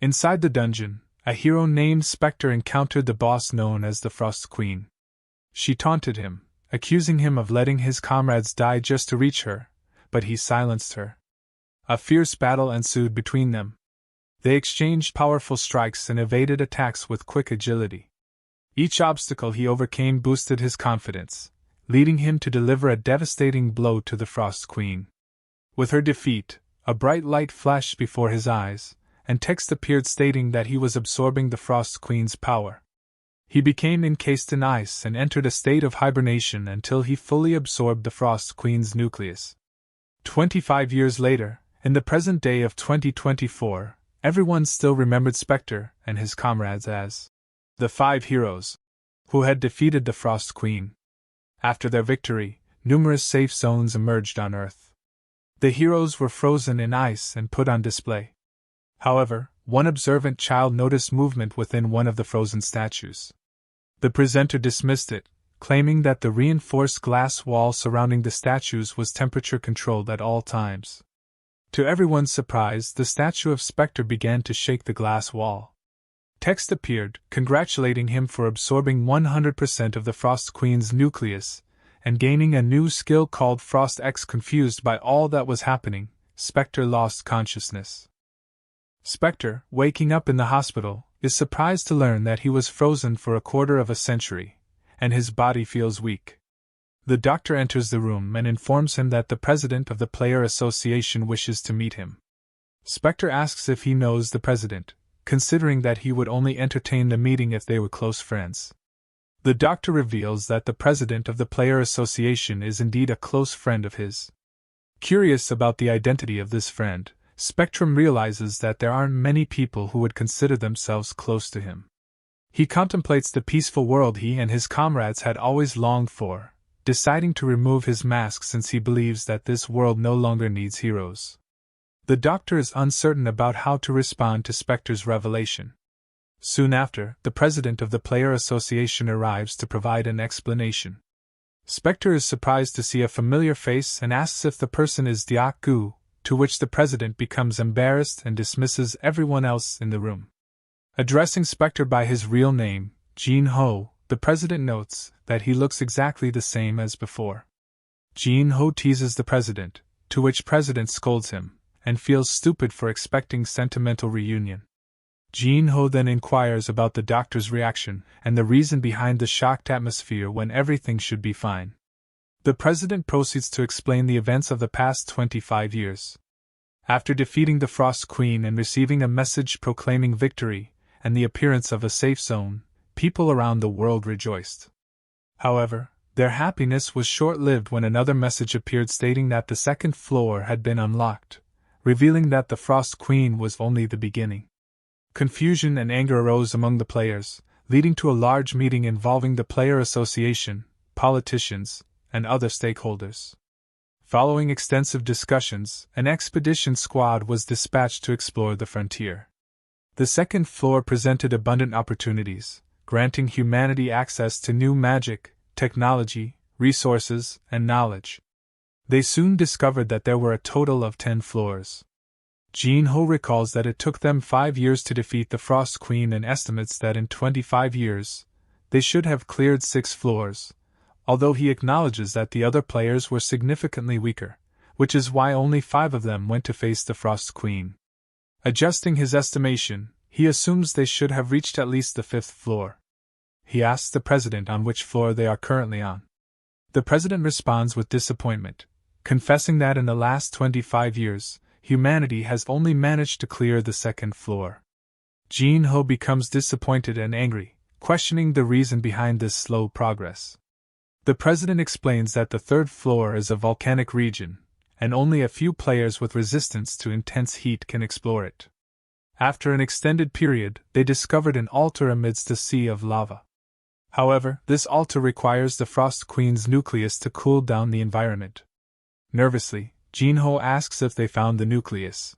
Inside the dungeon, a hero named Spectre encountered the boss known as the Frost Queen. She taunted him, accusing him of letting his comrades die just to reach her, but he silenced her. A fierce battle ensued between them. They exchanged powerful strikes and evaded attacks with quick agility. Each obstacle he overcame boosted his confidence, leading him to deliver a devastating blow to the Frost Queen. With her defeat, a bright light flashed before his eyes, and text appeared stating that he was absorbing the Frost Queen's power. He became encased in ice and entered a state of hibernation until he fully absorbed the Frost Queen's nucleus. 25 years later, in the present day of 2024, everyone still remembered Spectre and his comrades as the 5 heroes who had defeated the Frost Queen. After their victory, numerous safe zones emerged on Earth. The heroes were frozen in ice and put on display. However, one observant child noticed movement within one of the frozen statues. The presenter dismissed it, claiming that the reinforced glass wall surrounding the statues was temperature-controlled at all times. To everyone's surprise, the statue of Spectre began to shake the glass wall. Text appeared, congratulating him for absorbing 100% of the Frost Queen's nucleus, and gaining a new skill called Frost X. Confused by all that was happening, Spectre lost consciousness. Spectre, waking up in the hospital, is surprised to learn that he was frozen for a quarter of a century, and his body feels weak. The doctor enters the room and informs him that the president of the Player Association wishes to meet him. Spectre asks if he knows the president, considering that he would only entertain the meeting if they were close friends. The doctor reveals that the president of the Player Association is indeed a close friend of his. Curious about the identity of this friend, Spectrum realizes that there aren't many people who would consider themselves close to him. He contemplates the peaceful world he and his comrades had always longed for, deciding to remove his mask since he believes that this world no longer needs heroes. The doctor is uncertain about how to respond to Spectre's revelation. Soon after, the president of the Player Association arrives to provide an explanation. Spectre is surprised to see a familiar face and asks if the person is Diak-gu, to which the president becomes embarrassed and dismisses everyone else in the room. Addressing Spectre by his real name, Jin-ho, the president notes that he looks exactly the same as before. Jin-ho teases the president, to which president scolds him, and feels stupid for expecting sentimental reunion. Jin-ho then inquires about the doctor's reaction and the reason behind the shocked atmosphere when everything should be fine. The president proceeds to explain the events of the past 25 years. After defeating the Frost Queen and receiving a message proclaiming victory and the appearance of a safe zone, people around the world rejoiced. However, their happiness was short-lived when another message appeared stating that the second floor had been unlocked, revealing that the Frost Queen was only the beginning. Confusion and anger arose among the players, leading to a large meeting involving the Player Association, politicians, and other stakeholders. Following extensive discussions, an expedition squad was dispatched to explore the frontier. The second floor presented abundant opportunities, granting humanity access to new magic, technology, resources, and knowledge. They soon discovered that there were a total of 10 floors. Jin-ho recalls that it took them 5 years to defeat the Frost Queen and estimates that in 25 years, they should have cleared 6 floors, although he acknowledges that the other players were significantly weaker, which is why only 5 of them went to face the Frost Queen. Adjusting his estimation, he assumes they should have reached at least the 5th floor. He asks the president on which floor they are currently on. The president responds with disappointment, confessing that in the last 25 years, humanity has only managed to clear the 2nd floor. Jin-ho becomes disappointed and angry, questioning the reason behind this slow progress. The president explains that the 3rd floor is a volcanic region, and only a few players with resistance to intense heat can explore it. After an extended period, they discovered an altar amidst a sea of lava. However, this altar requires the Frost Queen's nucleus to cool down the environment. Nervously, Jin-ho asks if they found the nucleus.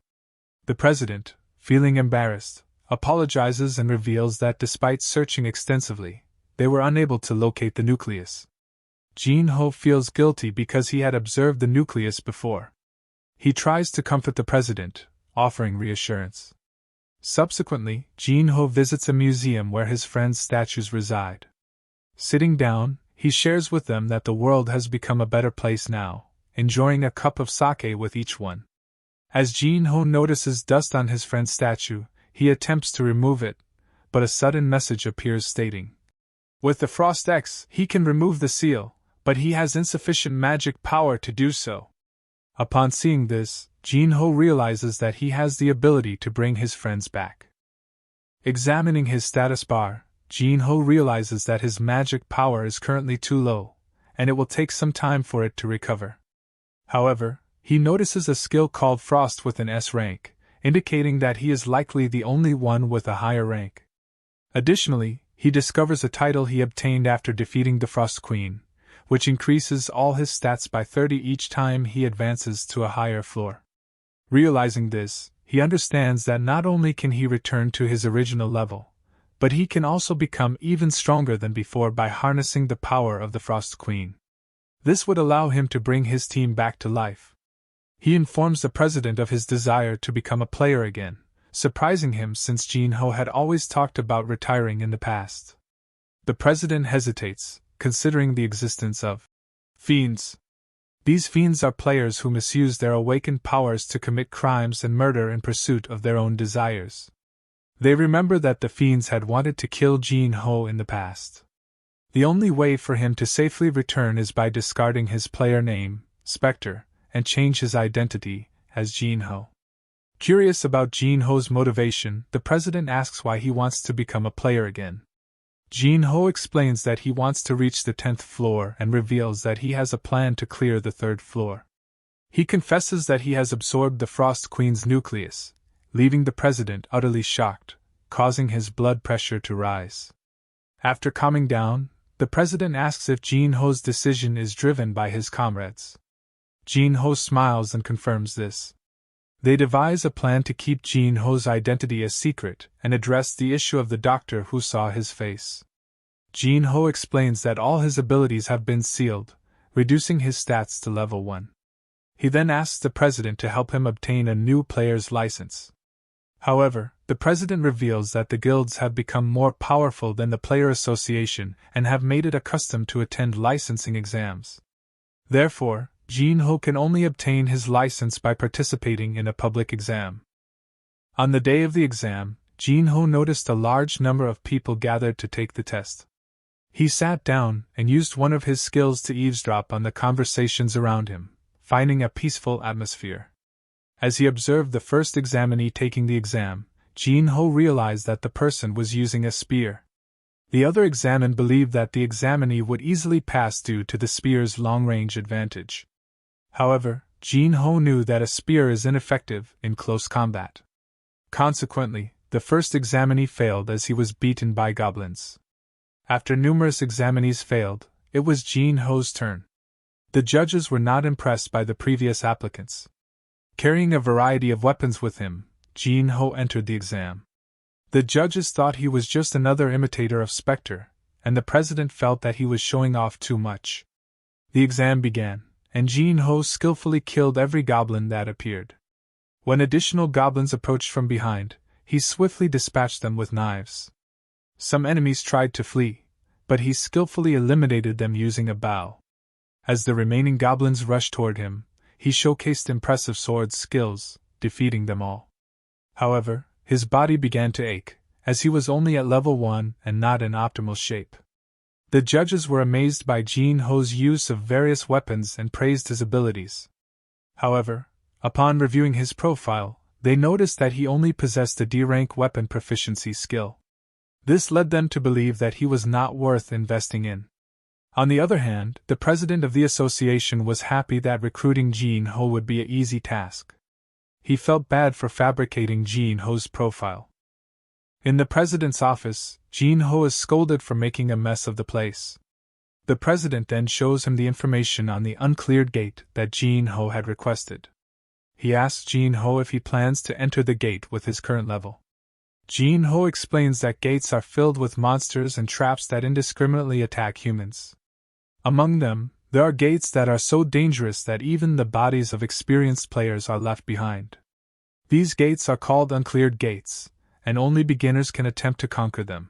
The president, feeling embarrassed, apologizes and reveals that despite searching extensively, they were unable to locate the nucleus. Jin-ho feels guilty because he had observed the nucleus before. He tries to comfort the president, offering reassurance. Subsequently, Jin-ho visits a museum where his friends' statues reside. Sitting down, he shares with them that the world has become a better place now, enjoying a cup of sake with each one. As Jin-ho notices dust on his friend's statue, he attempts to remove it, but a sudden message appears stating, with the Frost X, he can remove the seal, but he has insufficient magic power to do so. Upon seeing this, Jin-ho realizes that he has the ability to bring his friends back. Examining his status bar, Jin-ho realizes that his magic power is currently too low, and it will take some time for it to recover. However, he notices a skill called Frost with an S rank, indicating that he is likely the only one with a higher rank. Additionally, he discovers a title he obtained after defeating the Frost Queen, which increases all his stats by 30 each time he advances to a higher floor. Realizing this, he understands that not only can he return to his original level, but he can also become even stronger than before by harnessing the power of the Frost Queen. This would allow him to bring his team back to life. He informs the president of his desire to become a player again, surprising him since Jin-ho had always talked about retiring in the past. The president hesitates, considering the existence of fiends. These fiends are players who misuse their awakened powers to commit crimes and murder in pursuit of their own desires. They remember that the fiends had wanted to kill Jin-ho in the past. The only way for him to safely return is by discarding his player name, Spectre, and change his identity as Jin-ho. Curious about Jin-ho's motivation, the president asks why he wants to become a player again. Jin-ho explains that he wants to reach the 10th floor and reveals that he has a plan to clear the 3rd floor. He confesses that he has absorbed the Frost Queen's nucleus, leaving the president utterly shocked, causing his blood pressure to rise. After calming down, the president asks if Jin-ho's decision is driven by his comrades. Jin-ho smiles and confirms this. They devise a plan to keep Jin-ho's identity a secret and address the issue of the doctor who saw his face. Jin-ho explains that all his abilities have been sealed, reducing his stats to level 1. He then asks the president to help him obtain a new player's license. However, the president reveals that the guilds have become more powerful than the player association and have made it a custom to attend licensing exams. Therefore, Jin-ho can only obtain his license by participating in a public exam. On the day of the exam, Jin-ho noticed a large number of people gathered to take the test. He sat down and used one of his skills to eavesdrop on the conversations around him, finding a peaceful atmosphere. As he observed the first examinee taking the exam, Jin-ho realized that the person was using a spear. The other examined believed that the examinee would easily pass due to the spear's long-range advantage. However, Jin-ho knew that a spear is ineffective in close combat. Consequently, the first examinee failed as he was beaten by goblins. After numerous examinees failed, it was Jin-ho's turn. The judges were not impressed by the previous applicants. Carrying a variety of weapons with him, Jin-ho entered the exam. The judges thought he was just another imitator of Spectre, and the president felt that he was showing off too much. The exam began, and Jin-ho skillfully killed every goblin that appeared. When additional goblins approached from behind, he swiftly dispatched them with knives. Some enemies tried to flee, but he skillfully eliminated them using a bow. As the remaining goblins rushed toward him, he showcased impressive sword skills, defeating them all. However, his body began to ache, as he was only at level 1 and not in optimal shape. The judges were amazed by Jin-ho's use of various weapons and praised his abilities. However, upon reviewing his profile, they noticed that he only possessed a D-rank weapon proficiency skill. This led them to believe that he was not worth investing in. On the other hand, the president of the association was happy that recruiting Jin-ho would be an easy task. He felt bad for fabricating Jin-ho's profile. In the president's office, Jin-ho is scolded for making a mess of the place. The president then shows him the information on the uncleared gate that Jin-ho had requested. He asks Jin-ho if he plans to enter the gate with his current level. Jin-ho explains that gates are filled with monsters and traps that indiscriminately attack humans. Among them, there are gates that are so dangerous that even the bodies of experienced players are left behind. These gates are called uncleared gates, and only beginners can attempt to conquer them.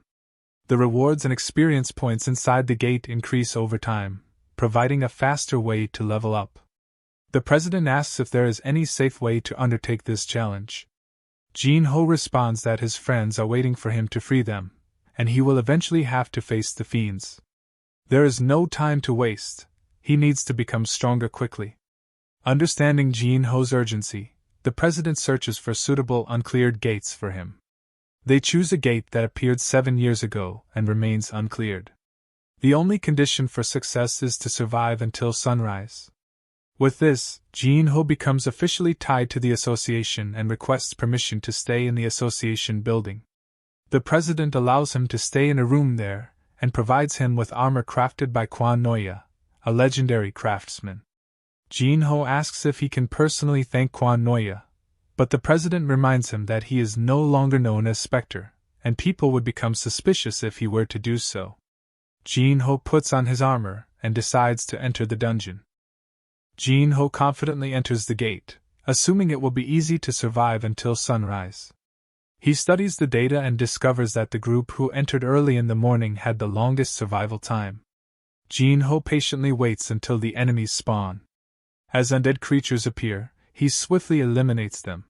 The rewards and experience points inside the gate increase over time, providing a faster way to level up. The president asks if there is any safe way to undertake this challenge. Jin-ho responds that his friends are waiting for him to free them, and he will eventually have to face the fiends. There is no time to waste. He needs to become stronger quickly. Understanding Jin-ho's urgency, the president searches for suitable uncleared gates for him. They choose a gate that appeared 7 years ago and remains uncleared. The only condition for success is to survive until sunrise. With this, Jin-ho becomes officially tied to the association and requests permission to stay in the association building. The president allows him to stay in a room there and provides him with armor crafted by Kwan Noya, a legendary craftsman. Jin-ho asks if he can personally thank Kwan Noya, but the president reminds him that he is no longer known as Spectre, and people would become suspicious if he were to do so. Jin-ho puts on his armor and decides to enter the dungeon. Jin-ho confidently enters the gate, assuming it will be easy to survive until sunrise. He studies the data and discovers that the group who entered early in the morning had the longest survival time. Jin-ho patiently waits until the enemies spawn. As undead creatures appear, he swiftly eliminates them.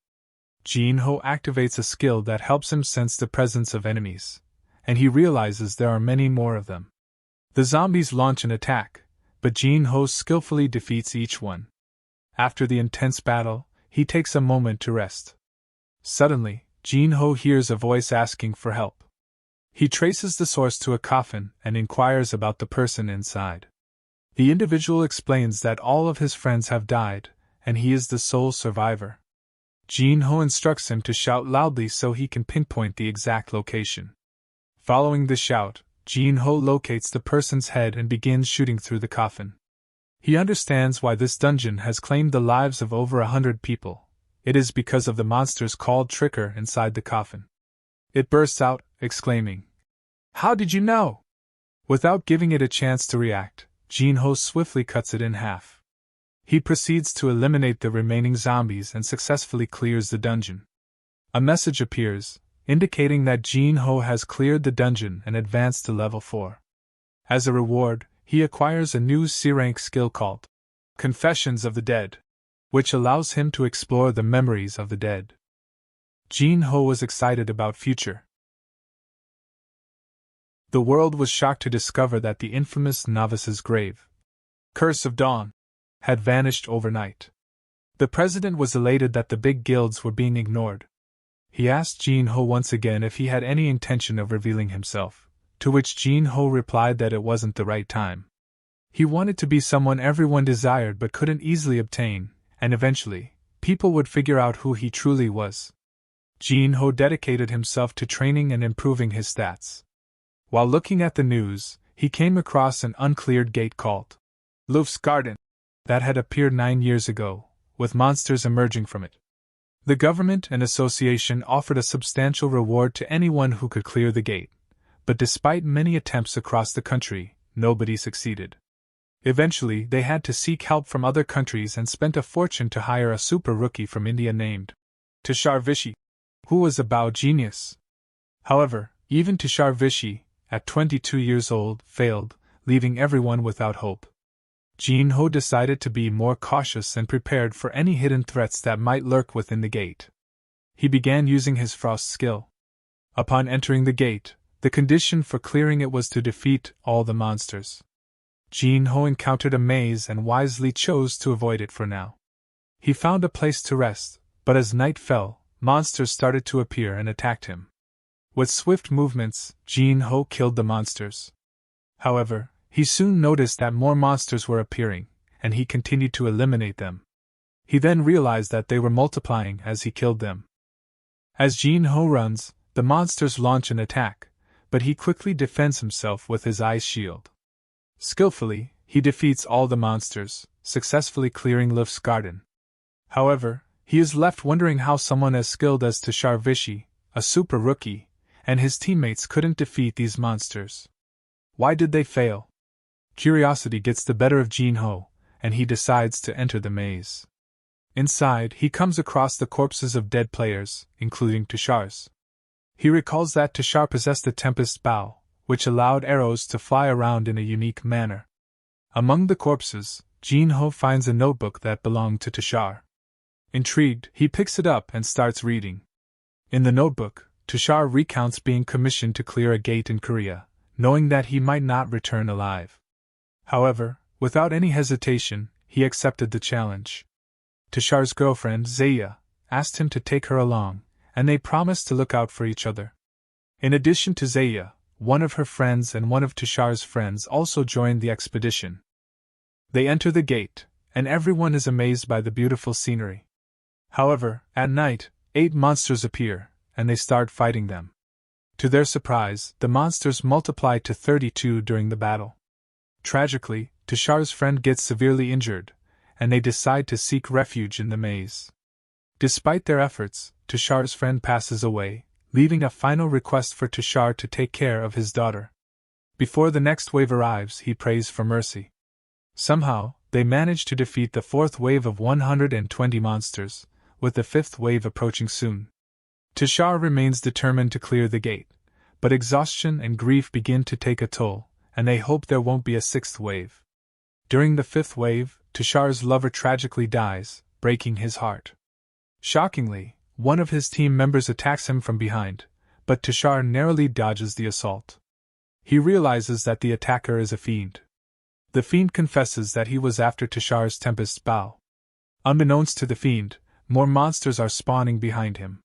Jin-ho activates a skill that helps him sense the presence of enemies, and he realizes there are many more of them. The zombies launch an attack, but Jin-ho skillfully defeats each one. After the intense battle, he takes a moment to rest. Suddenly, Jin-ho hears a voice asking for help. He traces the source to a coffin and inquires about the person inside. The individual explains that all of his friends have died, and he is the sole survivor. Jin-ho instructs him to shout loudly so he can pinpoint the exact location. Following the shout, Jin-ho locates the person's head and begins shooting through the coffin. He understands why this dungeon has claimed the lives of over 100 people. It is because of the monsters called Tricker inside the coffin. It bursts out, exclaiming, "How did you know?" Without giving it a chance to react, Jin-ho swiftly cuts it in half. He proceeds to eliminate the remaining zombies and successfully clears the dungeon. A message appears, indicating that Jin-ho has cleared the dungeon and advanced to level 4. As a reward, he acquires a new C-rank skill called Confessions of the Dead, which allows him to explore the memories of the dead. Jin-ho was excited about future. The world was shocked to discover that the infamous novice's grave, Curse of Dawn, had vanished overnight. The president was elated that the big guilds were being ignored. He asked Jin-ho once again if he had any intention of revealing himself, to which Jin-ho replied that it wasn't the right time. He wanted to be someone everyone desired but couldn't easily obtain, and eventually, people would figure out who he truly was. Jin-ho dedicated himself to training and improving his stats. While looking at the news, he came across an uncleared gate called Luf's Garden that had appeared 9 years ago, with monsters emerging from it. The government and association offered a substantial reward to anyone who could clear the gate, but despite many attempts across the country, nobody succeeded. Eventually, they had to seek help from other countries and spent a fortune to hire a super rookie from India named Tushar Vishy, who was a Bao genius. However, even Tushar Vishy, at 22 years old, failed, leaving everyone without hope. Jin-ho decided to be more cautious and prepared for any hidden threats that might lurk within the gate. He began using his frost skill. Upon entering the gate, the condition for clearing it was to defeat all the monsters. Jin-ho encountered a maze and wisely chose to avoid it for now. He found a place to rest, but as night fell, monsters started to appear and attacked him. With swift movements, Jin-ho killed the monsters. However, he soon noticed that more monsters were appearing, and he continued to eliminate them. He then realized that they were multiplying as he killed them. As Jin-ho runs, the monsters launch an attack, but he quickly defends himself with his ice shield. Skillfully, he defeats all the monsters, successfully clearing Luf's garden. However, he is left wondering how someone as skilled as Tushar Vishy, a super rookie, and his teammates couldn't defeat these monsters. Why did they fail? Curiosity gets the better of Jin-ho, and he decides to enter the maze. Inside, he comes across the corpses of dead players, including Tushar's. He recalls that Tushar possessed the Tempest Bow, which allowed arrows to fly around in a unique manner. Among the corpses, Jin-ho finds a notebook that belonged to Tushar. Intrigued, he picks it up and starts reading. In the notebook, Tushar recounts being commissioned to clear a gate in Korea, knowing that he might not return alive. However, without any hesitation, he accepted the challenge. Tushar's girlfriend, Zaya, asked him to take her along, and they promised to look out for each other. In addition to Zaya, one of her friends and one of Tushar's friends also joined the expedition. They enter the gate, and everyone is amazed by the beautiful scenery. However, at night, 8 monsters appear, and they start fighting them. To their surprise, the monsters multiply to 32 during the battle. Tragically, Tushar's friend gets severely injured, and they decide to seek refuge in the maze. Despite their efforts, Tushar's friend passes away, leaving a final request for Tushar to take care of his daughter. Before the next wave arrives, he prays for mercy. Somehow, they manage to defeat the 4th wave of 120 monsters, with the 5th wave approaching soon. Tushar remains determined to clear the gate, but exhaustion and grief begin to take a toll, and they hope there won't be a 6th wave. During the 5th wave, Tushar's lover tragically dies, breaking his heart. Shockingly, one of his team members attacks him from behind, but Tushar narrowly dodges the assault. He realizes that the attacker is a fiend. The fiend confesses that he was after Tushar's Tempest Bow. Unbeknownst to the fiend, more monsters are spawning behind him.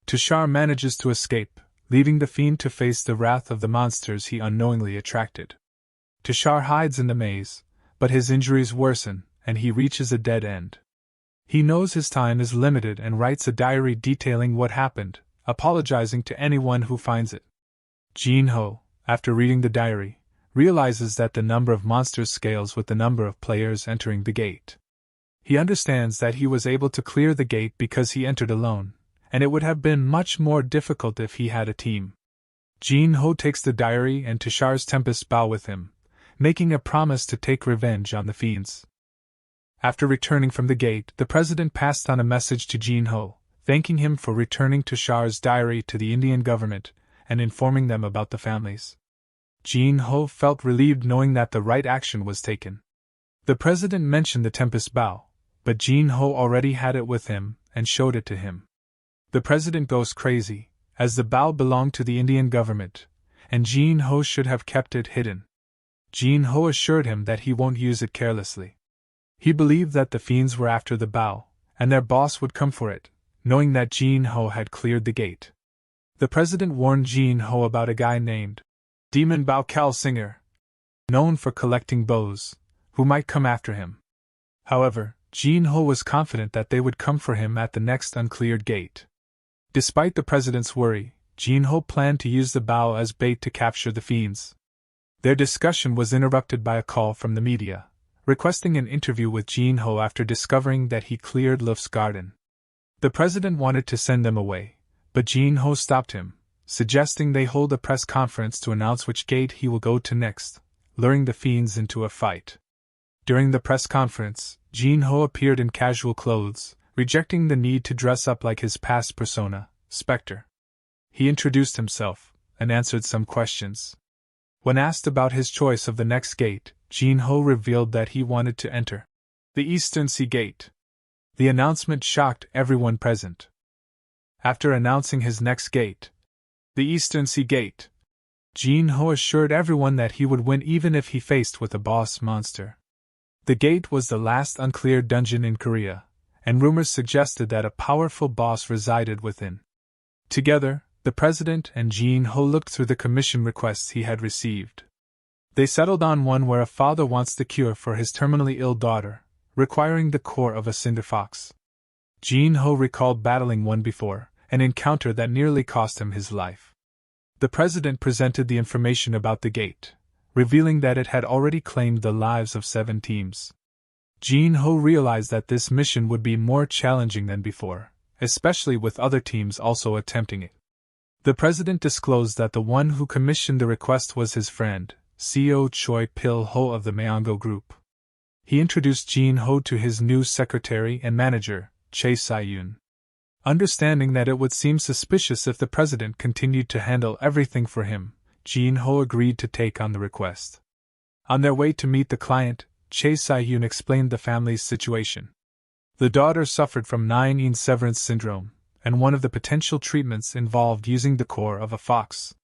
Tushar manages to escape, leaving the fiend to face the wrath of the monsters he unknowingly attracted. Tushar hides in the maze, but his injuries worsen, and he reaches a dead end. He knows his time is limited and writes a diary detailing what happened, apologizing to anyone who finds it. Jin-ho, after reading the diary, realizes that the number of monsters scales with the number of players entering the gate. He understands that he was able to clear the gate because he entered alone, and it would have been much more difficult if he had a team. Jin-ho takes the diary and Tushar's Tempest Bow with him, making a promise to take revenge on the fiends. After returning from the gate, the president passed on a message to Jin-ho, thanking him for returning Tushar's diary to the Indian government and informing them about the families. Jin-ho felt relieved knowing that the right action was taken. The president mentioned the Tempest Bow, but Jin-ho already had it with him and showed it to him. The president goes crazy, as the bow belonged to the Indian government, and Jin-ho should have kept it hidden. Jin-ho assured him that he won't use it carelessly. He believed that the fiends were after the bow, and their boss would come for it, knowing that Jin-ho had cleared the gate. The president warned Jin-ho about a guy named Demon Bao Cal Singer, known for collecting bows, who might come after him. However, Jin-ho was confident that they would come for him at the next uncleared gate. Despite the president's worry, Jin-ho planned to use the bow as bait to capture the fiends. Their discussion was interrupted by a call from the media, requesting an interview with Jin-ho after discovering that he cleared Luff's garden. The president wanted to send them away, but Jin-ho stopped him, suggesting they hold a press conference to announce which gate he will go to next, luring the fiends into a fight. During the press conference, Jin-ho appeared in casual clothes, rejecting the need to dress up like his past persona, Spectre. He introduced himself, and answered some questions. When asked about his choice of the next gate, Jin-ho revealed that he wanted to enter the Eastern Sea Gate. The announcement shocked everyone present. After announcing his next gate, the Eastern Sea Gate, Jin-ho assured everyone that he would win even if he faced with a boss monster. The gate was the last uncleared dungeon in Korea, and rumors suggested that a powerful boss resided within. Together, the president and Jin-ho looked through the commission requests he had received. They settled on one where a father wants the cure for his terminally ill daughter, requiring the core of a cinder fox. Jin-ho recalled battling one before, an encounter that nearly cost him his life. The president presented the information about the gate, revealing that it had already claimed the lives of 7 teams. Jin-ho realized that this mission would be more challenging than before, especially with other teams also attempting it. The president disclosed that the one who commissioned the request was his friend, Seo Choi Pil-ho of the Manhwa group. He introduced Jin-ho to his new secretary and manager, Chae Sai-yoon. Understanding that it would seem suspicious if the president continued to handle everything for him, Jin-ho agreed to take on the request. On their way to meet the client, Chae Si-yoon explained the family's situation. The daughter suffered from 9-in severance syndrome, and one of the potential treatments involved using the core of a fox.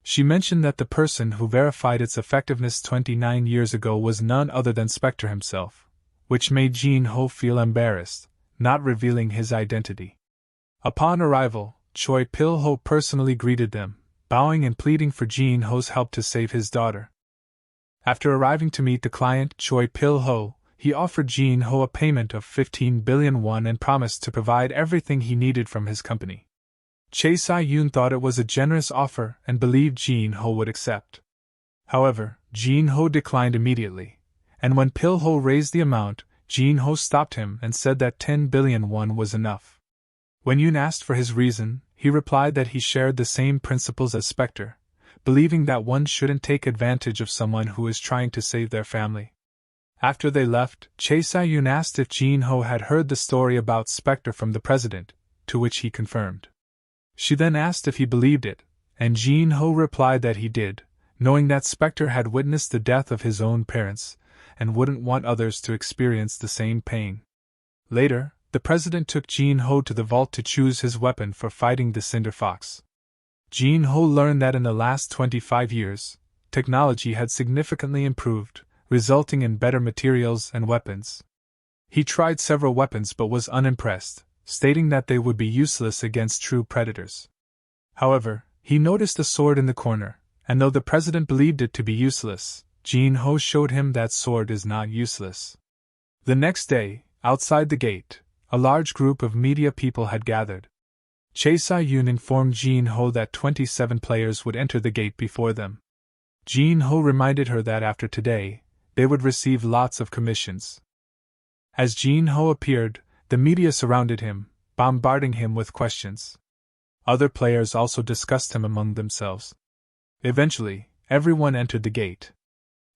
She mentioned that the person who verified its effectiveness 29 years ago was none other than Spectre himself, which made Jin-ho feel embarrassed, not revealing his identity. Upon arrival, Choi Pil-ho personally greeted them, bowing and pleading for Jin-ho's help to save his daughter. After arriving to meet the client, Choi Pil-ho, he offered Jin-ho a payment of 15 billion won and promised to provide everything he needed from his company. Chae Si-yoon thought it was a generous offer and believed Jin-ho would accept. However, Jin-ho declined immediately, and when Pil-ho raised the amount, Jin-ho stopped him and said that 10 billion won was enough. When Yoon asked for his reason, he replied that he shared the same principles as Spectre, believing that one shouldn't take advantage of someone who is trying to save their family. After they left, Chae Si-yoon asked if Jin-ho had heard the story about Spectre from the president, to which he confirmed. She then asked if he believed it, and Jin-ho replied that he did, knowing that Spectre had witnessed the death of his own parents, and wouldn't want others to experience the same pain. Later, the president took Jin-ho to the vault to choose his weapon for fighting the Cinder Fox. Jin-ho learned that in the last 25 years, technology had significantly improved, resulting in better materials and weapons. He tried several weapons but was unimpressed, stating that they would be useless against true predators. However, he noticed a sword in the corner, and though the president believed it to be useless, Jin-ho showed him that sword is not useless. The next day, outside the gate, a large group of media people had gathered. Chae Si-yoon informed Jin-ho that 27 players would enter the gate before them. Jin-ho reminded her that after today, they would receive lots of commissions. As Jin-ho appeared, the media surrounded him, bombarding him with questions. Other players also discussed him among themselves. Eventually, everyone entered the gate.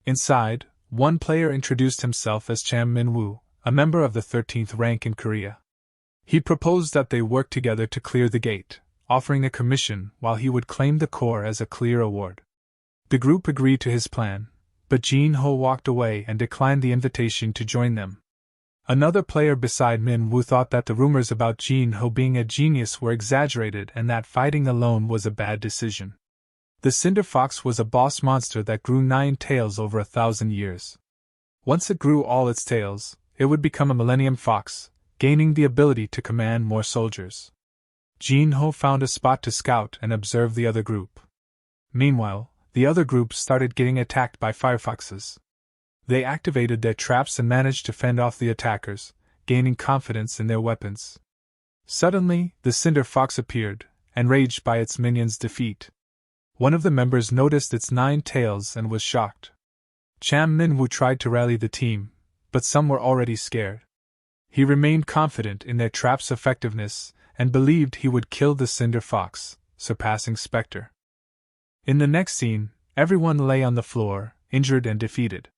Inside, one player introduced himself as Cham Min-woo, a member of the 13th rank in Korea. He proposed that they work together to clear the gate, offering a commission while he would claim the core as a clear award. The group agreed to his plan, but Jin-ho walked away and declined the invitation to join them. Another player beside Min-woo thought that the rumors about Jin-ho being a genius were exaggerated and that fighting alone was a bad decision. The Cinder Fox was a boss monster that grew 9 tails over 1,000 years. Once it grew all its tails, it would become a Millennium Fox, gaining the ability to command more soldiers. Jin-ho found a spot to scout and observe the other group. Meanwhile, the other group started getting attacked by firefoxes. They activated their traps and managed to fend off the attackers, gaining confidence in their weapons. Suddenly, the Cinder Fox appeared, enraged by its minions' defeat. One of the members noticed its 9 tails and was shocked. Cham Min-woo tried to rally the team, but some were already scared. He remained confident in their traps' effectiveness and believed he would kill the Cinder Fox, surpassing Spectre. In the next scene, everyone lay on the floor, injured and defeated.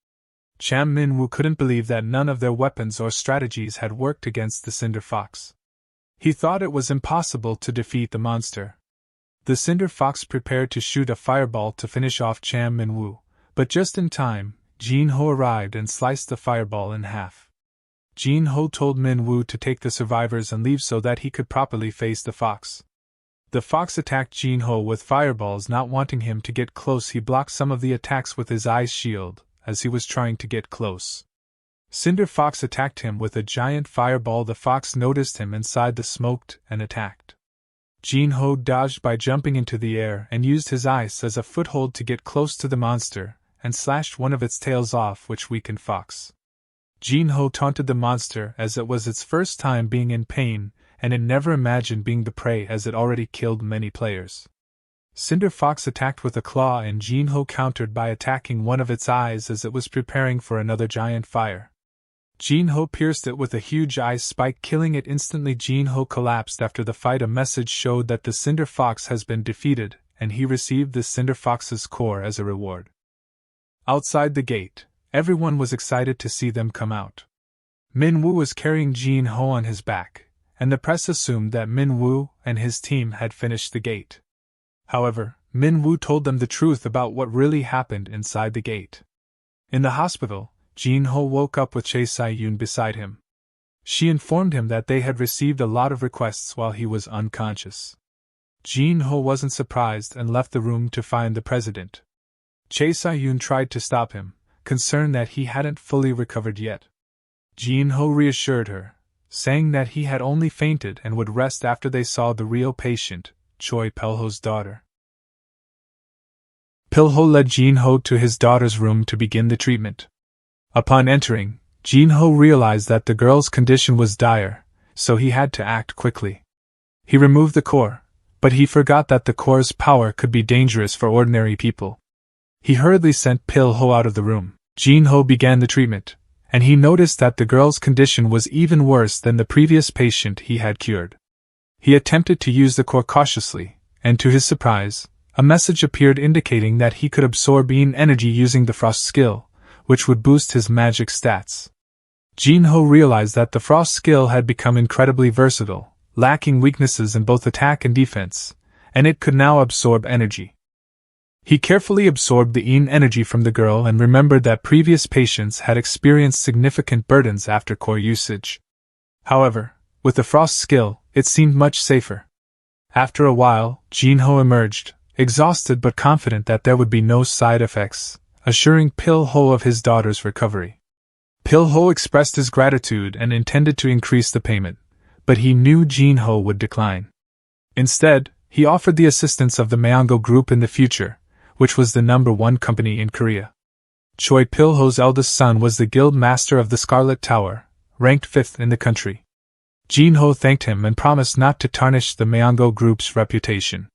Cham Min-woo couldn't believe that none of their weapons or strategies had worked against the Cinder Fox. He thought it was impossible to defeat the monster. The Cinder Fox prepared to shoot a fireball to finish off Cham Min-woo, but just in time, Jin-ho arrived and sliced the fireball in half. Jin-ho told Min-woo to take the survivors and leave so that he could properly face the fox. The fox attacked Jin-ho with fireballs. Not wanting him to get close, he blocked some of the attacks with his ice shield, as he was trying to get close. Cinder Fox attacked him with a giant fireball. The fox noticed him inside the smoke and attacked. Jin-ho dodged by jumping into the air and used his ice as a foothold to get close to the monster, and slashed one of its tails off, which weakened Fox. Jin-ho taunted the monster as it was its first time being in pain, and it never imagined being the prey as it already killed many players. Cinder Fox attacked with a claw and Jin-ho countered by attacking one of its eyes as it was preparing for another giant fire. Jin-ho pierced it with a huge ice spike, killing it instantly. Jin-ho collapsed after the fight. A message showed that the Cinder Fox has been defeated, and he received the Cinder Fox's core as a reward. Outside the gate, everyone was excited to see them come out. Min-woo was carrying Jin-ho on his back, and the press assumed that Min-woo and his team had finished the gate. However, Min-woo told them the truth about what really happened inside the gate. In the hospital, Jin-ho woke up with Chae Si-yoon beside him. She informed him that they had received a lot of requests while he was unconscious. Jin-ho wasn't surprised and left the room to find the president. Chae Si-yoon tried to stop him, concerned that he hadn't fully recovered yet. Jin-ho reassured her, saying that he had only fainted and would rest after they saw the real patient, Choi Pilho's daughter. Pilho led Jin-ho to his daughter's room to begin the treatment. Upon entering, Jin-ho realized that the girl's condition was dire, so he had to act quickly. He removed the core, but he forgot that the core's power could be dangerous for ordinary people. He hurriedly sent Pilho out of the room. Jin-ho began the treatment, and he noticed that the girl's condition was even worse than the previous patient he had cured. He attempted to use the core cautiously, and to his surprise, a message appeared indicating that he could absorb yin energy using the frost skill, which would boost his magic stats. Jin-ho realized that the frost skill had become incredibly versatile, lacking weaknesses in both attack and defense, and it could now absorb energy. He carefully absorbed the yin energy from the girl and remembered that previous patients had experienced significant burdens after core usage. However, with the frost skill, it seemed much safer. After a while, Jin-ho emerged, exhausted but confident that there would be no side effects, assuring Pilho of his daughter's recovery. Pilho expressed his gratitude and intended to increase the payment, but he knew Jin-ho would decline. Instead, he offered the assistance of the manga group in the future, which was the #1 company in Korea. Choi Pilho's eldest son was the guild master of the Scarlet Tower, ranked 5th in the country. Jin-ho thanked him and promised not to tarnish the manga group's reputation.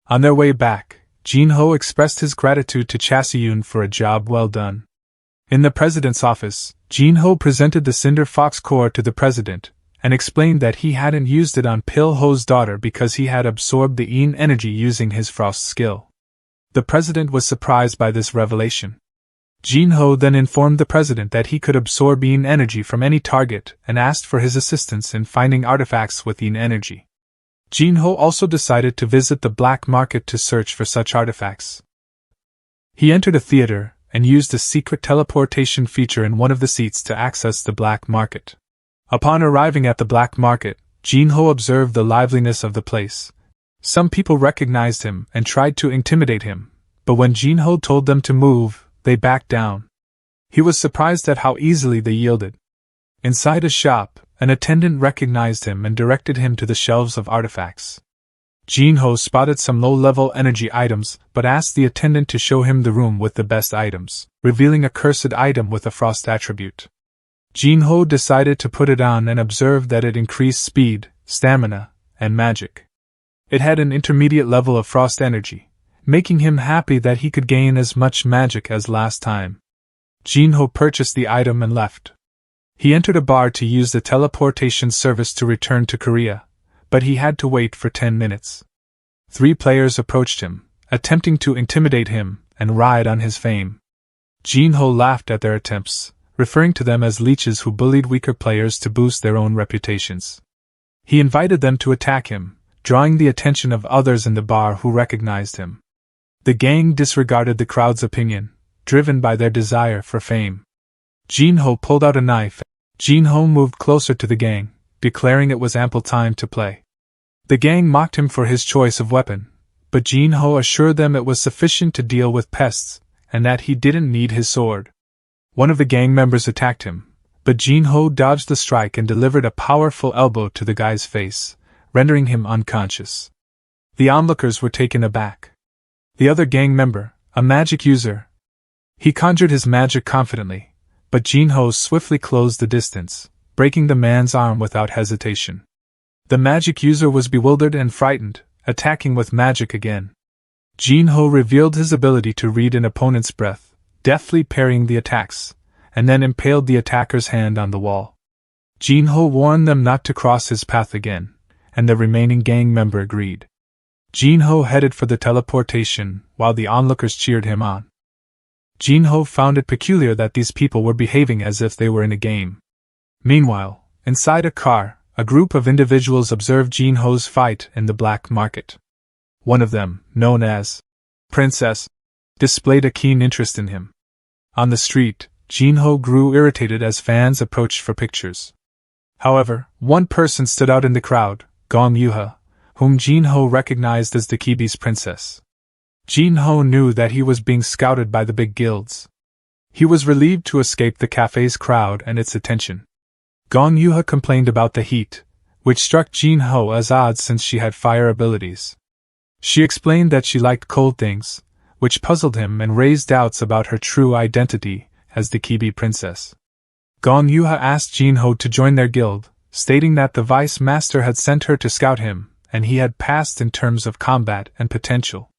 On their way back, Jin-ho expressed his gratitude to Chae Si-yoon for a job well done. In the president's office, Jin-ho presented the Cinder Fox core to the president, and explained that he hadn't used it on Pilho's daughter because he had absorbed the yin energy using his frost skill. The president was surprised by this revelation. Jin-ho then informed the president that he could absorb yin energy from any target and asked for his assistance in finding artifacts with yin energy. Jin-ho also decided to visit the black market to search for such artifacts. He entered a theater and used a secret teleportation feature in one of the seats to access the black market. Upon arriving at the black market, Jin-ho observed the liveliness of the place. Some people recognized him and tried to intimidate him, but when Jin-ho told them to move, they backed down. He was surprised at how easily they yielded. Inside a shop, an attendant recognized him and directed him to the shelves of artifacts. Jin-ho spotted some low-level energy items but asked the attendant to show him the room with the best items, revealing a cursed item with a frost attribute. Jin-ho decided to put it on and observed that it increased speed, stamina, and magic. It had an intermediate level of frost energy, making him happy that he could gain as much magic as last time. Jin-ho purchased the item and left. He entered a bar to use the teleportation service to return to Korea, but he had to wait for 10 minutes. 3 players approached him, attempting to intimidate him and ride on his fame. Jin-ho laughed at their attempts, referring to them as leeches who bullied weaker players to boost their own reputations. He invited them to attack him, drawing the attention of others in the bar who recognized him. The gang disregarded the crowd's opinion, driven by their desire for fame. Jin-ho pulled out a knife. Jin-ho moved closer to the gang, declaring it was ample time to play. The gang mocked him for his choice of weapon, but Jin-ho assured them it was sufficient to deal with pests, and that he didn't need his sword. One of the gang members attacked him, but Jin-ho dodged the strike and delivered a powerful elbow to the guy's face, rendering him unconscious. The onlookers were taken aback. The other gang member, a magic user, he conjured his magic confidently, but Jin-ho swiftly closed the distance, breaking the man's arm without hesitation. The magic user was bewildered and frightened, attacking with magic again. Jin-ho revealed his ability to read an opponent's breath, deftly parrying the attacks, and then impaled the attacker's hand on the wall. Jin-ho warned them not to cross his path again, and the remaining gang member agreed. Jin-ho headed for the teleportation, while the onlookers cheered him on. Jin-ho found it peculiar that these people were behaving as if they were in a game. Meanwhile, inside a car, a group of individuals observed Jinho's fight in the black market. One of them, known as Princess, displayed a keen interest in him. On the street, Jinho grew irritated as fans approached for pictures. However, one person stood out in the crowd, Gong Yuha, whom Jinho recognized as the Kibi's princess. Jinho knew that he was being scouted by the big guilds. He was relieved to escape the cafe's crowd and its attention. Gong Yuha complained about the heat, which struck Jinho as odd since she had fire abilities. She explained that she liked cold things, which puzzled him and raised doubts about her true identity as the Kibi princess. Gong Yuha asked Jinho to join their guild, stating that the vice master had sent her to scout him, and he had passed in terms of combat and potential.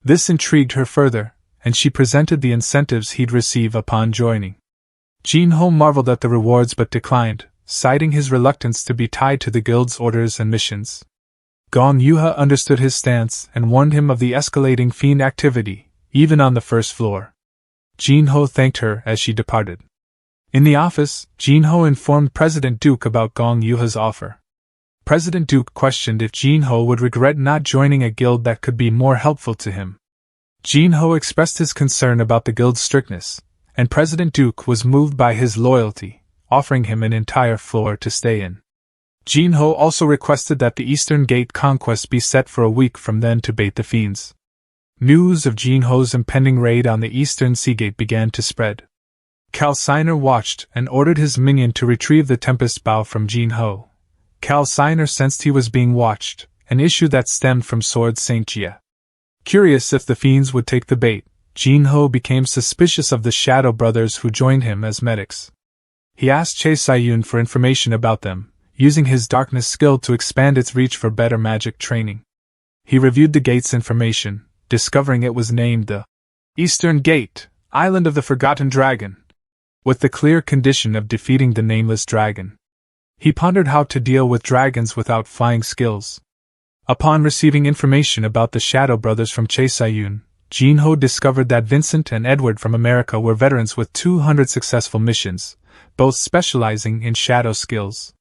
This intrigued her further, and she presented the incentives he'd receive upon joining. Jinho marveled at the rewards but declined, citing his reluctance to be tied to the guild's orders and missions. Gong Yuha understood his stance and warned him of the escalating fiend activity, even on the first floor. Jinho thanked her as she departed. In the office, Jinho informed President Duke about Gong Yuha's offer. President Duke questioned if Jinho would regret not joining a guild that could be more helpful to him. Jinho expressed his concern about the guild's strictness, and President Duke was moved by his loyalty, offering him an entire floor to stay in. Jinho also requested that the Eastern Gate conquest be set for a week from then to bait the fiends. News of Jinho's impending raid on the Eastern Seagate began to spread. Calciner watched and ordered his minion to retrieve the Tempest Bow from Jinho. Calciner sensed he was being watched, an issue that stemmed from Sword Saint Jia. Curious if the fiends would take the bait, Jinho became suspicious of the Shadow Brothers who joined him as medics. He asked Che Sayun for information about them, using his darkness skill to expand its reach for better magic training. He reviewed the gate's information, discovering it was named the Eastern Gate, Island of the Forgotten Dragon, with the clear condition of defeating the nameless dragon. He pondered how to deal with dragons without flying skills. Upon receiving information about the Shadow Brothers from Che Sayun, Jinho discovered that Vincent and Edward from America were veterans with 200 successful missions, both specializing in shadow skills.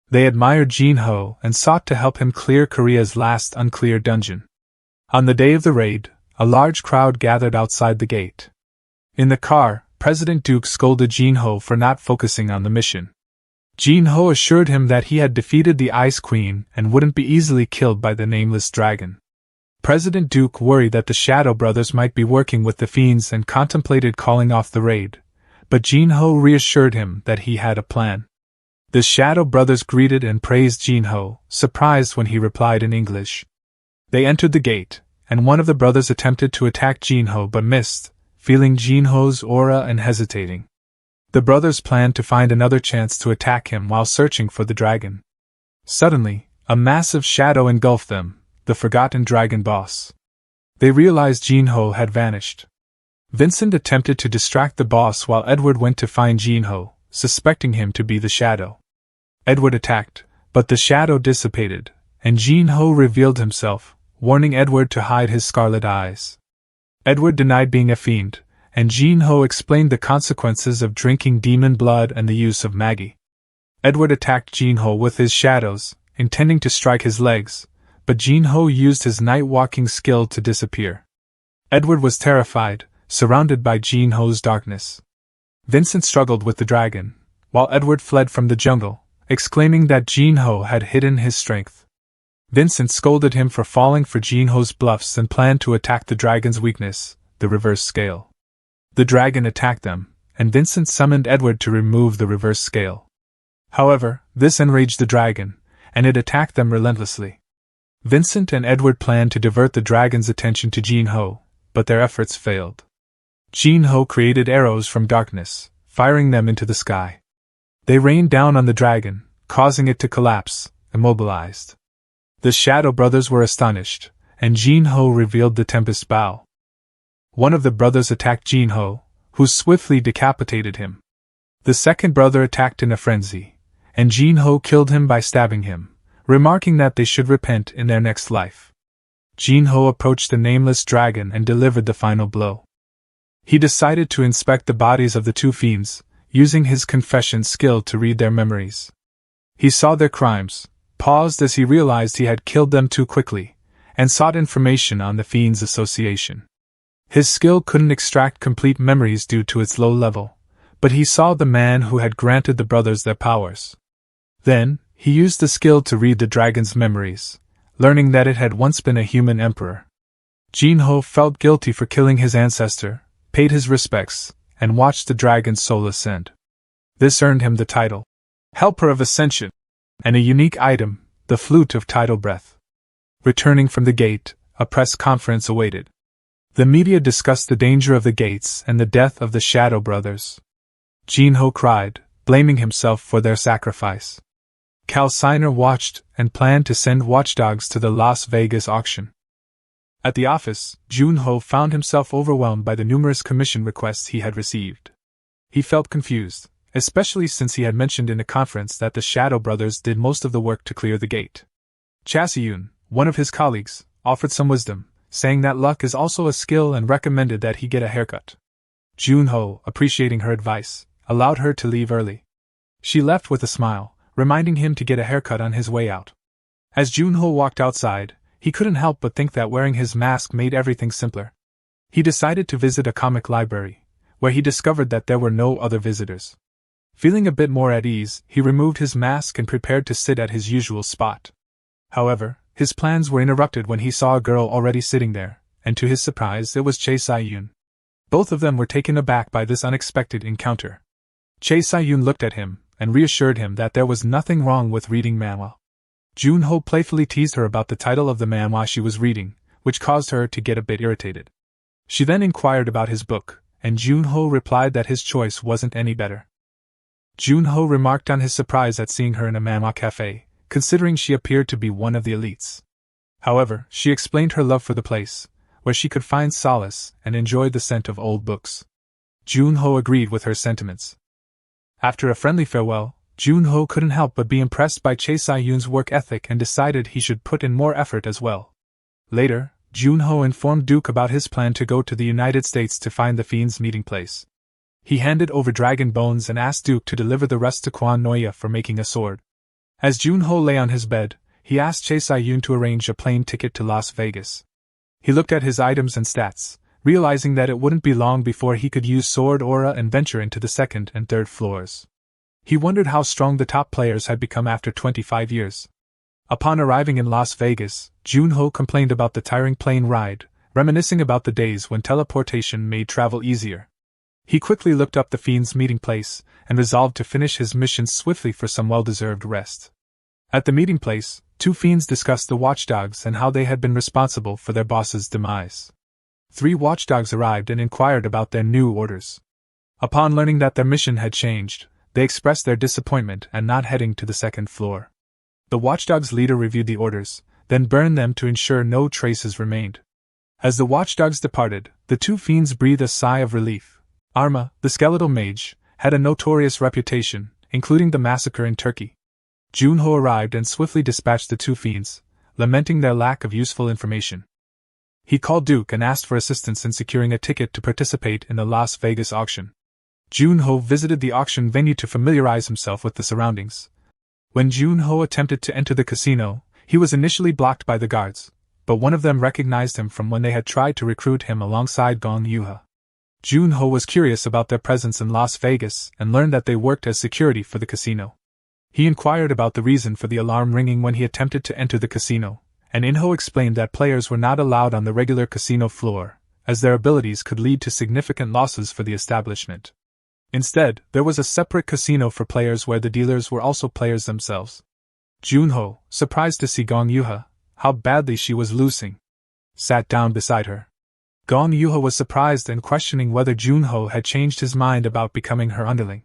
They admired Jinho and sought to help him clear Korea's last uncleared dungeon. On the day of the raid, a large crowd gathered outside the gate. In the car, President Duke scolded Jinho for not focusing on the mission. Jinho assured him that he had defeated the Ice Queen and wouldn't be easily killed by the nameless dragon. President Duke worried that the Shadow Brothers might be working with the fiends and contemplated calling off the raid, but Jinho reassured him that he had a plan. The Shadow Brothers greeted and praised Jinho, surprised when he replied in English. They entered the gate, and one of the brothers attempted to attack Jinho but missed, feeling Jinho's aura and hesitating. The brothers planned to find another chance to attack him while searching for the dragon. Suddenly, a massive shadow engulfed them, the Forgotten Dragon boss. They realized Jinho had vanished. Vincent attempted to distract the boss while Edward went to find Jinho, suspecting him to be the shadow. Edward attacked, but the shadow dissipated, and Jinho revealed himself, warning Edward to hide his scarlet eyes. Edward denied being a fiend, and Jinho explained the consequences of drinking demon blood and the use of mage. Edward attacked Jinho with his shadows, intending to strike his legs, but Jinho used his night-walking skill to disappear. Edward was terrified, surrounded by Jinho's darkness. Vincent struggled with the dragon, while Edward fled from the jungle, exclaiming that Jinho had hidden his strength. Vincent scolded him for falling for Jinho's bluffs and planned to attack the dragon's weakness, the reverse scale. The dragon attacked them, and Vincent summoned Edward to remove the reverse scale. However, this enraged the dragon, and it attacked them relentlessly. Vincent and Edward planned to divert the dragon's attention to Jinho, but their efforts failed. Jinho created arrows from darkness, firing them into the sky. They rained down on the dragon, causing it to collapse, immobilized. The Shadow Brothers were astonished, and Jinho revealed the Tempest Bow. One of the brothers attacked Jinho, who swiftly decapitated him. The second brother attacked in a frenzy, and Jinho killed him by stabbing him, remarking that they should repent in their next life. Jinho approached the nameless dragon and delivered the final blow. He decided to inspect the bodies of the two fiends, using his confession skill to read their memories. He saw their crimes, paused as he realized he had killed them too quickly, and sought information on the Fiends Association. His skill couldn't extract complete memories due to its low level, but he saw the man who had granted the brothers their powers. Then, he used the skill to read the dragon's memories, learning that it had once been a human emperor. Jinho felt guilty for killing his ancestor, paid his respects, and watched the dragon's soul ascend. This earned him the title, Helper of Ascension, and a unique item, the Flute of Tidal Breath. Returning from the gate, a press conference awaited. The media discussed the danger of the gates and the death of the Shadow Brothers. Jinho cried, blaming himself for their sacrifice. Calciner watched and planned to send watchdogs to the Las Vegas auction. At the office, Junho found himself overwhelmed by the numerous commission requests he had received. He felt confused, especially since he had mentioned in a conference that the Shadow Brothers did most of the work to clear the gate. Chaseyun, one of his colleagues, offered some wisdom, saying that luck is also a skill and recommended that he get a haircut. Junho, appreciating her advice, allowed her to leave early. She left with a smile, reminding him to get a haircut on his way out. As Junho walked outside, he couldn't help but think that wearing his mask made everything simpler. He decided to visit a comic library, where he discovered that there were no other visitors. Feeling a bit more at ease, he removed his mask and prepared to sit at his usual spot. However, his plans were interrupted when he saw a girl already sitting there, and to his surprise it was Chae Sai-yun. Both of them were taken aback by this unexpected encounter. Chae Sai-yun looked at him, and reassured him that there was nothing wrong with reading manhwa. Junho playfully teased her about the title of the manhwa she was reading, which caused her to get a bit irritated. She then inquired about his book, and Junho replied that his choice wasn't any better. Junho remarked on his surprise at seeing her in a manhwa cafe, considering she appeared to be one of the elites. However, she explained her love for the place, where she could find solace and enjoyed the scent of old books. Junho agreed with her sentiments. After a friendly farewell, Junho couldn't help but be impressed by Chae Sai-yun's work ethic and decided he should put in more effort as well. Later, Junho informed Duke about his plan to go to the United States to find the Fiend's meeting place. He handed over dragon bones and asked Duke to deliver the rest to Quan Noya for making a sword. As Junho lay on his bed, he asked Chae Sai-yun to arrange a plane ticket to Las Vegas. He looked at his items and stats, realizing that it wouldn't be long before he could use sword aura and venture into the second and third floors. He wondered how strong the top players had become after 25 years. Upon arriving in Las Vegas, Junho complained about the tiring plane ride, reminiscing about the days when teleportation made travel easier. He quickly looked up the Fiend's meeting place, and resolved to finish his mission swiftly for some well-deserved rest. At the meeting place, two Fiends discussed the watchdogs and how they had been responsible for their boss's demise. 3 watchdogs arrived and inquired about their new orders. Upon learning that their mission had changed, they expressed their disappointment at not heading to the second floor. The watchdog's leader reviewed the orders, then burned them to ensure no traces remained. As the watchdogs departed, the two Fiends breathed a sigh of relief. Arma, the skeletal mage, had a notorious reputation, including the massacre in Turkey. Junho arrived and swiftly dispatched the two Fiends, lamenting their lack of useful information. He called Duke and asked for assistance in securing a ticket to participate in the Las Vegas auction. Junho visited the auction venue to familiarize himself with the surroundings. When Junho attempted to enter the casino, he was initially blocked by the guards, but one of them recognized him from when they had tried to recruit him alongside Gong Yuha. Junho was curious about their presence in Las Vegas and learned that they worked as security for the casino. He inquired about the reason for the alarm ringing when he attempted to enter the casino, and Inho explained that players were not allowed on the regular casino floor, as their abilities could lead to significant losses for the establishment. Instead, there was a separate casino for players where the dealers were also players themselves. Junho, surprised to see Gong Yuha, how badly she was losing, sat down beside her. Gong Yuha was surprised and questioning whether Junho had changed his mind about becoming her underling.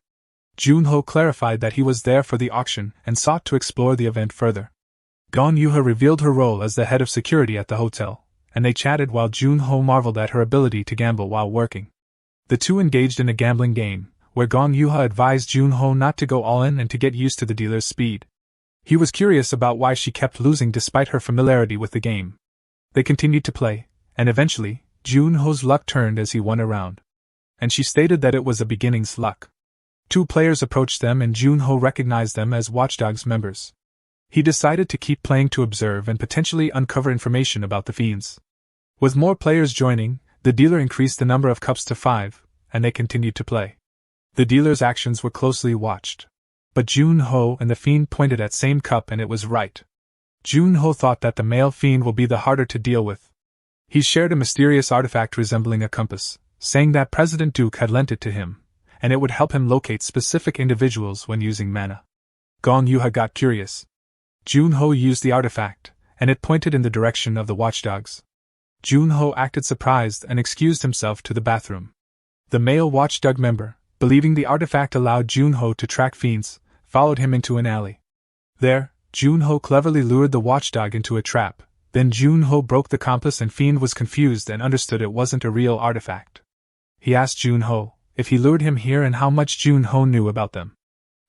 Junho clarified that he was there for the auction and sought to explore the event further. Gong Yuha revealed her role as the head of security at the hotel, and they chatted while Junho marveled at her ability to gamble while working. The two engaged in a gambling game, where Gong Yuha advised Junho not to go all in and to get used to the dealer's speed. He was curious about why she kept losing despite her familiarity with the game. They continued to play, and eventually, Junho's luck turned as he won a round. And she stated that it was a beginning's luck. Two players approached them and Junho recognized them as Watchdogs members. He decided to keep playing to observe and potentially uncover information about the fiends. With more players joining, the dealer increased the number of cups to 5, and they continued to play. The dealer's actions were closely watched. But Junho and the fiend pointed at same cup and it was right. Junho thought that the male fiend will be the harder to deal with. He shared a mysterious artifact resembling a compass, saying that President Duke had lent it to him, and it would help him locate specific individuals when using mana. Gong Yuha got curious. Junho used the artifact, and it pointed in the direction of the watchdogs. Junho acted surprised and excused himself to the bathroom. The male watchdog member, believing the artifact allowed Junho to track fiends, followed him into an alley. There, Junho cleverly lured the watchdog into a trap. Then Junho broke the compass and fiend was confused and understood it wasn't a real artifact. He asked Junho if he lured him here and how much Junho knew about them.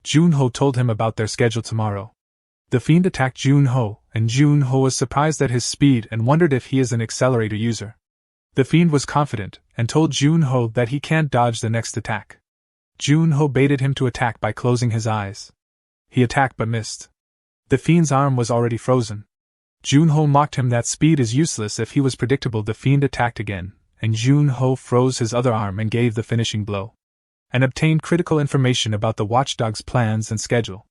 Junho told him about their schedule tomorrow. The fiend attacked Junho, and Junho was surprised at his speed and wondered if he is an accelerator user. The fiend was confident and told Junho that he can't dodge the next attack. Junho baited him to attack by closing his eyes. He attacked but missed. The fiend's arm was already frozen. Junho mocked him that speed is useless if he was predictable. The fiend attacked again, and Junho froze his other arm and gave the finishing blow. And obtained critical information about the watchdog's plans and schedule.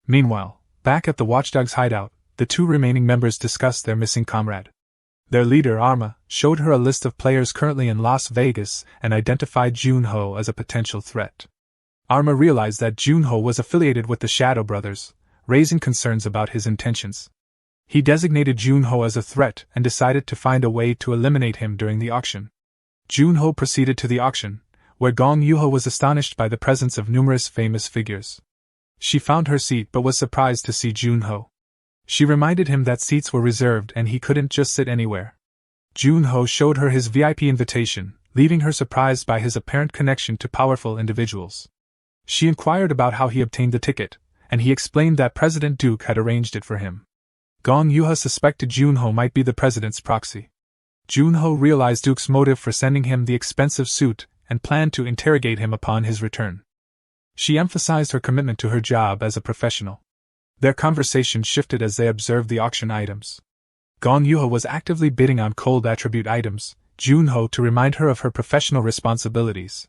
Meanwhile, back at the watchdog's hideout, the two remaining members discussed their missing comrade. Their leader, Arma, showed her a list of players currently in Las Vegas and identified Junho as a potential threat. Arma realized that Junho was affiliated with the Shadow Brothers, raising concerns about his intentions. He designated Junho as a threat and decided to find a way to eliminate him during the auction. Junho proceeded to the auction, where Gong Yuha was astonished by the presence of numerous famous figures. She found her seat but was surprised to see Junho. She reminded him that seats were reserved and he couldn't just sit anywhere. Junho showed her his VIP invitation, leaving her surprised by his apparent connection to powerful individuals. She inquired about how he obtained the ticket, and he explained that President Duke had arranged it for him. Gong Yuha suspected Junho might be the president's proxy. Junho realized Duke's motive for sending him the expensive suit and planned to interrogate him upon his return. She emphasized her commitment to her job as a professional. Their conversation shifted as they observed the auction items. Gong Yuha was actively bidding on cold attribute items, Junho to remind her of her professional responsibilities.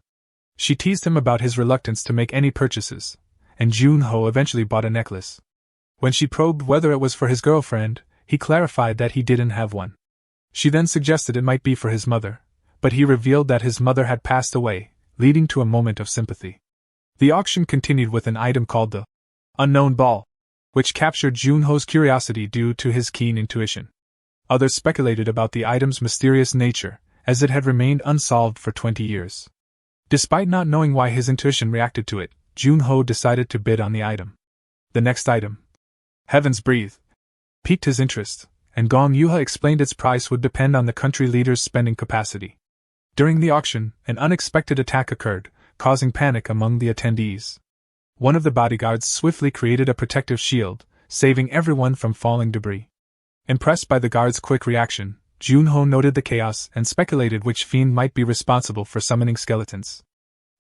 She teased him about his reluctance to make any purchases, and Junho eventually bought a necklace. When she probed whether it was for his girlfriend, he clarified that he didn't have one. She then suggested it might be for his mother, but he revealed that his mother had passed away, leading to a moment of sympathy. The auction continued with an item called the Unknown Ball, which captured Junho's curiosity due to his keen intuition. Others speculated about the item's mysterious nature, as it had remained unsolved for 20 years. Despite not knowing why his intuition reacted to it, Junho decided to bid on the item. The next item, Heaven's Breathe, piqued his interest, and Gong Yuha explained its price would depend on the country leader's spending capacity. During the auction, an unexpected attack occurred, causing panic among the attendees. One of the bodyguards swiftly created a protective shield, saving everyone from falling debris. Impressed by the guard's quick reaction, Junho noted the chaos and speculated which fiend might be responsible for summoning skeletons.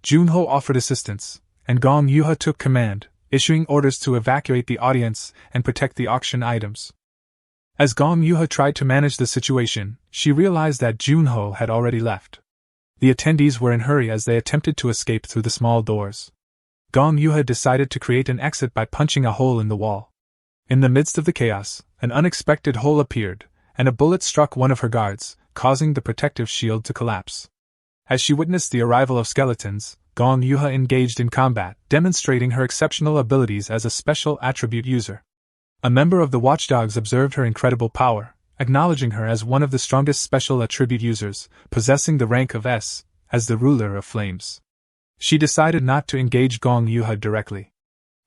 Junho offered assistance, and Gong Yuha took command, issuing orders to evacuate the audience and protect the auction items. As Gong Yuha tried to manage the situation, she realized that Junho had already left. The attendees were in a hurry as they attempted to escape through the small doors. Gong Yuha decided to create an exit by punching a hole in the wall. In the midst of the chaos, an unexpected hole appeared, and a bullet struck one of her guards, causing the protective shield to collapse. As she witnessed the arrival of skeletons, Gong Yuha engaged in combat, demonstrating her exceptional abilities as a special attribute user. A member of the Watchdogs observed her incredible power, acknowledging her as one of the strongest special attribute users, possessing the rank of S, as the ruler of flames. She decided not to engage Gong Yuha directly.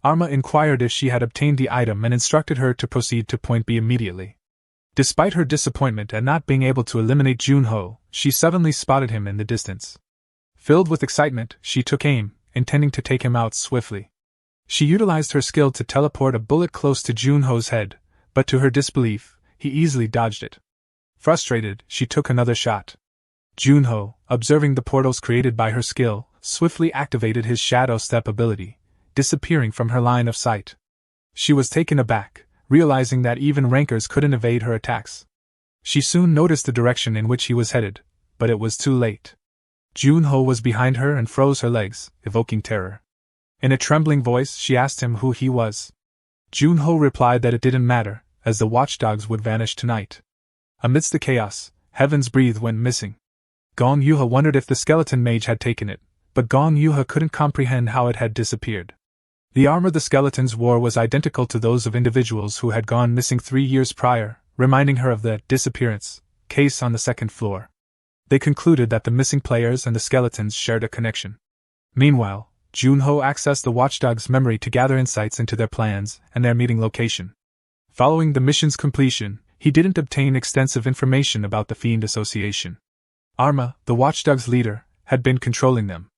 Arma inquired if she had obtained the item and instructed her to proceed to point B immediately. Despite her disappointment at not being able to eliminate Junho, she suddenly spotted him in the distance. Filled with excitement, she took aim, intending to take him out swiftly. She utilized her skill to teleport a bullet close to Junho's head, but to her disbelief, he easily dodged it. Frustrated, she took another shot. Junho, observing the portals created by her skill, swiftly activated his shadow step ability, disappearing from her line of sight. She was taken aback, realizing that even rankers couldn't evade her attacks. She soon noticed the direction in which he was headed, but it was too late. Junho was behind her and froze her legs, evoking terror. In a trembling voice, she asked him who he was. Junho replied that it didn't matter, as the watchdogs would vanish tonight. Amidst the chaos, Heaven's Breath went missing. Gong Yuha wondered if the skeleton mage had taken it, but Gong Yuha couldn't comprehend how it had disappeared. The armor the skeletons wore was identical to those of individuals who had gone missing 3 years prior, reminding her of the disappearance case on the second floor. They concluded that the missing players and the skeletons shared a connection. Meanwhile, Junho accessed the watchdog's memory to gather insights into their plans and their meeting location. Following the mission's completion, he didn't obtain extensive information about the Fiend Association. Arma, the watchdog's leader, had been controlling them.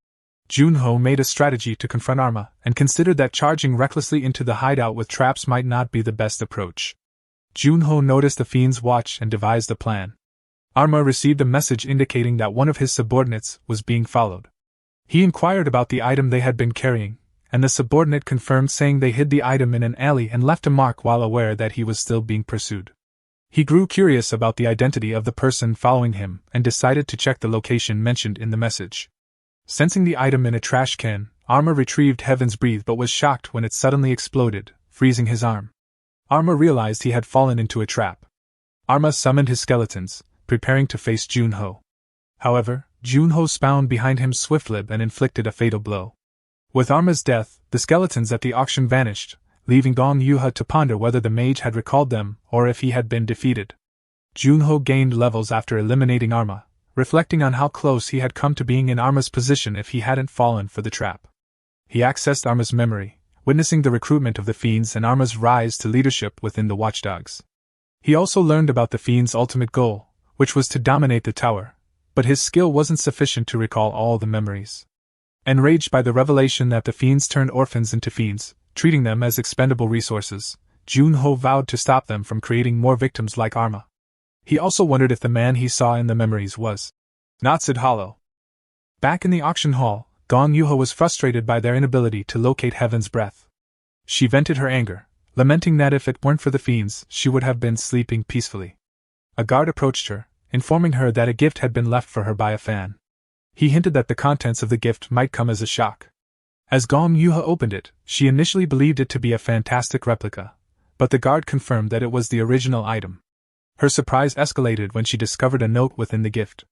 Junho made a strategy to confront Arma and considered that charging recklessly into the hideout with traps might not be the best approach. Junho noticed the Fiend's watch and devised a plan. Arma received a message indicating that one of his subordinates was being followed. He inquired about the item they had been carrying, and the subordinate confirmed, saying they hid the item in an alley and left a mark while aware that he was still being pursued. He grew curious about the identity of the person following him and decided to check the location mentioned in the message. Sensing the item in a trash can, Arma retrieved Heaven's Breath but was shocked when it suddenly exploded, freezing his arm. Arma realized he had fallen into a trap. Arma summoned his skeletons, preparing to face Junho. However, Junho spawned behind him swiftly and inflicted a fatal blow. With Arma's death, the skeletons at the auction vanished, leaving Gong Yuha to ponder whether the mage had recalled them or if he had been defeated. Junho gained levels after eliminating Arma, reflecting on how close he had come to being in Arma's position if he hadn't fallen for the trap. He accessed Arma's memory, witnessing the recruitment of the Fiends and Arma's rise to leadership within the watchdogs. He also learned about the Fiend's ultimate goal, which was to dominate the tower, but his skill wasn't sufficient to recall all the memories. Enraged by the revelation that the Fiends turned orphans into fiends, treating them as expendable resources, Junho vowed to stop them from creating more victims like Arma. He also wondered if the man he saw in the memories was not Sid Hollow. Back in the auction hall, Gong Yuha was frustrated by their inability to locate Heaven's Breath. She vented her anger, lamenting that if it weren't for the fiends, she would have been sleeping peacefully. A guard approached her, informing her that a gift had been left for her by a fan. He hinted that the contents of the gift might come as a shock. As Gong Yuha opened it, she initially believed it to be a fantastic replica, but the guard confirmed that it was the original item. Her surprise escalated when she discovered a note within the gift.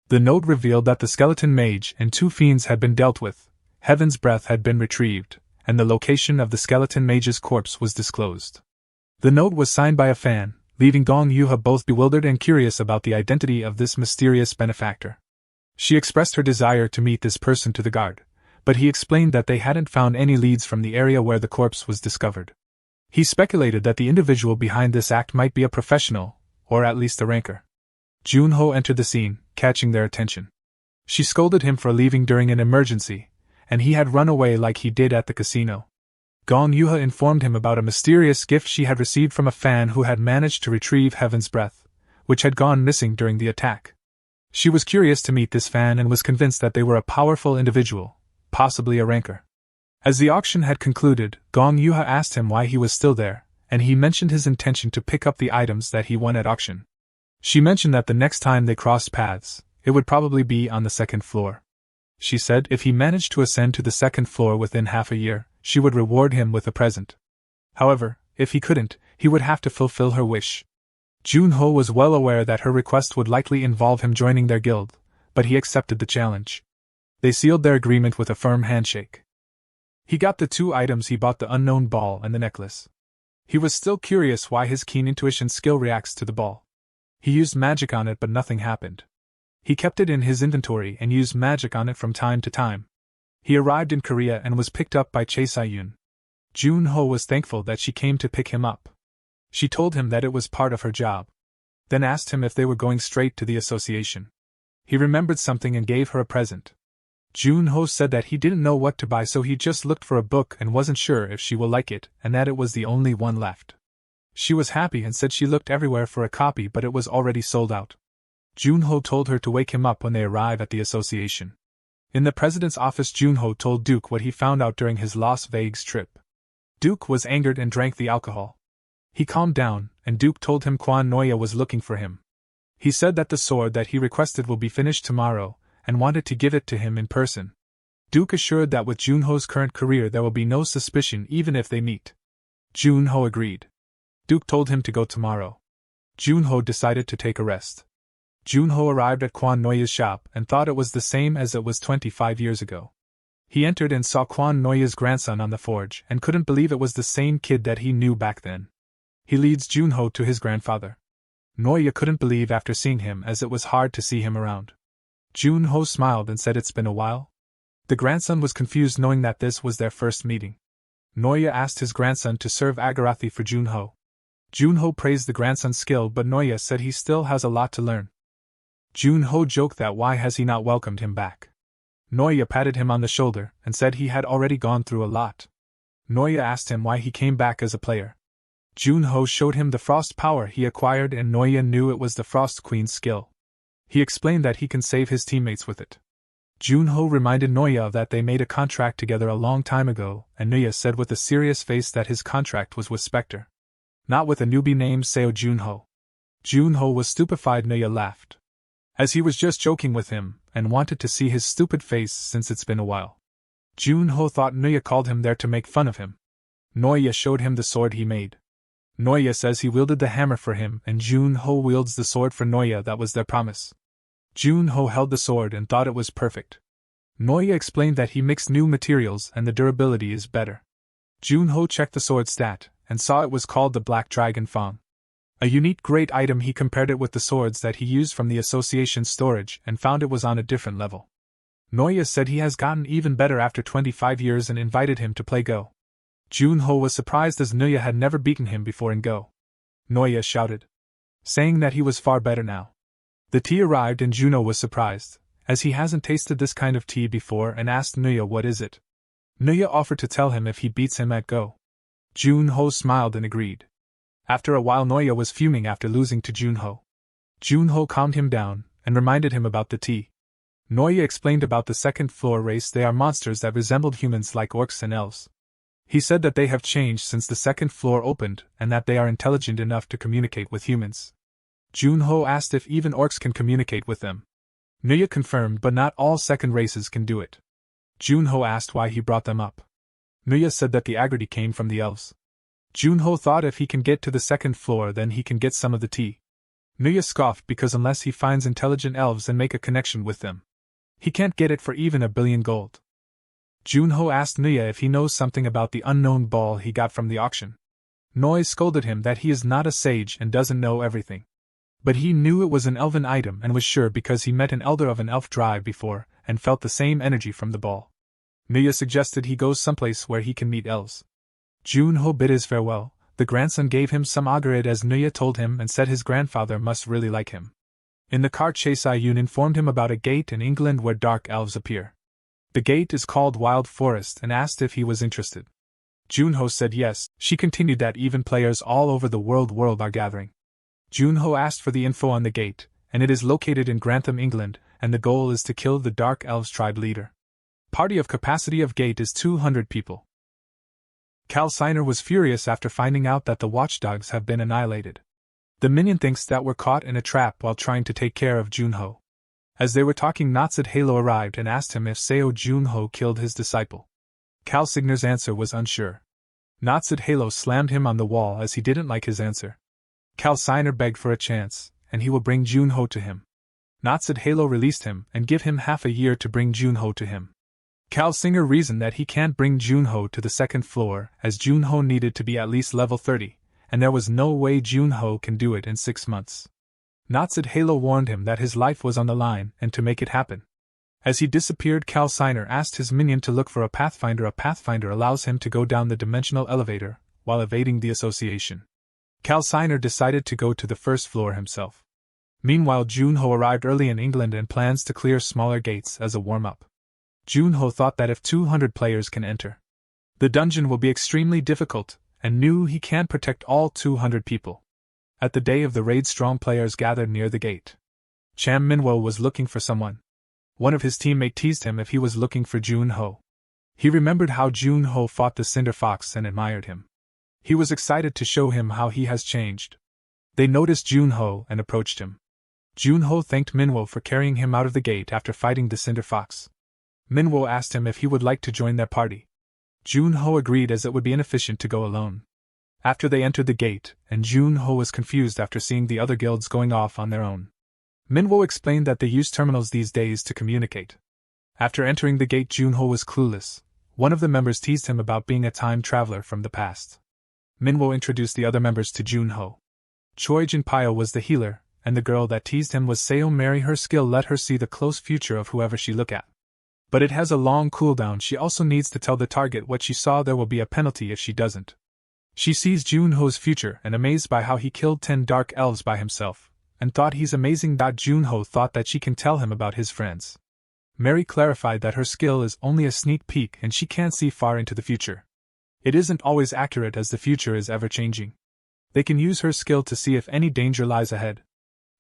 The note revealed that the skeleton mage and 2 fiends had been dealt with, Heaven's Breath had been retrieved, and the location of the skeleton mage's corpse was disclosed. The note was signed by a fan, leaving Gong Yuha both bewildered and curious about the identity of this mysterious benefactor. She expressed her desire to meet this person to the guard, but he explained that they hadn't found any leads from the area where the corpse was discovered. He speculated that the individual behind this act might be a professional, or at least a ranker. Junho entered the scene, catching their attention. She scolded him for leaving during an emergency, and he had run away like he did at the casino. Gong Yuha informed him about a mysterious gift she had received from a fan who had managed to retrieve Heaven's Breath, which had gone missing during the attack. She was curious to meet this fan and was convinced that they were a powerful individual, possibly a ranker. As the auction had concluded, Gong Yuha asked him why he was still there, and he mentioned his intention to pick up the items that he won at auction. She mentioned that the next time they crossed paths, it would probably be on the 2nd floor. She said if he managed to ascend to the 2nd floor within half a year, she would reward him with a present. However, if he couldn't, he would have to fulfill her wish. Junho was well aware that her request would likely involve him joining their guild, but he accepted the challenge. They sealed their agreement with a firm handshake. He got the 2 items he bought, the unknown ball and the necklace. He was still curious why his keen intuition skill reacts to the ball. He used magic on it but nothing happened. He kept it in his inventory and used magic on it from time to time. He arrived in Korea and was picked up by Chae Sayun. Junho was thankful that she came to pick him up. She told him that it was part of her job, then asked him if they were going straight to the association. He remembered something and gave her a present. Junho said that he didn't know what to buy, so he just looked for a book and wasn't sure if she will like it, and that it was the only one left. She was happy and said she looked everywhere for a copy but it was already sold out. Junho told her to wake him up when they arrive at the association. In the president's office, Junho told Duke what he found out during his Las Vegas trip. Duke was angered and drank the alcohol. He calmed down, and Duke told him Kwan Noya was looking for him. He said that the sword that he requested will be finished tomorrow, and wanted to give it to him in person. Duke assured that with Junho's current career there will be no suspicion even if they meet. Junho agreed. Duke told him to go tomorrow. Junho decided to take a rest. Junho arrived at Kwan Noya's shop and thought it was the same as it was 25 years ago. He entered and saw Kwan Noya's grandson on the forge and couldn't believe it was the same kid that he knew back then. He leads Junho to his grandfather. Noya couldn't believe after seeing him, as it was hard to see him around. Junho smiled and said, "It's been a while?" The grandson was confused, knowing that this was their first meeting. Noya asked his grandson to serve agarathi for Junho. Junho praised the grandson's skill, but Noya said he still has a lot to learn. Junho joked that why has he not welcomed him back. Noya patted him on the shoulder and said he had already gone through a lot. Noya asked him why he came back as a player. Junho showed him the frost power he acquired, and Noya knew it was the Frost Queen's skill. He explained that he can save his teammates with it. Junho reminded Noya that they made a contract together a long time ago, and Noya said with a serious face that his contract was with Spectre, not with a newbie named Seo Junho. Junho was stupefied. Noya laughed, as he was just joking with him, and wanted to see his stupid face since it's been a while. Junho thought Noya called him there to make fun of him. Noya showed him the sword he made. Noya says he wielded the hammer for him, and Junho wields the sword for Noya. That was their promise. Junho held the sword and thought it was perfect. Noya explained that he mixed new materials and the durability is better. Junho checked the sword stat, and saw it was called the Black Dragon Fang. A unique great item. He compared it with the swords that he used from the association's storage and found it was on a different level. Noya said he has gotten even better after 25 years and invited him to play Go. Junho was surprised as Noya had never beaten him before in Go. Noya shouted, saying that he was far better now. The tea arrived and Junho was surprised, as he hasn't tasted this kind of tea before, and asked Noya what is it. Noya offered to tell him if he beats him at Go. Junho smiled and agreed. After a while Noya was fuming after losing to Junho. Junho calmed him down and reminded him about the tea. Noya explained about the second floor race. They are monsters that resembled humans like orcs and elves. He said that they have changed since the second floor opened and that they are intelligent enough to communicate with humans. Junho asked if even orcs can communicate with them. Noya confirmed, but not all second races can do it. Junho asked why he brought them up. Noya said that the agility came from the elves. Junho thought if he can get to the second floor then he can get some of the tea. Noya scoffed because unless he finds intelligent elves and make a connection with them, he can't get it for even 1 billion gold. Junho asked Noya if he knows something about the unknown ball he got from the auction. Noya scolded him that he is not a sage and doesn't know everything. But he knew it was an elven item and was sure because he met an elder of an elf tribe before and felt the same energy from the ball. Noya suggested he goes someplace where he can meet elves. Junho bid his farewell. The grandson gave him some agarade as Noya told him and said his grandfather must really like him. In the car chase Ayun informed him about a gate in England where dark elves appear. The gate is called Wild Forest and asked if he was interested. Junho said yes. She continued that even players all over the world are gathering. Junho asked for the info on the gate, and it is located in Grantham, England, and the goal is to kill the Dark Elves tribe leader. Party of capacity of gate is 200 people. Calciner was furious after finding out that the watchdogs have been annihilated. The minion thinks that we're caught in a trap while trying to take care of Junho. As they were talking, Natsude Halo arrived and asked him if Seo Junho killed his disciple. Calciner's answer was unsure. Natsude Halo slammed him on the wall as he didn't like his answer. Calciner begged for a chance, and he will bring Junho to him. Natsude Halo released him and give him half a year to bring Junho to him. Calciner reasoned that he can't bring Junho to the second floor as Junho needed to be at least level 30, and there was no way Junho can do it in 6 months. Natsude Halo warned him that his life was on the line and to make it happen. As he disappeared, Calciner asked his minion to look for a pathfinder. A pathfinder allows him to go down the dimensional elevator while evading the association. Calciner decided to go to the first floor himself. Meanwhile, Junho arrived early in England and plans to clear smaller gates as a warm-up. Junho thought that if 200 players can enter, the dungeon will be extremely difficult, and knew he can't protect all 200 people. At the day of the raid, strong players gathered near the gate. Cham Minwo was looking for someone. One of his teammates teased him if he was looking for Jun-ho. He remembered how Jun-ho fought the Cinder Fox and admired him. He was excited to show him how he has changed. They noticed Jun-ho and approached him. Jun-ho thanked Manhwa for carrying him out of the gate after fighting the Cinder Fox. Manhwa asked him if he would like to join their party. Jun-ho agreed as it would be inefficient to go alone. After they entered the gate, and Jun-ho was confused after seeing the other guilds going off on their own. Manhwa explained that they use terminals these days to communicate. After entering the gate, Jun-ho was clueless. One of the members teased him about being a time traveler from the past. Manhwa introduced the other members to Jun-ho. Choi Jinpyo was the healer, and the girl that teased him was Seo Mary. Her skill let her see the close future of whoever she look at. But it has a long cooldown. She also needs to tell the target what she saw. There will be a penalty if she doesn't. She sees Jun-ho's future and amazed by how he killed 10 dark elves by himself, and thought he's amazing. Jun-ho thought that she can tell him about his friends. Mary clarified that her skill is only a sneak peek and she can't see far into the future. It isn't always accurate as the future is ever changing. They can use her skill to see if any danger lies ahead.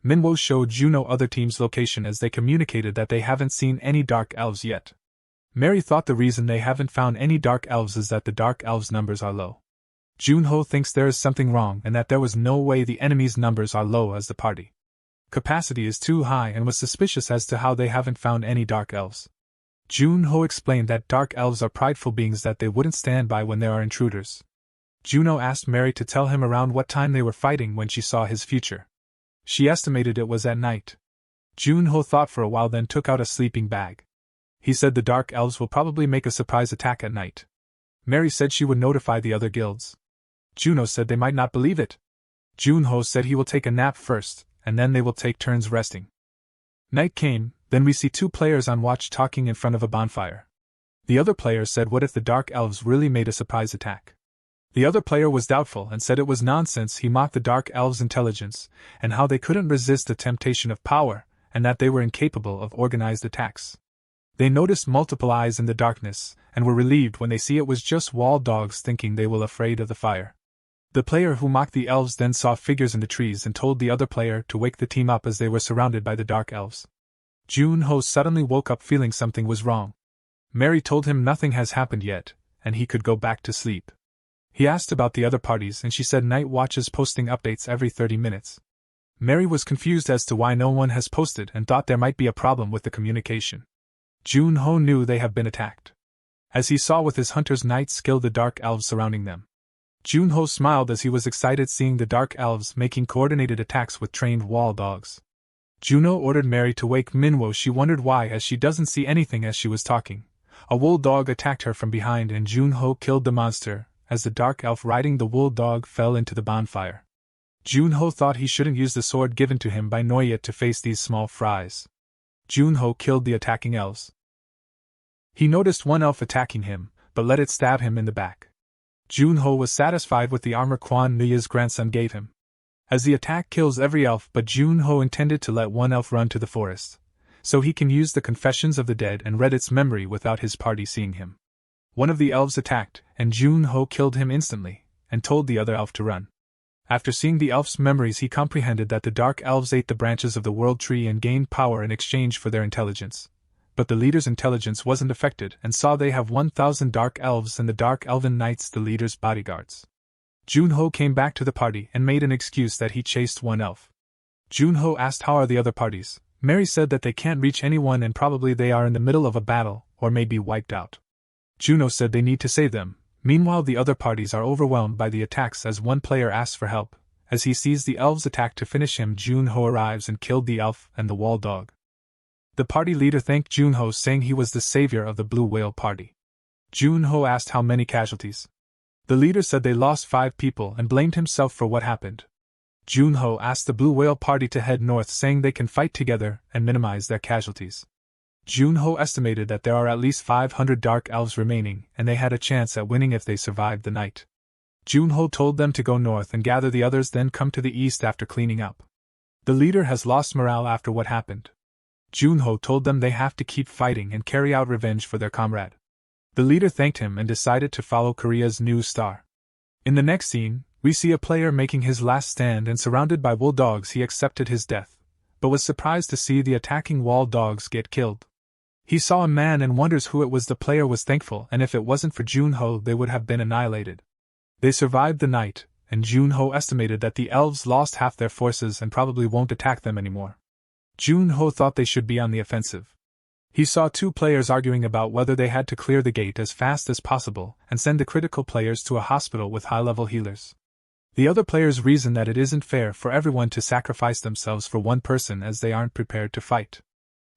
Manhwa showed Juno other teams' location as they communicated that they haven't seen any dark elves yet. Mary thought the reason they haven't found any dark elves is that the dark elves' numbers are low. Jun-ho thinks there is something wrong and that there was no way the enemy's numbers are low as the party capacity is too high, and was suspicious as to how they haven't found any dark elves. Jun-ho explained that dark elves are prideful beings that they wouldn't stand by when there are intruders. Juno asked Mary to tell him around what time they were fighting when she saw his future. She estimated it was at night. Jun-ho thought for a while, then took out a sleeping bag. He said the dark elves will probably make a surprise attack at night. Mary said she would notify the other guilds. Juno said they might not believe it. Jun-ho said he will take a nap first, and then they will take turns resting. Night came, then we see 2 players on watch talking in front of a bonfire. The other player said, what if the dark elves really made a surprise attack? The other player was doubtful and said it was nonsense. He mocked the dark elves' intelligence, and how they couldn't resist the temptation of power, and that they were incapable of organized attacks. They noticed multiple eyes in the darkness, and were relieved when they see it was just wall dogs, thinking they were afraid of the fire. The player who mocked the elves then saw figures in the trees and told the other player to wake the team up as they were surrounded by the dark elves. Jun-ho suddenly woke up feeling something was wrong. Mary told him nothing has happened yet, and he could go back to sleep. He asked about the other parties and she said night watches posting updates every 30 minutes. Mary was confused as to why no one has posted and thought there might be a problem with the communication. Jun-ho knew they have been attacked. As he saw with his hunter's night skill the dark elves surrounding them. Jun-ho smiled as he was excited seeing the dark elves making coordinated attacks with trained wall dogs. Juno ordered Mary to wake Manhwa. She wondered why, as she doesn't see anything as she was talking. A wool dog attacked her from behind and Jun-ho killed the monster, as the dark elf riding the wool dog fell into the bonfire. Jun-ho thought he shouldn't use the sword given to him by Noyet to face these small fries. Jun-ho killed the attacking elves. He noticed one elf attacking him, but let it stab him in the back. Jun-ho was satisfied with the armor Kwan Nuya's grandson gave him. As the attack kills every elf, but Jun-ho intended to let one elf run to the forest, so he can use the Confessions of the Dead and read its memory without his party seeing him. One of the elves attacked, and Jun-ho killed him instantly, and told the other elf to run. After seeing the elf's memories, he comprehended that the dark elves ate the branches of the world tree and gained power in exchange for their intelligence. But the leader's intelligence wasn't affected, and saw they have 1,000 dark elves and the dark elven knights, the leader's bodyguards. Jun-ho came back to the party and made an excuse that he chased one elf. Jun-ho asked how are the other parties. Mary said that they can't reach anyone and probably they are in the middle of a battle, or may be wiped out. Juno said they need to save them. Meanwhile the other parties are overwhelmed by the attacks as one player asks for help. As he sees the elves attack to finish him, Jun-ho arrives and killed the elf and the wall dog. The party leader thanked Jun-ho, saying he was the savior of the Blue Whale Party. Jun-ho asked how many casualties. The leader said they lost 5 people and blamed himself for what happened. Jun-ho asked the Blue Whale Party to head north, saying they can fight together and minimize their casualties. Jun-ho estimated that there are at least 500 dark elves remaining, and they had a chance at winning if they survived the night. Jun-ho told them to go north and gather the others, then come to the east after cleaning up. The leader has lost morale after what happened. Jun-ho told them they have to keep fighting and carry out revenge for their comrade. The leader thanked him and decided to follow Korea's new star. In the next scene, we see a player making his last stand and surrounded by wall dogs. He accepted his death, but was surprised to see the attacking wall dogs get killed. He saw a man and wonders who it was. The player was thankful, and if it wasn't for Junho they would have been annihilated. They survived the night, and Junho estimated that the elves lost half their forces and probably won't attack them anymore. Junho thought they should be on the offensive. He saw two players arguing about whether they had to clear the gate as fast as possible and send the critical players to a hospital with high-level healers. The other players reasoned that it isn't fair for everyone to sacrifice themselves for one person as they aren't prepared to fight.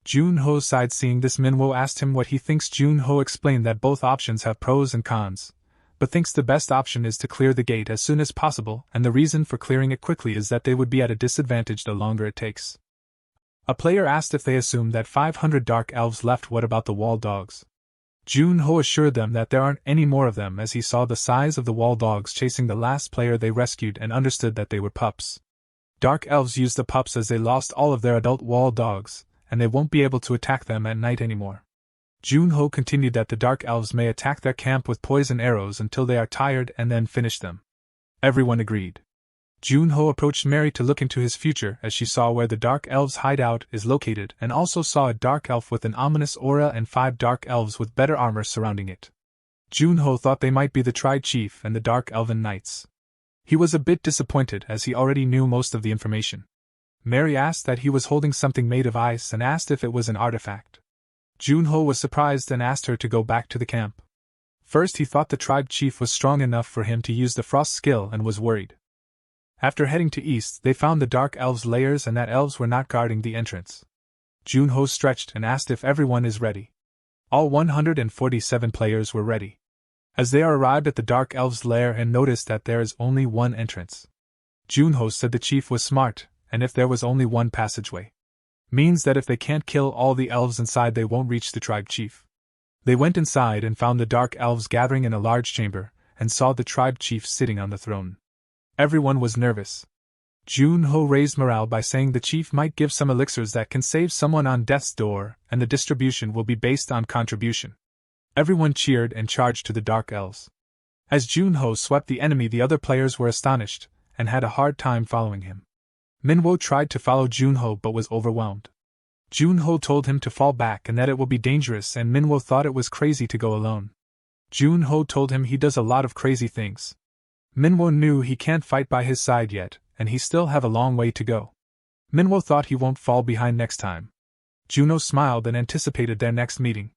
Junho sighed seeing this. Manhwa asked him what he thinks. Junho explained that both options have pros and cons, but thinks the best option is to clear the gate as soon as possible, and the reason for clearing it quickly is that they would be at a disadvantage the longer it takes. A player asked if they assumed that 500 dark elves left. What about the wall dogs? Junho assured them that there aren't any more of them, as he saw the size of the wall dogs chasing the last player they rescued and understood that they were pups. Dark elves used the pups as they lost all of their adult wall dogs, and they won't be able to attack them at night anymore. Junho continued that the dark elves may attack their camp with poison arrows until they are tired and then finish them. Everyone agreed. Junho approached Mary to look into his future as she saw where the dark elves' hideout is located and also saw a dark elf with an ominous aura and 5 dark elves with better armor surrounding it. Junho thought they might be the tribe chief and the dark elven knights. He was a bit disappointed as he already knew most of the information. Mary asked that he was holding something made of ice and asked if it was an artifact. Junho was surprised and asked her to go back to the camp. First he thought the tribe chief was strong enough for him to use the frost skill and was worried. After heading to east, they found the dark elves' lairs and that elves were not guarding the entrance. Junho stretched and asked if everyone is ready. All 147 players were ready. As they arrived at the dark elves' lair and noticed that there is only one entrance. Junho said the chief was smart, and if there was only one passageway, means that if they can't kill all the elves inside they won't reach the tribe chief. They went inside and found the dark elves gathering in a large chamber, and saw the tribe chief sitting on the throne. Everyone was nervous. Junho raised morale by saying the chief might give some elixirs that can save someone on death's door, and the distribution will be based on contribution. Everyone cheered and charged to the dark elves. As Junho swept the enemy, the other players were astonished, and had a hard time following him. Manhwa tried to follow Junho but was overwhelmed. Junho told him to fall back and that it will be dangerous, and Manhwa thought it was crazy to go alone. Junho told him he does a lot of crazy things. Manhwa knew he can't fight by his side yet, and he still have a long way to go. Manhwa thought he won't fall behind next time. Junho smiled and anticipated their next meeting.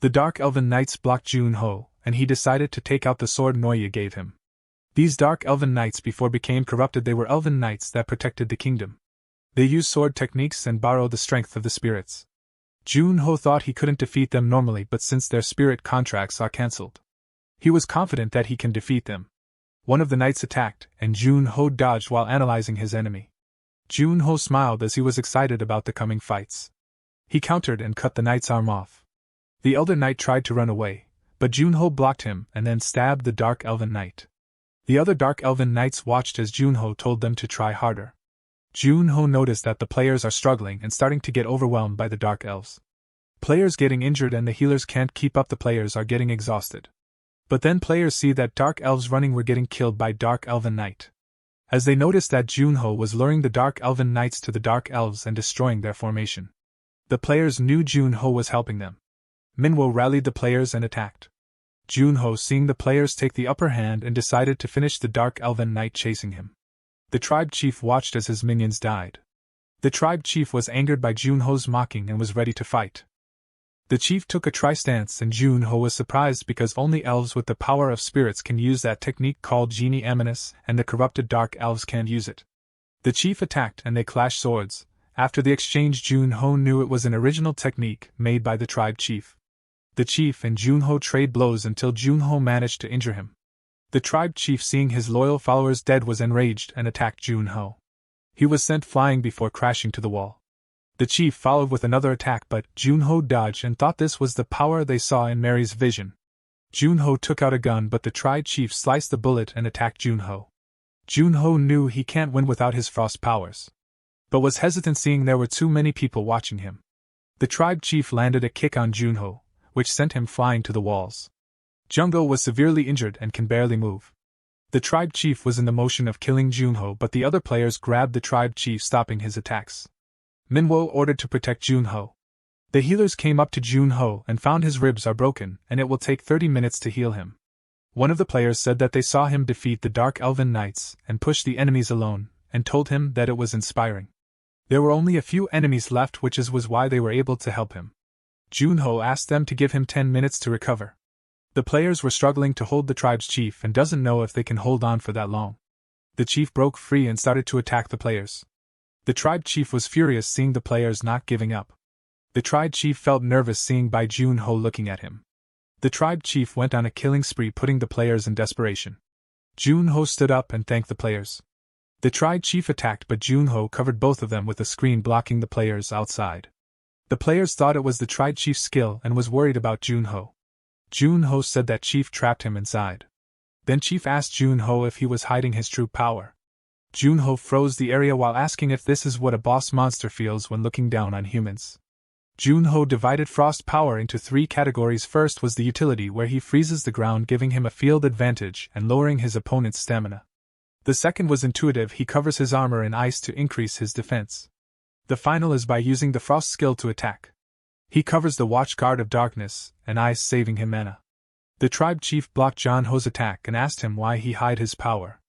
The dark elven knights blocked Junho, and he decided to take out the sword Noya gave him. These dark elven knights before became corrupted. They were elven knights that protected the kingdom. They used sword techniques and borrowed the strength of the spirits. Junho thought he couldn't defeat them normally, but since their spirit contracts are cancelled, he was confident that he can defeat them. One of the knights attacked, and Junho dodged while analyzing his enemy. Junho smiled as he was excited about the coming fights. He countered and cut the knight's arm off. The elder knight tried to run away, but Junho blocked him and then stabbed the dark elven knight. The other dark elven knights watched as Junho told them to try harder. Junho noticed that the players are struggling and starting to get overwhelmed by the dark elves. Players getting injured and the healers can't keep up. The players are getting exhausted. But then players see that dark elves running were getting killed by dark elven knight. As they noticed that Junho was luring the dark elven knights to the dark elves and destroying their formation, the players knew Junho was helping them. Manhwa rallied the players and attacked. Junho, seeing the players take the upper hand, and decided to finish the dark elven knight chasing him. The tribe chief watched as his minions died. The tribe chief was angered by Junho's mocking and was ready to fight. The chief took a tri-stance, and Junho was surprised because only elves with the power of spirits can use that technique called Genie Aminus, and the corrupted dark elves can't use it. The chief attacked and they clashed swords. After the exchange, Junho knew it was an original technique made by the tribe chief. The chief and Junho trade blows until Junho managed to injure him. The tribe chief, seeing his loyal followers dead, was enraged and attacked Junho. He was sent flying before crashing to the wall. The chief followed with another attack, but Junho dodged and thought this was the power they saw in Mary's vision. Junho took out a gun, but the tribe chief sliced the bullet and attacked Junho. Junho knew he can't win without his frost powers, but was hesitant seeing there were too many people watching him. The tribe chief landed a kick on Junho, which sent him flying to the walls. Junho was severely injured and can barely move. The tribe chief was in the motion of killing Junho, but the other players grabbed the tribe chief, stopping his attacks. Manhwa ordered to protect Junho. The healers came up to Junho and found his ribs are broken and it will take 30 minutes to heal him. One of the players said that they saw him defeat the Dark Elven Knights and push the enemies alone, and told him that it was inspiring. There were only a few enemies left, which was why they were able to help him. Junho asked them to give him 10 minutes to recover. The players were struggling to hold the tribe's chief and doesn't know if they can hold on for that long. The chief broke free and started to attack the players. The tribe chief was furious seeing the players not giving up. The tribe chief felt nervous seeing Bai Junho looking at him. The tribe chief went on a killing spree, putting the players in desperation. Junho stood up and thanked the players. The tribe chief attacked, but Junho covered both of them with a screen blocking the players outside. The players thought it was the tribe chief's skill and was worried about Junho. Junho said that chief trapped him inside. Then chief asked Junho if he was hiding his true power. Junho froze the area while asking if this is what a boss monster feels when looking down on humans. Junho divided frost power into 3 categories. First was the utility, where he freezes the ground, giving him a field advantage and lowering his opponent's stamina. The second was intuitive, he covers his armor in ice to increase his defense. The final is by using the frost skill to attack. He covers the watchguard of darkness and ice, saving him mana. The tribe chief blocked Junho's attack and asked him why he hid his power.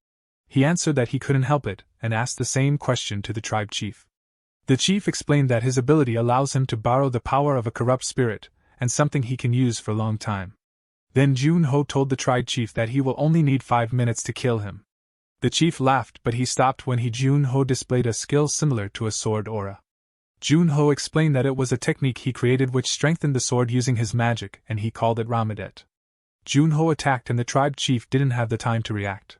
He answered that he couldn't help it, and asked the same question to the tribe chief. The chief explained that his ability allows him to borrow the power of a corrupt spirit, and something he can use for a long time. Then Junho told the tribe chief that he will only need 5 minutes to kill him. The chief laughed, but he stopped when Junho displayed a skill similar to a sword aura. Junho explained that it was a technique he created which strengthened the sword using his magic, and he called it Ramadet. Junho attacked and the tribe chief didn't have the time to react.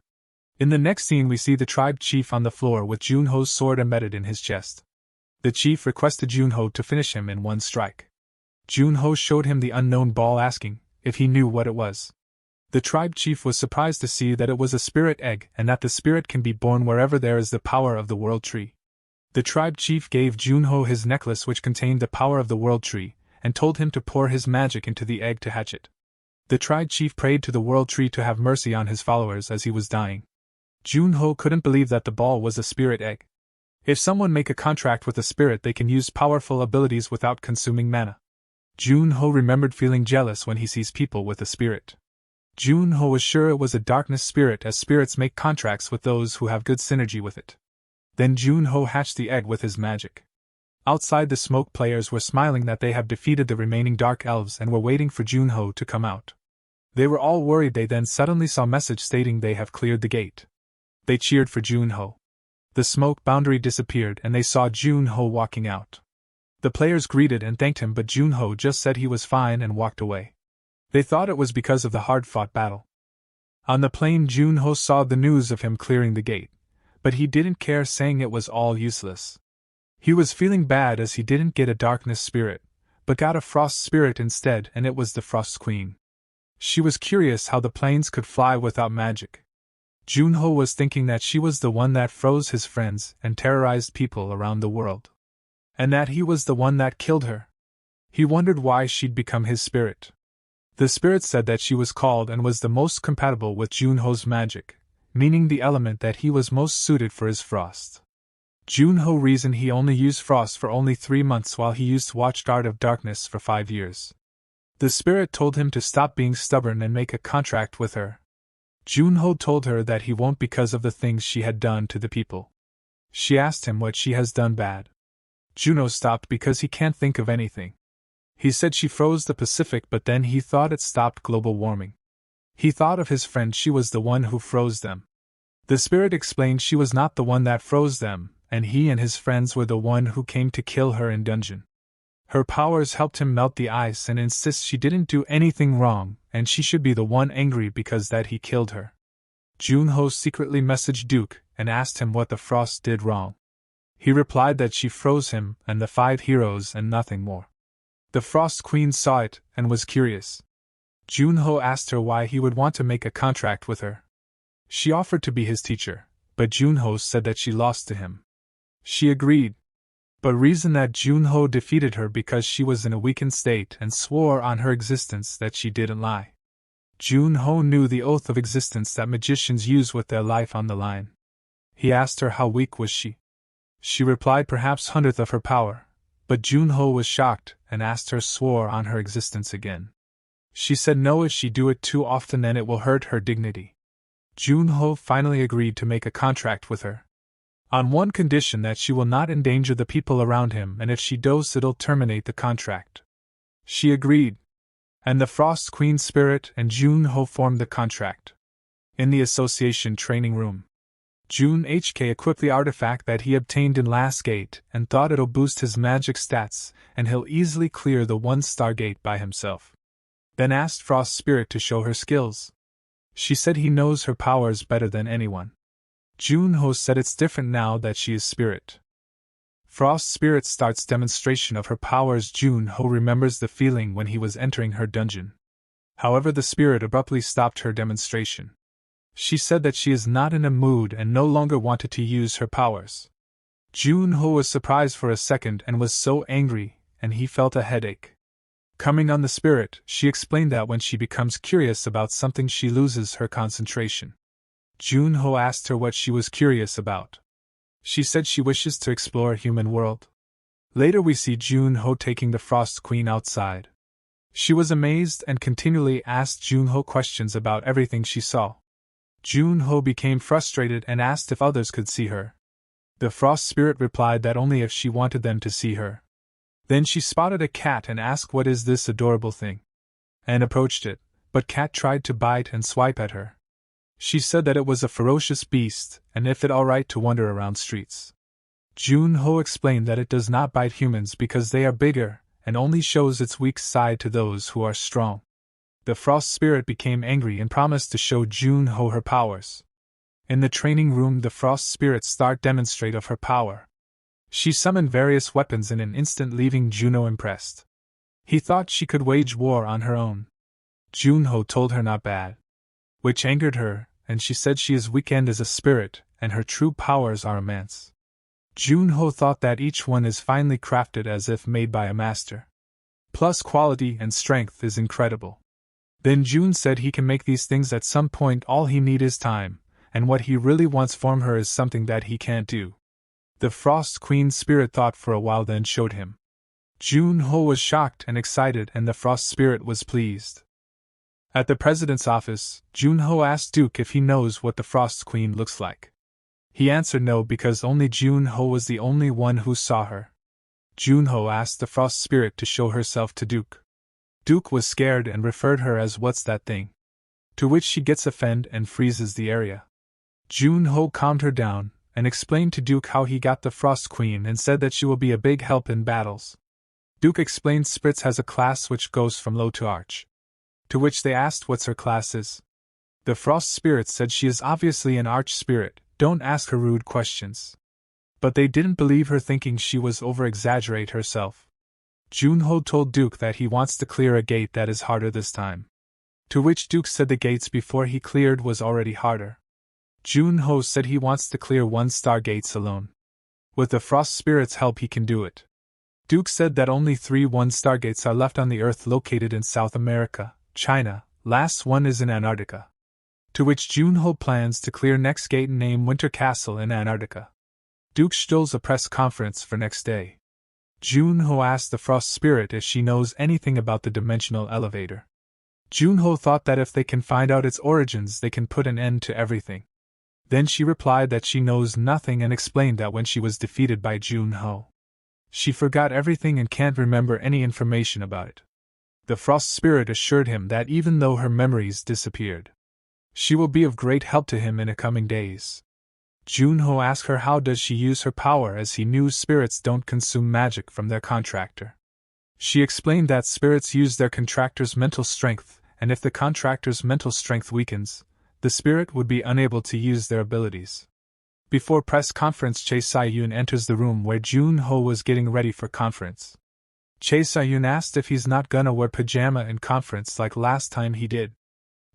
In the next scene we see the tribe chief on the floor with Junho's sword embedded in his chest. The chief requested Junho to finish him in 1 strike. Junho showed him the unknown ball, asking if he knew what it was. The tribe chief was surprised to see that it was a spirit egg and that the spirit can be born wherever there is the power of the world tree. The tribe chief gave Junho his necklace which contained the power of the world tree, and told him to pour his magic into the egg to hatch it. The tribe chief prayed to the world tree to have mercy on his followers as he was dying. Junho couldn't believe that the ball was a spirit egg. If someone make a contract with a spirit, they can use powerful abilities without consuming mana. Junho remembered feeling jealous when he sees people with a spirit. Junho was sure it was a darkness spirit, as spirits make contracts with those who have good synergy with it. Then Junho hatched the egg with his magic. Outside, the smoke players were smiling that they have defeated the remaining dark elves and were waiting for Junho to come out. They were all worried. They then suddenly saw a message stating they have cleared the gate. They cheered for Junho. The smoke boundary disappeared and they saw Junho walking out. The players greeted and thanked him, but Junho just said he was fine and walked away. They thought it was because of the hard-fought battle. On the plane, Junho saw the news of him clearing the gate, but he didn't care, saying it was all useless. He was feeling bad as he didn't get a darkness spirit, but got a frost spirit instead, and it was the Frost Queen. She was curious how the planes could fly without magic. Junho was thinking that she was the one that froze his friends and terrorized people around the world, and that he was the one that killed her. He wondered why she'd become his spirit. The spirit said that she was called and was the most compatible with Junho's magic, meaning the element that he was most suited for is frost. Junho reasoned he only used frost for only 3 months while he used Watchguard of Darkness for 5 years. The spirit told him to stop being stubborn and make a contract with her. Junho told her that he won't because of the things she had done to the people. She asked him what she has done bad. Junho stopped because he can't think of anything. He said she froze the Pacific, but then he thought it stopped global warming. He thought of his friend, she was the one who froze them. The spirit explained she was not the one that froze them, and he and his friends were the one who came to kill her in dungeon. Her powers helped him melt the ice and insists she didn't do anything wrong, and she should be the one angry because that he killed her. Junho secretly messaged Duke and asked him what the Frost did wrong. He replied that she froze him and the 5 heroes and nothing more. The Frost Queen saw it and was curious. Junho asked her why he would want to make a contract with her. She offered to be his teacher, but Junho said that she lost to him. She agreed, but reasoned that Junho defeated her because she was in a weakened state and swore on her existence that she didn't lie. Junho knew the oath of existence that magicians use with their life on the line. He asked her how weak was she. She replied perhaps 100th of her power, But Junho was shocked and asked her swore on her existence again. She said no, if she do it too often then it will hurt her dignity. Junho finally agreed to make a contract with her. On one condition, that she will not endanger the people around him, and if she does it'll terminate the contract. She agreed, and the Frost Queen spirit and Junho formed the contract. In the association training room, Jun HK equipped the artifact that he obtained in Last Gate and thought it'll boost his magic stats and he'll easily clear the 1-star gate by himself. Then asked Frost Spirit to show her skills. She said he knows her powers better than anyone. Junho said it's different now that she is spirit. Frost Spirit starts demonstration of her powers. Junho remembers the feeling when he was entering her dungeon. However, the spirit abruptly stopped her demonstration. She said that she is not in a mood and no longer wanted to use her powers. Junho was surprised for a second and was so angry, and he felt a headache. Coming on the spirit, she explained that when she becomes curious about something she loses her concentration. Junho asked her what she was curious about. She said she wishes to explore human world. Later we see Junho taking the Frost Queen outside. She was amazed and continually asked Junho questions about everything she saw. Junho became frustrated and asked if others could see her. The Frost Spirit replied that only if she wanted them to see her. Then she spotted a cat and asked what is this adorable thing, and approached it, but cat tried to bite and swipe at her. She said that it was a ferocious beast and if it alright to wander around streets. Junho explained that it does not bite humans because they are bigger and only shows its weak side to those who are strong. The Frost Spirit became angry and promised to show Junho her powers. In the training room, the Frost Spirit started demonstrate of her power. She summoned various weapons in an instant, leaving Junho impressed. He thought she could wage war on her own. Junho told her not bad, which angered her, and she said she is weakened as a spirit and her true powers are immense. Junho thought that each one is finely crafted as if made by a master. Plus quality and strength is incredible. Then Jun said he can make these things at some point, all he need is time, and what he really wants from her is something that he can't do. The Frost Queen spirit thought for a while, then showed him. Junho was shocked and excited, and the Frost Spirit was pleased. At the president's office, Junho asked Duke if he knows what the Frost Queen looks like. He answered no because only Junho was the only one who saw her. Junho asked the Frost Spirit to show herself to Duke. Duke was scared and referred her as "what's that thing?" To which she gets offended and freezes the area. Junho calmed her down and explained to Duke how he got the Frost Queen and said that she will be a big help in battles. Duke explained Spritz has a class which goes from low to arch. To which they asked what's her class is. The Frost Spirit said she is obviously an arch spirit, don't ask her rude questions. But they didn't believe her, thinking she was over-exaggerate herself. Junho told Duke that he wants to clear a gate that is harder this time. To which Duke said the gates before he cleared was already harder. Junho said he wants to clear 1-star gates alone. With the Frost Spirit's help he can do it. Duke said that only 3 1-star gates are left on the Earth, located in South America, China, last one is in Antarctica. To which Junho plans to clear next gate named Winter Castle in Antarctica. Duke stolls a press conference for next day. Junho asked the Frost Spirit if she knows anything about the dimensional elevator. Junho thought that if they can find out its origins they can put an end to everything. Then she replied that she knows nothing and explained that when she was defeated by Junho, she forgot everything and can't remember any information about it. The Frost Spirit assured him that even though her memories disappeared, she will be of great help to him in the coming days. Junho asked her how does she use her power, as he knew spirits don't consume magic from their contractor. She explained that spirits use their contractor's mental strength, and if the contractor's mental strength weakens, the spirit would be unable to use their abilities. Before press conference, Chae Sayun enters the room where Junho was getting ready for conference. Chae Sayun asked if he's not gonna wear pajama in conference like last time he did.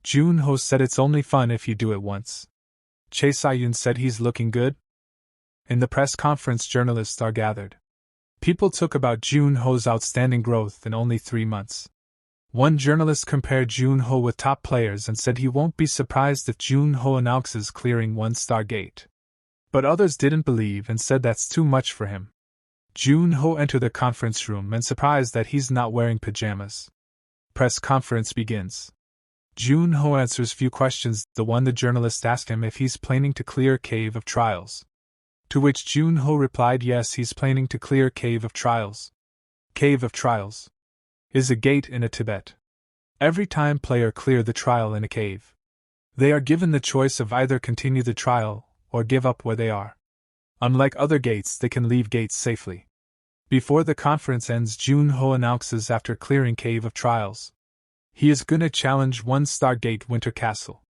Junho said it's only fun if you do it once. Chae Sayun said he's looking good. In the press conference, journalists are gathered. People talk about Junho's outstanding growth in only 3 months. One journalist compared Junho with top players and said he won't be surprised if Junho announces clearing 1-star gate. But others didn't believe and said that's too much for him. Jun-ho enters the conference room and surprised that he's not wearing pajamas. Press conference begins. Jun-ho answers few questions, the one the journalist asked him if he's planning to clear Cave of Trials. To which Jun-ho replied yes, he's planning to clear Cave of Trials. Cave of Trials is a gate in Tibet. Every time player clear the trial in a cave, they are given the choice of either continue the trial or give up where they are. Unlike other gates, they can leave gates safely. Before the conference ends, Jun-ho announces after clearing Cave of Trials, he is gonna challenge 1-star Gate Winter Castle.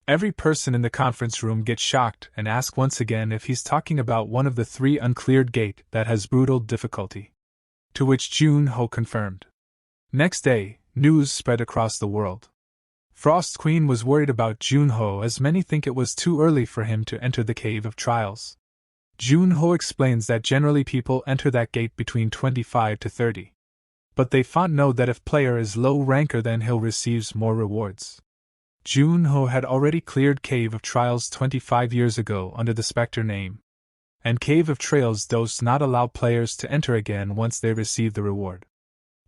Every person in the conference room gets shocked and asks once again if he's talking about one of the 3 uncleared gate that has brutal difficulty. To which Jun-ho confirmed. Next day, news spread across the world. Frost Queen was worried about Jun-ho as many think it was too early for him to enter the Cave of Trials. Jun-ho explains that generally people enter that gate between 25 to 30. But they know that if player is low ranker then he'll receives more rewards. Jun-ho had already cleared Cave of Trials 25 years ago under the Spectre name. And Cave of Trials does not allow players to enter again once they receive the reward.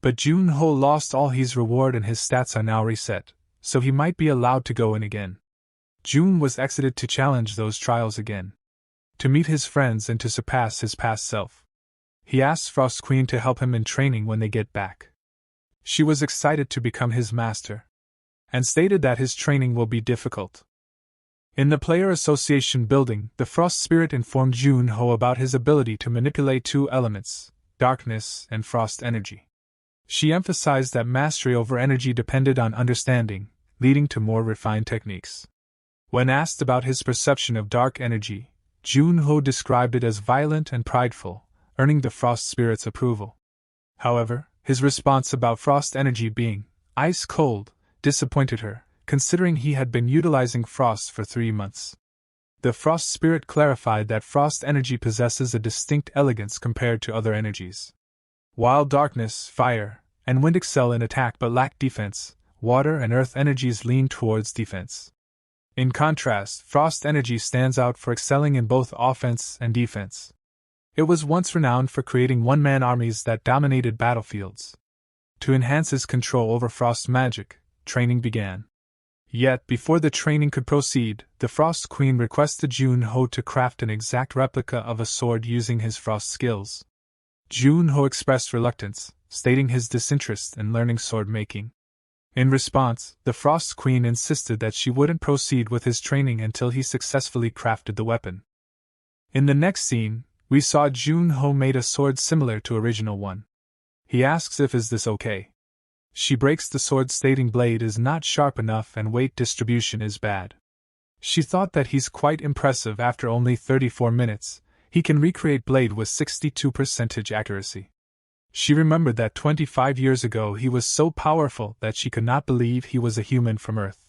But Jun-ho lost all his reward and his stats are now reset, so he might be allowed to go in again. Jun was exited to challenge those trials again, to meet his friends and to surpass his past self. He asks Frost Queen to help him in training when they get back. She was excited to become his master, and stated that his training will be difficult. In the Player Association building, the Frost Spirit informed Jun-ho about his ability to manipulate 2 elements, darkness and frost energy. She emphasized that mastery over energy depended on understanding, leading to more refined techniques. When asked about his perception of dark energy, Jun-ho described it as violent and prideful, earning the Frost Spirit's approval. However, his response about frost energy being ice cold disappointed her, considering he had been utilizing frost for 3 months. The Frost Spirit clarified that frost energy possesses a distinct elegance compared to other energies. While darkness, fire, and wind excel in attack but lack defense, water and earth energies lean towards defense. In contrast, frost energy stands out for excelling in both offense and defense. It was once renowned for creating one-man armies that dominated battlefields. To enhance his control over frost magic, training began. Yet, before the training could proceed, the Frost Queen requested Jun-ho to craft an exact replica of a sword using his frost skills. Jun-ho expressed reluctance, stating his disinterest in learning sword making. In response, the Frost Queen insisted that she wouldn't proceed with his training until he successfully crafted the weapon. In the next scene, we saw Jun-ho made a sword similar to original one. He asks if is this okay. She breaks the sword stating blade is not sharp enough and weight distribution is bad. She thought that he's quite impressive after only 34 minutes, he can recreate blade with 62% accuracy. She remembered that 25 years ago he was so powerful that she could not believe he was a human from Earth.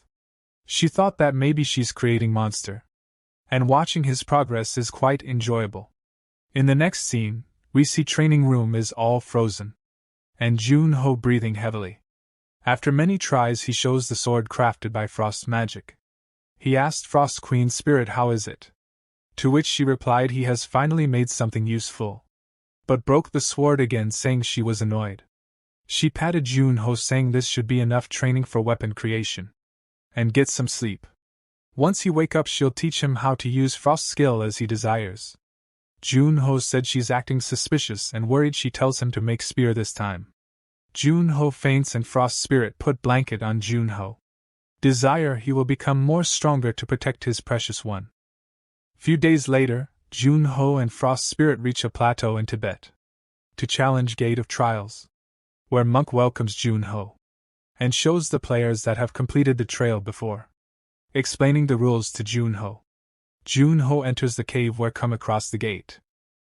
She thought that maybe she's creating monster. And watching his progress is quite enjoyable. In the next scene, we see training room is all frozen. And Jun-ho breathing heavily. After many tries he shows the sword crafted by frost magic. He asked Frost Queen Spirit how is it? To which she replied he has finally made something useful. But broke the sword again saying she was annoyed. She patted Jun-ho saying this should be enough training for weapon creation. And get some sleep. Once he wake up she'll teach him how to use frost skill as he desires. Jun-ho said she's acting suspicious and worried she tells him to make spear this time. Jun-ho faints and Frost Spirit put blanket on Jun-ho. Desire he will become more stronger to protect his precious one. Few days later, Jun-ho and Frost Spirit reach a plateau in Tibet. To challenge Gate of Trials. Where Monk welcomes Jun-ho. And shows the players that have completed the trail before. Explaining the rules to Jun-ho. Jun-ho enters the cave where come across the gate.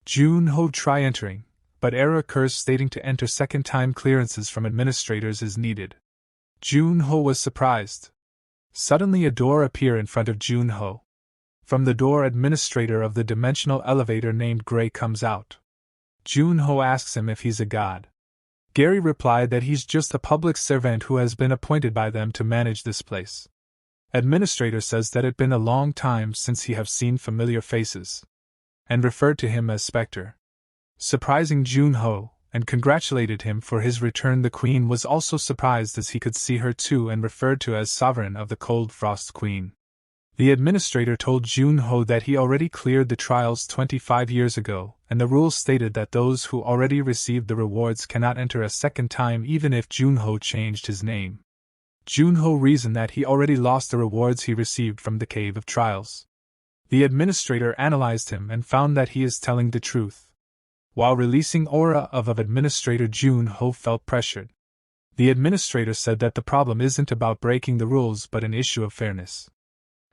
Jun-ho try entering, but error occurs stating to enter second time clearances from administrators is needed. Jun-ho was surprised. Suddenly a door appear in front of Jun-ho. From the door administrator of the dimensional elevator named Gray comes out. Jun-ho asks him if he's a god. Gary replied that he's just a public servant who has been appointed by them to manage this place. Administrator says that it been a long time since he have seen familiar faces, and referred to him as Spectre. surprising Junho, and congratulated him for his return. The queen was also surprised as he could see her too and referred to as sovereign of the Cold Frost Queen. The administrator told Junho that he already cleared the trials 25 years ago, and the rules stated that those who already received the rewards cannot enter a second time even if Junho changed his name. Junho reasoned that he already lost the rewards he received from the Cave of Trials. The administrator analyzed him and found that he is telling the truth. While releasing aura of Administrator, Junho felt pressured. The administrator said that the problem isn't about breaking the rules but an issue of fairness.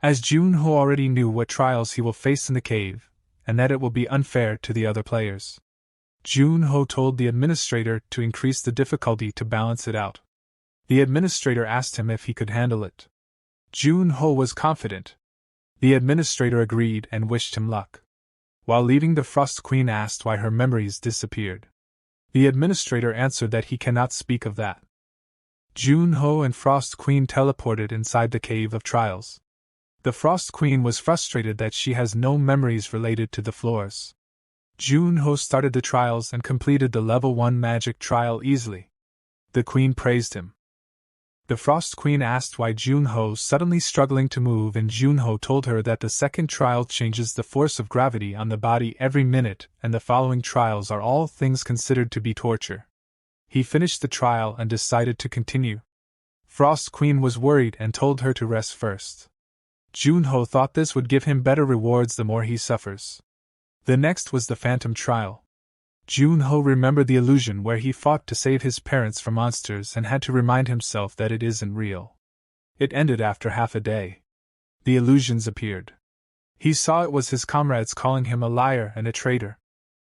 As Junho already knew what trials he will face in the cave, and that it will be unfair to the other players. Junho told the administrator to increase the difficulty to balance it out. The administrator asked him if he could handle it. Junho was confident. The administrator agreed and wished him luck. While leaving, the Frost Queen asked why her memories disappeared. The administrator answered that he cannot speak of that. Junho and Frost Queen teleported inside the Cave of Trials. The Frost Queen was frustrated that she has no memories related to the floors. Junho started the trials and completed the level 1 magic trial easily. The Queen praised him. The Frost Queen asked why Junho suddenly struggling to move, and Junho told her that the second trial changes the force of gravity on the body every minute, and the following trials are all things considered to be torture. He finished the trial and decided to continue. Frost Queen was worried and told her to rest first. Junho thought this would give him better rewards the more he suffers. The next was the Phantom Trial. Junho remembered the illusion where he fought to save his parents from monsters and had to remind himself that it isn't real. It ended after half a day. The illusions appeared. He saw it was his comrades calling him a liar and a traitor.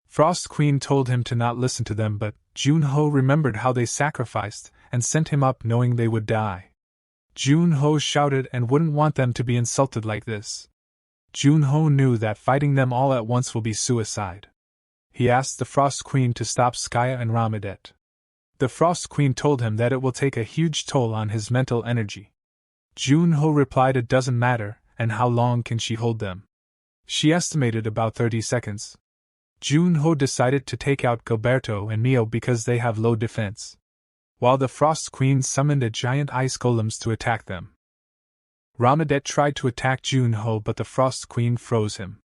Frost Queen told him to not listen to them, but Junho remembered how they sacrificed and sent him up knowing they would die. Junho shouted and wouldn't want them to be insulted like this. Junho knew that fighting them all at once will be suicide. He asked the Frost Queen to stop Skaya and Ramadet. The Frost Queen told him that it will take a huge toll on his mental energy. Junho replied it doesn't matter, and how long can she hold them? She estimated about 30 seconds. Junho decided to take out Gilberto and Mio because they have low defense, while the Frost Queen summoned a giant ice golems to attack them. Ramadet tried to attack Junho, but the Frost Queen froze him.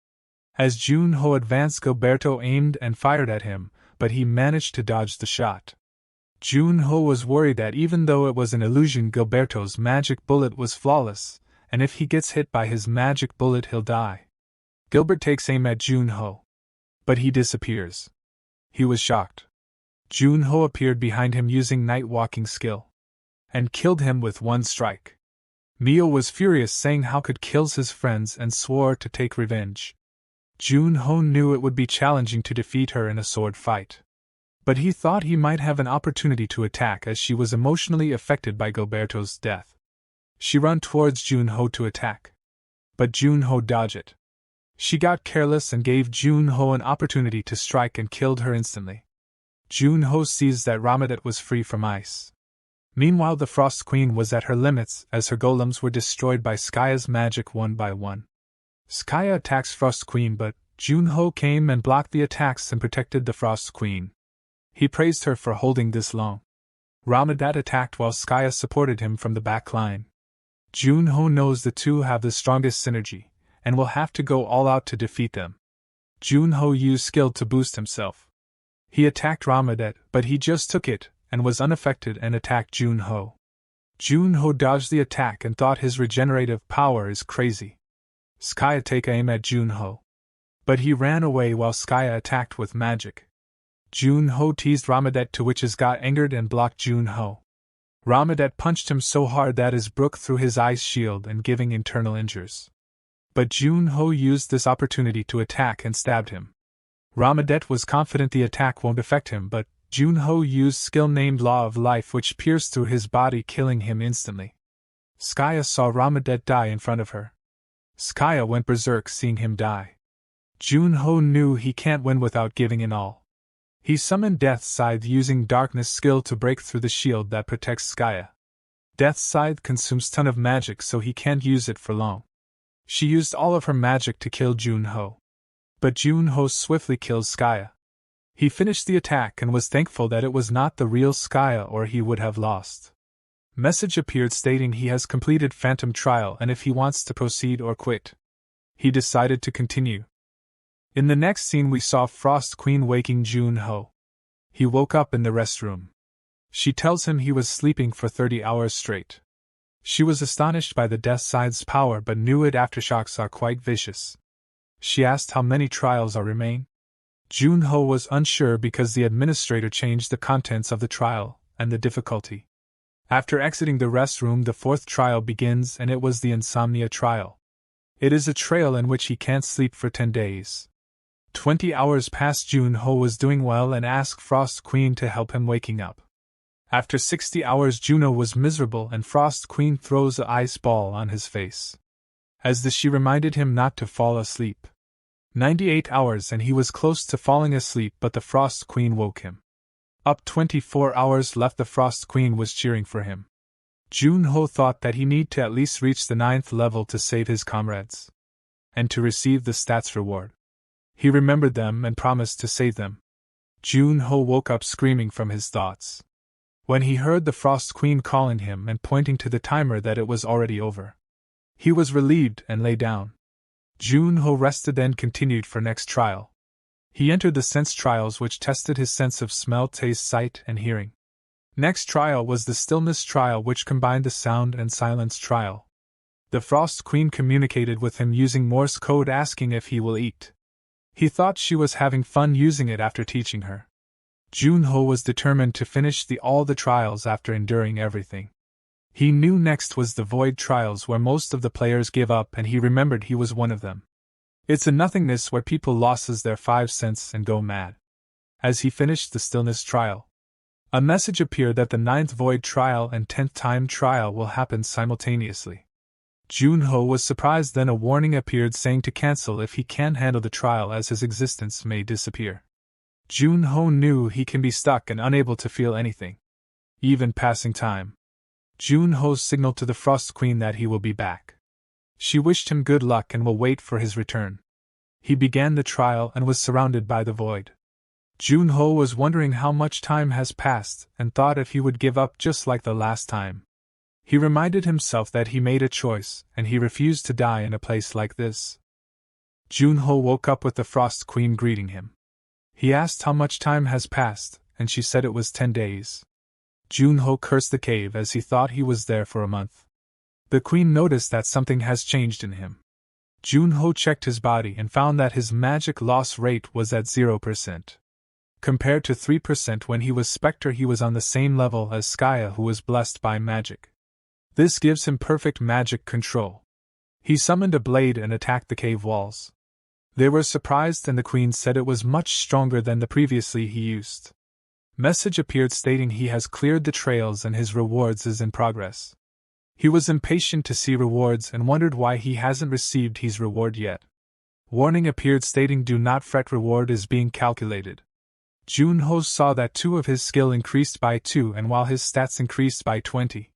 As Junho advanced, Gilberto aimed and fired at him, but he managed to dodge the shot. Junho was worried that even though it was an illusion, Gilberto's magic bullet was flawless, and if he gets hit by his magic bullet he'll die. Gilbert takes aim at Junho, but he disappears. He was shocked. Junho appeared behind him using night walking skill, and killed him with one strike. Mio was furious, saying how could kills his friends, and swore to take revenge. Junho knew it would be challenging to defeat her in a sword fight, but he thought he might have an opportunity to attack as she was emotionally affected by Gilberto's death. She ran towards Junho to attack, but Junho dodged it. She got careless and gave Junho an opportunity to strike and killed her instantly. Junho sees that Ramadet was free from ice. Meanwhile, the Frost Queen was at her limits as her golems were destroyed by Skaya's magic one by one. Skaya attacks Frost Queen, but Junho came and blocked the attacks and protected the Frost Queen. He praised her for holding this long. Ramadet attacked while Skaya supported him from the back line. Junho knows the two have the strongest synergy, and will have to go all out to defeat them. Junho used skill to boost himself. He attacked Ramadet, but he just took it, and was unaffected and attacked Junho. Junho dodged the attack and thought his regenerative power is crazy. Skaya take aim at Junho, but he ran away while Skaya attacked with magic. Junho teased Ramadet, to which his got angered and blocked Junho. Ramadet punched him so hard that his broke through his ice shield and giving internal injuries. But Junho used this opportunity to attack and stabbed him. Ramadet was confident the attack won't affect him, but Junho used skill named Law of Life, which pierced through his body, killing him instantly. Skaya saw Ramadet die in front of her. Skaya went berserk seeing him die. Junho knew he can't win without giving in all. He summoned Death's Scythe using Darkness skill to break through the shield that protects Skaya. Death's Scythe consumes ton of magic, so he can't use it for long. She used all of her magic to kill Junho, but Junho swiftly kills Skaya. He finished the attack and was thankful that it was not the real Skya or he would have lost. Message appeared stating he has completed Phantom Trial and if he wants to proceed or quit. He decided to continue. In the next scene we saw Frost Queen waking Jun-ho. He woke up in the restroom. She tells him he was sleeping for 30 hours straight. She was astonished by the Death Side's power but knew its aftershocks are quite vicious. She asked how many trials are remain. Jun-ho was unsure because the administrator changed the contents of the trial and the difficulty. After exiting the restroom, the fourth trial begins and it was the insomnia trial. It is a trial in which he can't sleep for 10 days. 20 hours past. Jun-ho was doing well and asked Frost Queen to help him waking up. After 60 hours Juno was miserable and Frost Queen throws a ice ball on his face. She reminded him not to fall asleep. 98 hours and he was close to falling asleep but the Frost Queen woke him. Up 24 hours left. The Frost Queen was cheering for him. Jun-ho thought that he need to at least reach the 9th level to save his comrades. And to receive the stats reward. He remembered them and promised to save them. Jun-ho woke up screaming from his thoughts. When he heard the Frost Queen calling him and pointing to the timer that it was already over. He was relieved and lay down. Jun-ho rested then continued for next trial. He entered the sense trials which tested his sense of smell, taste, sight, and hearing. Next trial was the stillness trial which combined the sound and silence trial. The Frost Queen communicated with him using Morse code asking if he will eat. He thought she was having fun using it after teaching her. Jun-ho was determined to finish all the trials after enduring everything. He knew next was the void trials where most of the players give up and he remembered he was one of them. It's a nothingness where people loses their 5 cents and go mad. As he finished the stillness trial, a message appeared that the 9th void trial and 10th time trial will happen simultaneously. Jun-ho was surprised then a warning appeared saying to cancel if he can't handle the trial as his existence may disappear. Jun-ho knew he can be stuck and unable to feel anything. Even passing time. Jun-ho signaled to the Frost Queen that he will be back. She wished him good luck and will wait for his return. He began the trial and was surrounded by the void. Jun-ho was wondering how much time has passed and thought if he would give up just like the last time. He reminded himself that he made a choice and he refused to die in a place like this. Jun-ho woke up with the Frost Queen greeting him. He asked how much time has passed and she said it was 10 days. Jun-ho cursed the cave as he thought he was there for a month. The queen noticed that something has changed in him. Jun-ho checked his body and found that his magic loss rate was at 0%. Compared to 3% when he was Spectre, he was on the same level as Skya, who was blessed by magic. This gives him perfect magic control. He summoned a blade and attacked the cave walls. They were surprised and the queen said it was much stronger than the previously he used. Message appeared stating he has cleared the trails and his rewards is in progress. He was impatient to see rewards and wondered why he hasn't received his reward yet. Warning appeared stating do not fret, reward is being calculated. Jun-ho saw that 2 of his skill increased by 2 and while his stats increased by 20.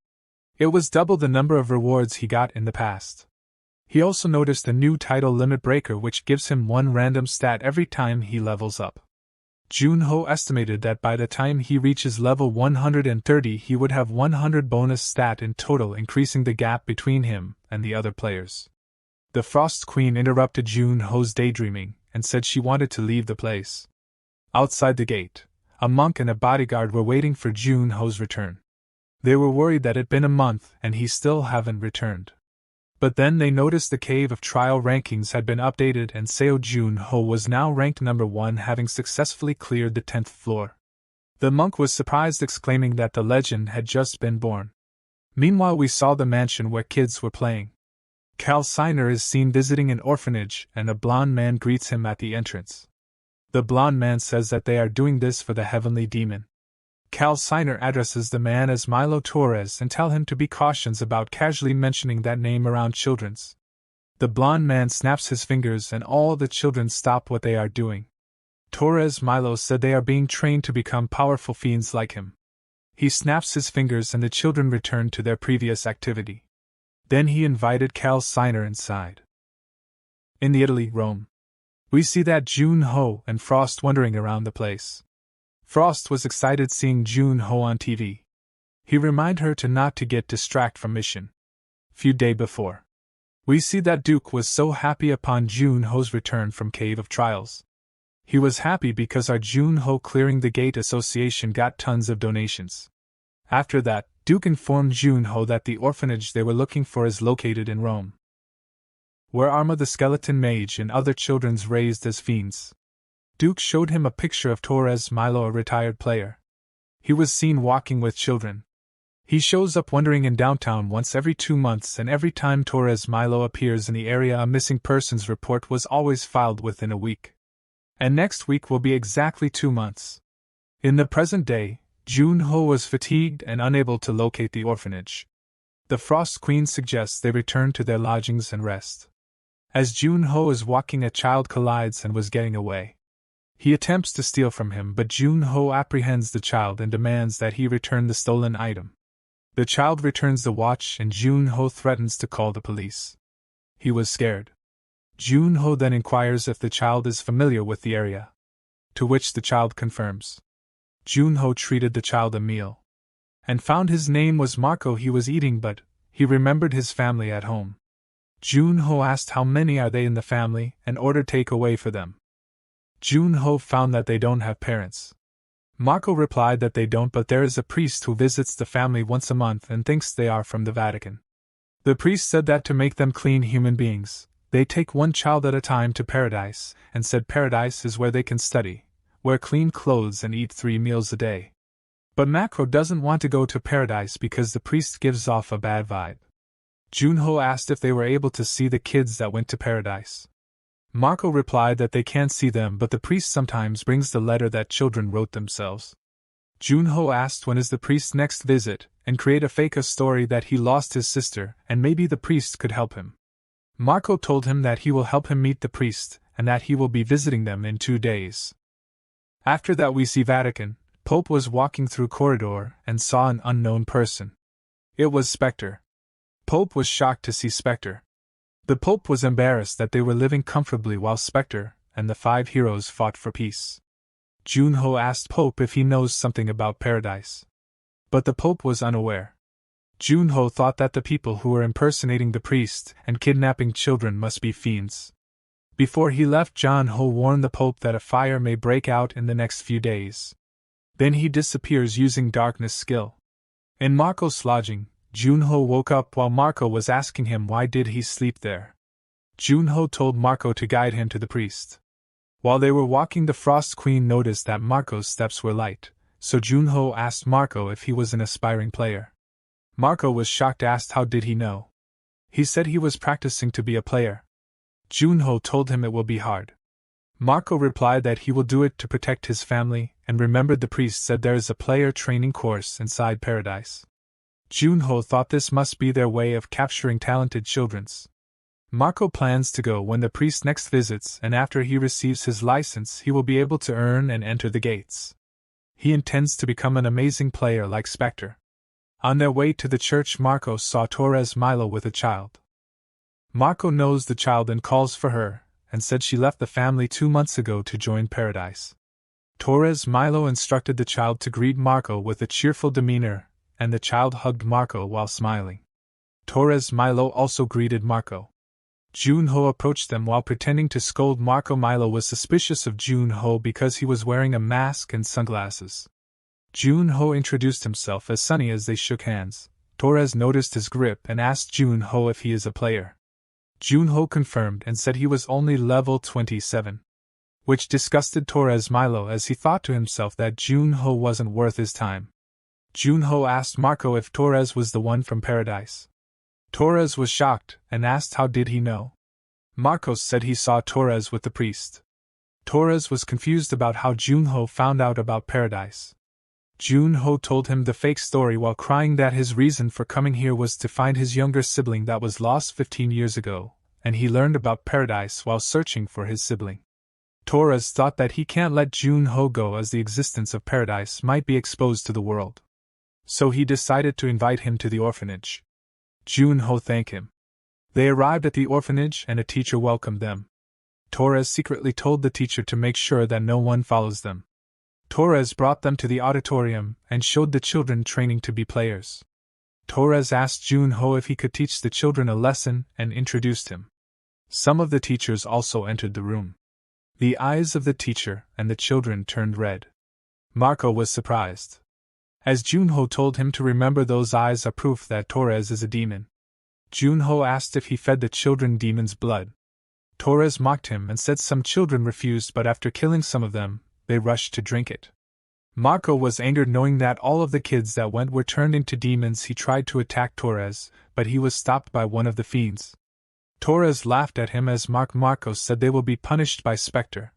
It was double the number of rewards he got in the past. He also noticed a new title limit breaker which gives him 1 random stat every time he levels up. Jun-ho estimated that by the time he reaches level 130 he would have 100 bonus stat in total, increasing the gap between him and the other players. The Frost Queen interrupted Jun-ho's daydreaming and said she wanted to leave the place. Outside the gate, a monk and a bodyguard were waiting for Jun-ho's return. They were worried that it'd been a month and he still haven't returned. But then they noticed the Cave of Trial rankings had been updated and Seo Jun-ho was now ranked number 1, having successfully cleared the 10th floor. The monk was surprised, exclaiming that the legend had just been born. Meanwhile we saw the mansion where kids were playing. Calciner is seen visiting an orphanage and a blonde man greets him at the entrance. The blonde man says that they are doing this for the heavenly demon. Calciner addresses the man as Milo Torres and tell him to be cautious about casually mentioning that name around children's. The blonde man snaps his fingers and all the children stop what they are doing. Torres Milo said they are being trained to become powerful fiends like him. He snaps his fingers and the children return to their previous activity. Then he invited Calciner inside. In Italy, Rome. We see that Jun-ho and Frost wandering around the place. Frost was excited seeing Jun-ho on TV. He reminded her to not to get distracted from mission. Few days before, we see that Duke was so happy upon Jun-ho's return from Cave of Trials. He was happy because our Jun-ho Clearing the Gate Association got tons of donations. After that, Duke informed Jun-ho that the orphanage they were looking for is located in Rome, where Arma the skeleton mage and other children's raised as fiends. Duke showed him a picture of Torres Milo, a retired player. He was seen walking with children. He shows up wandering in downtown once every 2 months, and every time Torres Milo appears in the area, a missing persons report was always filed within a week. And next week will be exactly 2 months. In the present day, Jun-ho was fatigued and unable to locate the orphanage. The Frost Queen suggests they return to their lodgings and rest. As Jun-ho is walking, a child collides and was getting away. He attempts to steal from him, but Jun-ho apprehends the child and demands that he return the stolen item. The child returns the watch and Jun-ho threatens to call the police. He was scared. Jun-ho then inquires if the child is familiar with the area, to which the child confirms. Jun-ho treated the child a meal and found his name was Marco. He was eating, but he remembered his family at home. Jun-ho asked how many are they in the family and ordered takeaway for them. Jun-ho found that they don't have parents. Marco replied that they don't, but there is a priest who visits the family once a month and thinks they are from the Vatican. The priest said that to make them clean human beings, they take one child at a time to paradise, and said paradise is where they can study, wear clean clothes and eat 3 meals a day. But Macro doesn't want to go to paradise because the priest gives off a bad vibe. Jun-ho asked if they were able to see the kids that went to paradise. Marco replied that they can't see them, but the priest sometimes brings the letter that children wrote themselves. Jun-ho asked when is the priest's next visit, and create a fake story that he lost his sister, and maybe the priest could help him. Marco told him that he will help him meet the priest, and that he will be visiting them in 2 days. After that we see Vatican. Pope was walking through corridor and saw an unknown person. It was Spectre. Pope was shocked to see Spectre. The Pope was embarrassed that they were living comfortably while Spectre and the 5 heroes fought for peace. Jun-ho asked Pope if he knows something about paradise. But the Pope was unaware. Jun-ho thought that the people who were impersonating the priest and kidnapping children must be fiends. Before he left, Jun-ho warned the Pope that a fire may break out in the next few days. Then he disappears using darkness skill. In Marco's lodging, Jun-ho woke up while Marco was asking him why did he sleep there. Jun-ho told Marco to guide him to the priest. While they were walking, the Frost Queen noticed that Marco's steps were light, so Jun-ho asked Marco if he was an aspiring player. Marco was shocked, asked how did he know. He said he was practicing to be a player. Jun-ho told him it will be hard. Marco replied that he will do it to protect his family, and remembered the priest said there is a player training course inside paradise. Jun-ho thought this must be their way of capturing talented children. Marco plans to go when the priest next visits, and after he receives his license he will be able to earn and enter the gates. He intends to become an amazing player like Spectre. On their way to the church, Marco saw Torres Milo with a child. Marco knows the child and calls for her, and said she left the family 2 months ago to join paradise. Torres Milo instructed the child to greet Marco with a cheerful demeanor, and the child hugged Marco while smiling. Torres Milo also greeted Marco. Jun-ho approached them while pretending to scold Marco. Milo was suspicious of Jun-ho because he was wearing a mask and sunglasses. Jun-ho introduced himself as Sunny as they shook hands. Torres noticed his grip and asked Jun-ho if he is a player. Jun-ho confirmed and said he was only level 27. Which disgusted Torres Milo, as he thought to himself that Jun-ho wasn't worth his time. Jun-ho asked Marco if Torres was the one from paradise. Torres was shocked and asked how did he know. Marco said he saw Torres with the priest. Torres was confused about how Jun-ho found out about paradise. Jun-ho told him the fake story while crying that his reason for coming here was to find his younger sibling that was lost 15 years ago, and he learned about paradise while searching for his sibling. Torres thought that he can't let Jun-ho go as the existence of paradise might be exposed to the world. So he decided to invite him to the orphanage. Jun-ho thanked him. They arrived at the orphanage and a teacher welcomed them. Torres secretly told the teacher to make sure that no one follows them. Torres brought them to the auditorium and showed the children training to be players. Torres asked Junho if he could teach the children a lesson and introduced him. Some of the teachers also entered the room. The eyes of the teacher and the children turned red. Marco was surprised. As Junho told him to remember, those eyes are proof that Torres is a demon. Junho asked if he fed the children demon's blood. Torres mocked him and said some children refused, but after killing some of them, they rushed to drink it. Marco was angered knowing that all of the kids that went were turned into demons. He tried to attack Torres, but he was stopped by one of the fiends. Torres laughed at him as Marco said they will be punished by Spectre.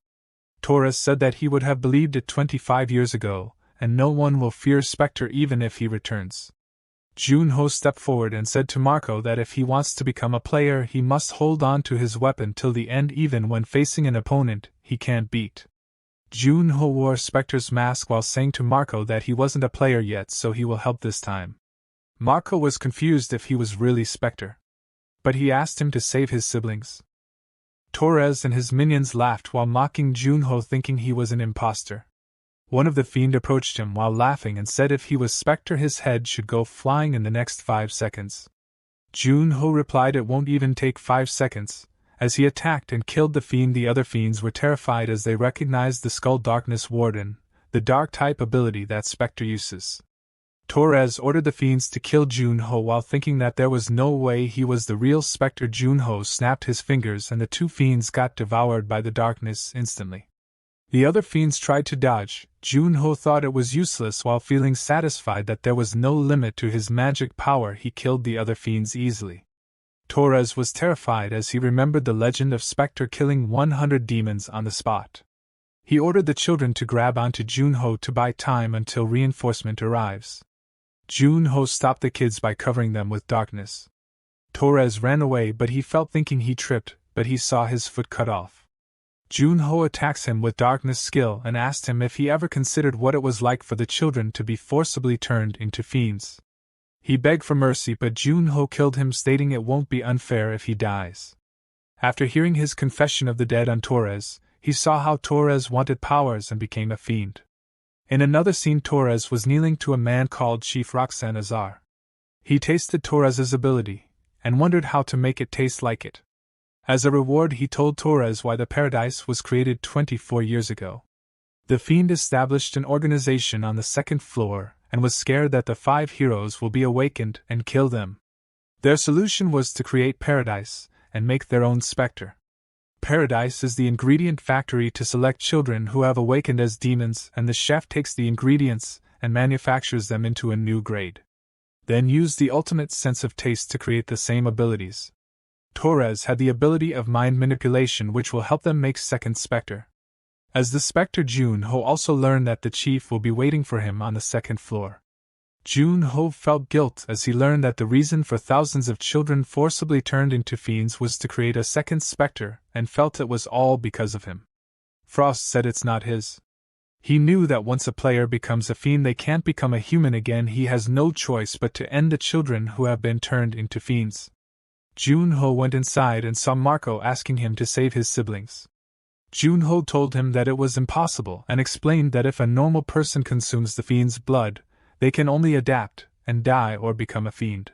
Torres said that he would have believed it 25 years ago, and no one will fear Spectre even if he returns. Junho stepped forward and said to Marco that if he wants to become a player, he must hold on to his weapon till the end, even when facing an opponent he can't beat. Junho wore Spectre's mask while saying to Marco that he wasn't a player yet, so he will help this time. Marco was confused if he was really Spectre, but he asked him to save his siblings. Torres and his minions laughed while mocking Junho, thinking he was an imposter. One of the fiend approached him while laughing and said if he was Spectre his head should go flying in the next 5 seconds. Junho replied it won't even take 5 seconds. As he attacked and killed the fiend, the other fiends were terrified as they recognized the Skull Darkness Warden, the dark type ability that Spectre uses. Torres ordered the fiends to kill Junho while thinking that there was no way he was the real Spectre. Junho snapped his fingers and the 2 fiends got devoured by the darkness instantly. The other fiends tried to dodge. Junho thought it was useless while feeling satisfied that there was no limit to his magic power. He killed the other fiends easily. Torres was terrified as he remembered the legend of Spectre killing 100 demons on the spot. He ordered the children to grab onto Junho to buy time until reinforcement arrives. Junho stopped the kids by covering them with darkness. Torres ran away, but he felt thinking he tripped, but he saw his foot cut off. Junho attacks him with darkness skill and asked him if he ever considered what it was like for the children to be forcibly turned into fiends. He begged for mercy, but Junho killed him, stating it won't be unfair if he dies. After hearing his confession of the dead on Torres, he saw how Torres wanted powers and became a fiend. In another scene, Torres was kneeling to a man called Chief Roxanne Azar. He tasted Torres's ability, and wondered how to make it taste like it. As a reward, he told Torres why the paradise was created 24 years ago. The fiend established an organization on the 2nd floor, and was scared that the 5 heroes will be awakened and kill them. Their solution was to create paradise, and make their own Spectre. Paradise is the ingredient factory to select children who have awakened as demons, and the chef takes the ingredients and manufactures them into a new grade. Then use the ultimate sense of taste to create the same abilities. Torres had the ability of mind manipulation, which will help them make second Spectre. As the Spectre, Junho also learned that the chief will be waiting for him on the 2nd floor. Junho felt guilt as he learned that the reason for thousands of children forcibly turned into fiends was to create a second Spectre, and felt it was all because of him. Frost said it's not his. He knew that once a player becomes a fiend, they can't become a human again. He has no choice but to end the children who have been turned into fiends. Junho went inside and saw Marco asking him to save his siblings. Junho told him that it was impossible and explained that if a normal person consumes the fiend's blood, they can only adapt and die or become a fiend.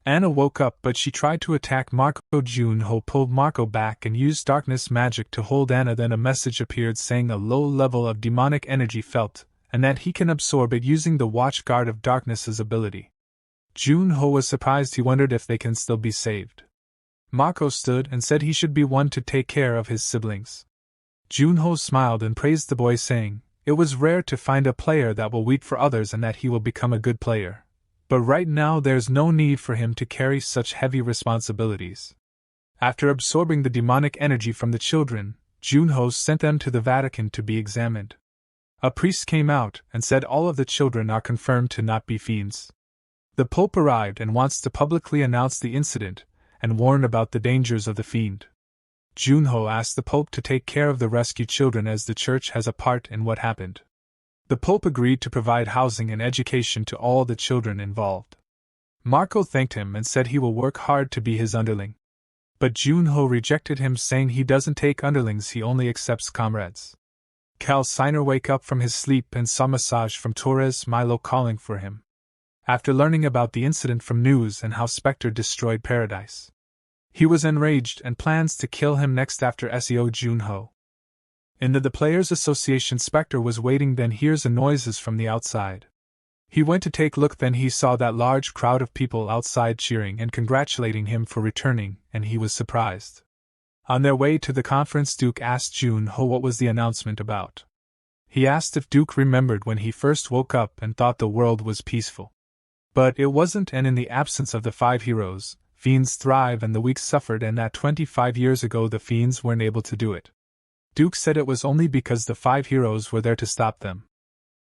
Anna woke up, but she tried to attack Marco. Junho pulled Marco back and used darkness magic to hold Anna. Then a message appeared saying a low level of demonic energy felt, and that he can absorb it using the Watchguard of Darkness's ability. Junho was surprised. He wondered if they can still be saved. Marco stood and said he should be one to take care of his siblings. Junho smiled and praised the boy, saying, "It was rare to find a player that will wait for others and that he will become a good player. But right now there's no need for him to carry such heavy responsibilities." After absorbing the demonic energy from the children, Junho sent them to the Vatican to be examined. A priest came out and said all of the children are confirmed to not be fiends. The Pope arrived and wants to publicly announce the incident and warn about the dangers of the fiend. Junho asked the Pope to take care of the rescued children as the Church has a part in what happened. The Pope agreed to provide housing and education to all the children involved. Marco thanked him and said he will work hard to be his underling. But Junho rejected him, saying he doesn't take underlings, he only accepts comrades. Cal Siner wake up from his sleep and saw message from Torres Milo calling for him. After learning about the incident from news and how Spectre destroyed Paradise, he was enraged and plans to kill him next after SEO Junho. In the Players Association, Spectre was waiting, then hears a noises from the outside. He went to take a look, then he saw that large crowd of people outside cheering and congratulating him for returning, and he was surprised. On their way to the conference, Duke asked Junho what was the announcement about. He asked if Duke remembered when he first woke up and thought the world was peaceful. But it wasn't, and in the absence of the 5 heroes, fiends thrive and the weak suffered, and that 25 years ago the fiends weren't able to do it. Duke said it was only because the 5 heroes were there to stop them.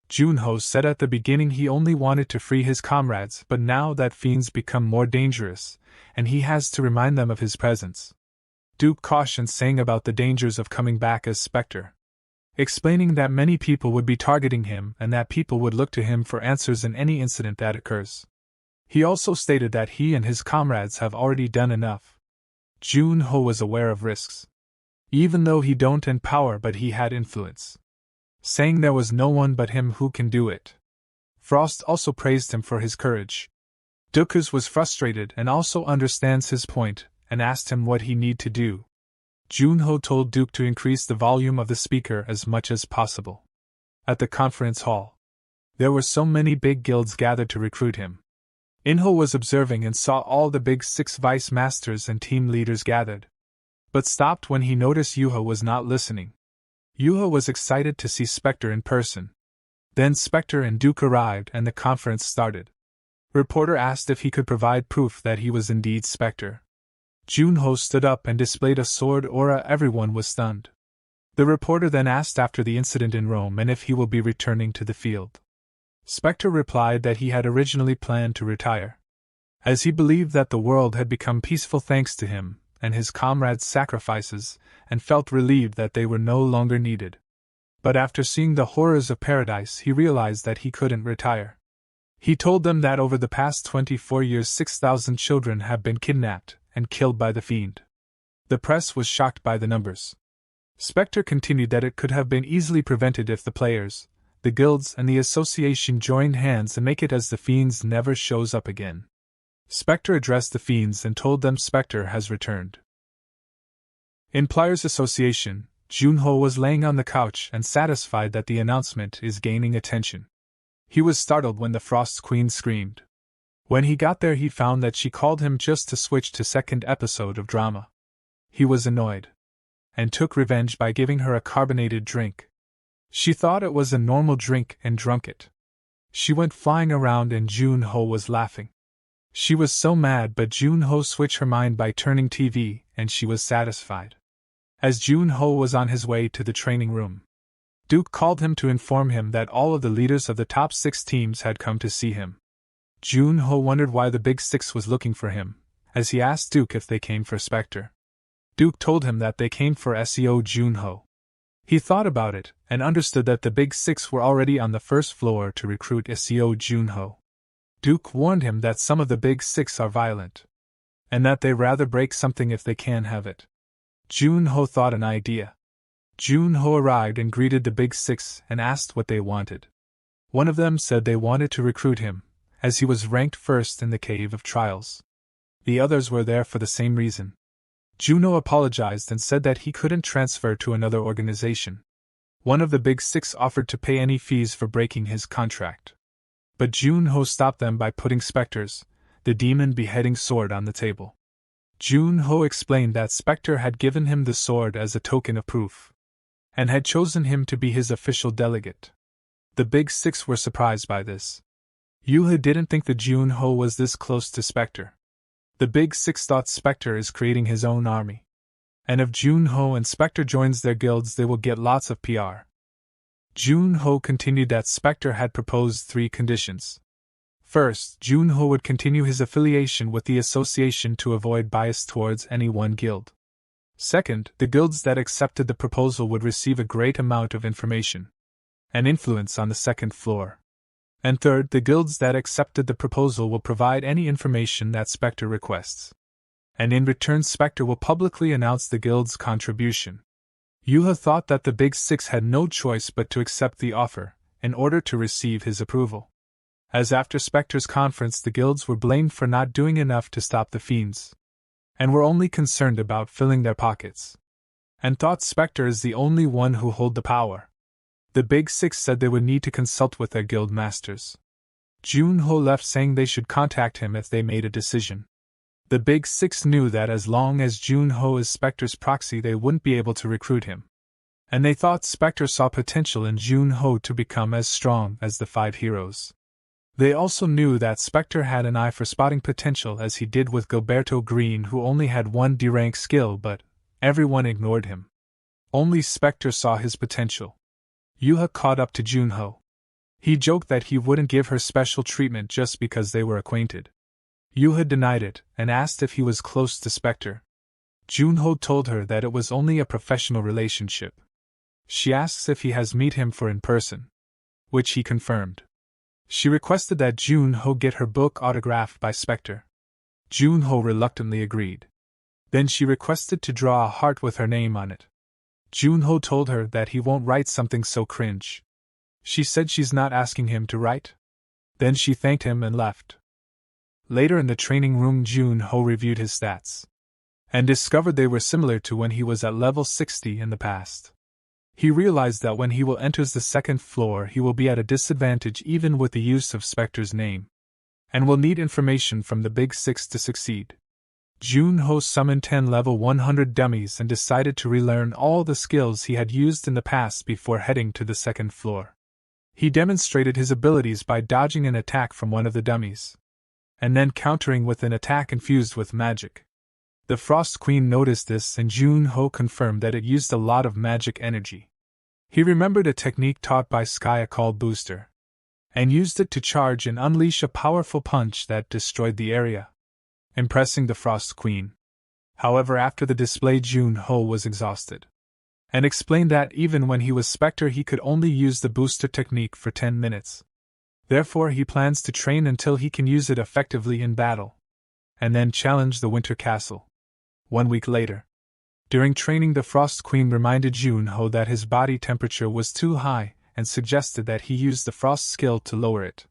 Junho said at the beginning he only wanted to free his comrades, but now that fiends become more dangerous, and he has to remind them of his presence. Duke cautioned, saying about the dangers of coming back as Spectre, explaining that many people would be targeting him and that people would look to him for answers in any incident that occurs. He also stated that he and his comrades have already done enough. Junho was aware of risks. Even though he don't in power, but he had influence, saying there was no one but him who can do it. Frost also praised him for his courage. Dukas was frustrated and also understands his point, and asked him what he need to do. Junho told Duke to increase the volume of the speaker as much as possible. At the conference hall, there were so many big guilds gathered to recruit him. Inho was observing and saw all the big 6 vice masters and team leaders gathered, but stopped when he noticed Yuha was not listening. Yuha was excited to see Spectre in person. Then Spectre and Duke arrived and the conference started. Reporter asked if he could provide proof that he was indeed Spectre. Junho stood up and displayed a sword aura. Everyone was stunned. The reporter then asked after the incident in Rome and if he will be returning to the field. Spectre replied that he had originally planned to retire, as he believed that the world had become peaceful thanks to him and his comrades' sacrifices, and felt relieved that they were no longer needed. But after seeing the horrors of Paradise, he realized that he couldn't retire. He told them that over the past 24 years 6,000 children have been kidnapped and killed by the fiend. The press was shocked by the numbers. Spectre continued that it could have been easily prevented if the players, the guilds and the association joined hands and make it as the fiends never shows up again. Spectre addressed the fiends and told them Spectre has returned. In Players Association, Junho was laying on the couch and satisfied that the announcement is gaining attention. He was startled when the Frost Queen screamed. When he got there, he found that she called him just to switch to second episode of drama. He was annoyed and took revenge by giving her a carbonated drink. She thought it was a normal drink and drunk it. She went flying around and Junho was laughing. She was so mad, but Junho switched her mind by turning TV, and she was satisfied. As Junho was on his way to the training room, Duke called him to inform him that all of the leaders of the top 6 teams had come to see him. Junho wondered why the Big 6 was looking for him, as he asked Duke if they came for Spectre. Duke told him that they came for SEO Junho. He thought about it, and understood that the Big 6 were already on the first floor to recruit SEO Junho. Duke warned him that some of the Big 6 are violent, and that they rather break something if they can have it. Junho thought an idea. Junho arrived and greeted the Big 6 and asked what they wanted. One of them said they wanted to recruit him, as he was ranked first in the Cave of Trials. The others were there for the same reason. Junho apologized and said that he couldn't transfer to another organization. One of the Big 6 offered to pay any fees for breaking his contract, but Junho stopped them by putting Spectre's, the demon beheading sword, on the table. Junho explained that Spectre had given him the sword as a token of proof, and had chosen him to be his official delegate. The Big 6 were surprised by this. Yuha didn't think that Junho was this close to Spectre. The Big 6 thought Spectre is creating his own army, and if Junho and Spectre joins their guilds, they will get lots of PR. Junho continued that Spectre had proposed 3 conditions. First, Junho would continue his affiliation with the association to avoid bias towards any one guild. Second, the guilds that accepted the proposal would receive a great amount of information and influence on the second floor. And third, the guilds that accepted the proposal will provide any information that Spectre requests. and in return Spectre will publicly announce the guild's contribution. Yuha thought that the Big Six had no choice but to accept the offer, in order to receive his approval. As after Spectre's conference the guilds were blamed for not doing enough to stop the fiends, and were only concerned about filling their pockets, and thought Spectre is the only one who hold the power. The Big Six said they would need to consult with their guild masters. Junho left saying they should contact him if they made a decision. The Big Six knew that as long as Junho is Spectre's proxy they wouldn't be able to recruit him, and they thought Spectre saw potential in Junho to become as strong as the 5 heroes. They also knew that Spectre had an eye for spotting potential as he did with Gilberto Green, who only had 1 D-rank skill, but everyone ignored him. Only Spectre saw his potential. Yuha caught up to Junho. He joked that he wouldn't give her special treatment just because they were acquainted. Yuha denied it, and asked if he was close to Spectre. Junho told her that it was only a professional relationship. She asks if he has met him for in person, which he confirmed. She requested that Junho get her book autographed by Spectre. Junho reluctantly agreed. Then she requested to draw a heart with her name on it. Junho told her that he won't write something so cringe. She said she's not asking him to write. Then she thanked him and left. Later in the training room Junho reviewed his stats, and discovered they were similar to when he was at level 60 in the past. He realized that when he will enters the 2nd floor he will be at a disadvantage even with the use of Spectre's name, and will need information from the Big Six to succeed. Junho summoned 10 level 100 dummies and decided to relearn all the skills he had used in the past before heading to the 2nd floor. He demonstrated his abilities by dodging an attack from one of the dummies, and then countering with an attack infused with magic. The Frost Queen noticed this and Junho confirmed that it used a lot of magic energy. He remembered a technique taught by Skya called Booster, and used it to charge and unleash a powerful punch that destroyed the area, impressing the Frost Queen. However, after the display Junho was exhausted, and explained that even when he was Spectre he could only use the booster technique for 10 minutes. Therefore he plans to train until he can use it effectively in battle, and then challenge the Winter Castle. 1 week later, during training the Frost Queen reminded Junho that his body temperature was too high and suggested that he use the Frost skill to lower it.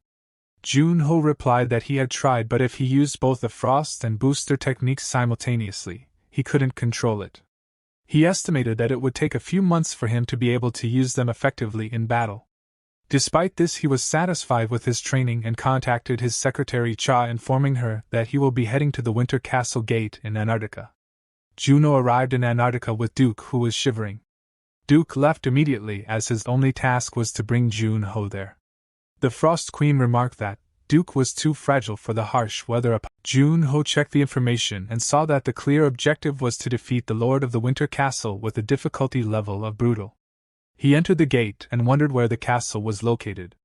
Junho replied that he had tried, but if he used both the Frost and Booster techniques simultaneously, he couldn't control it. He estimated that it would take a few months for him to be able to use them effectively in battle. Despite this, he was satisfied with his training and contacted his secretary Cha, informing her that he will be heading to the Winter Castle Gate in Antarctica. Juno arrived in Antarctica with Duke, who was shivering. Duke left immediately as his only task was to bring Junho there. The Frost Queen remarked that Duke was too fragile for the harsh weather. Junho checked the information and saw that the clear objective was to defeat the Lord of the Winter Castle with a difficulty level of brutal. He entered the gate and wondered where the castle was located.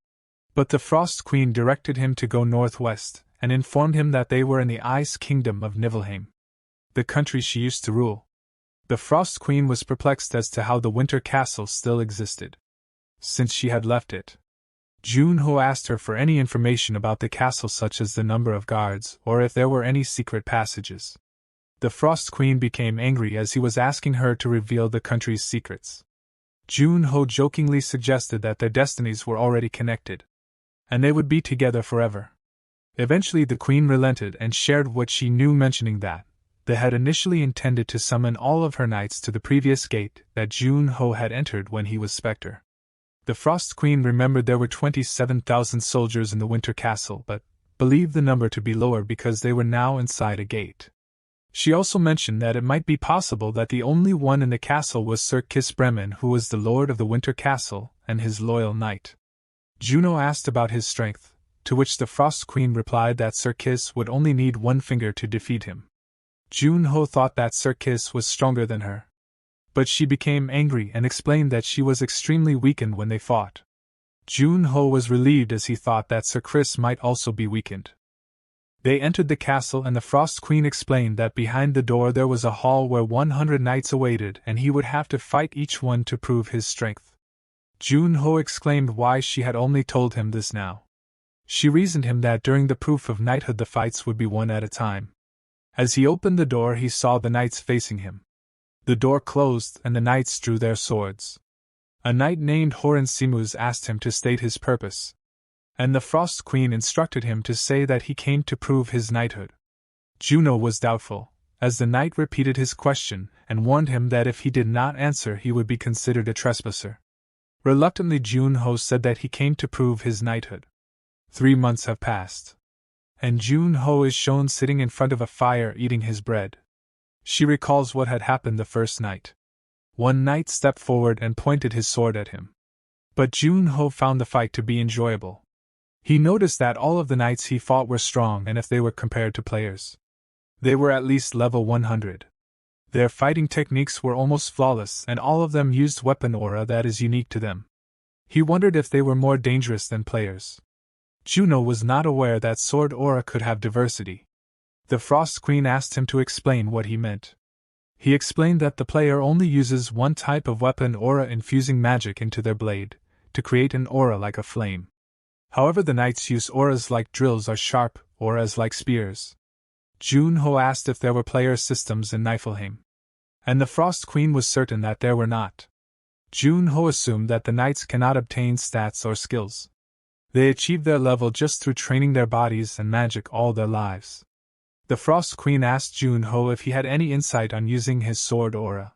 But the Frost Queen directed him to go northwest and informed him that they were in the Ice Kingdom of Niflheim, the country she used to rule. The Frost Queen was perplexed as to how the Winter Castle still existed, since she had left it. Junho asked her for any information about the castle, such as the number of guards or if there were any secret passages. The Frost Queen became angry as he was asking her to reveal the country's secrets. Junho jokingly suggested that their destinies were already connected, and they would be together forever. Eventually the Queen relented and shared what she knew, mentioning that they had initially intended to summon all of her knights to the previous gate that Junho had entered when he was Spectre. The Frost Queen remembered there were 27,000 soldiers in the Winter Castle, but believed the number to be lower because they were now inside a gate. She also mentioned that it might be possible that the only one in the castle was Sir Kiss Bremen, who was the Lord of the Winter Castle and his loyal knight. Juno asked about his strength, to which the Frost Queen replied that Sir Kiss would only need one finger to defeat him. Junho thought that Sir Kiss was stronger than her, but she became angry and explained that she was extremely weakened when they fought. Junho was relieved as he thought that Sir Kiss might also be weakened. They entered the castle and the Frost Queen explained that behind the door there was a hall where 100 knights awaited and he would have to fight each one to prove his strength. Junho exclaimed why she had only told him this now. She reasoned him that during the proof of knighthood the fights would be one at a time. As he opened the door, he saw the knights facing him. The door closed, and the knights drew their swords. A knight named Horan Simus asked him to state his purpose, and the Frost Queen instructed him to say that he came to prove his knighthood. Juno was doubtful, as the knight repeated his question and warned him that if he did not answer he would be considered a trespasser. Reluctantly, Junho said that he came to prove his knighthood. 3 months have passed, and Junho is shown sitting in front of a fire eating his bread. She recalls what had happened the first night. One knight stepped forward and pointed his sword at him. But Junho found the fight to be enjoyable. He noticed that all of the knights he fought were strong, and if they were compared to players, they were at least level 100. Their fighting techniques were almost flawless, and all of them used weapon aura that is unique to them. He wondered if they were more dangerous than players. Juno was not aware that sword aura could have diversity. The Frost Queen asked him to explain what he meant. He explained that the player only uses one type of weapon aura, infusing magic into their blade, to create an aura like a flame. However, the knights use auras like drills or sharp auras like spears. Junho asked if there were player systems in Niflheim, and the Frost Queen was certain that there were not. Junho assumed that the knights cannot obtain stats or skills. They achieve their level just through training their bodies and magic all their lives. The Frost Queen asked Junho if he had any insight on using his sword aura,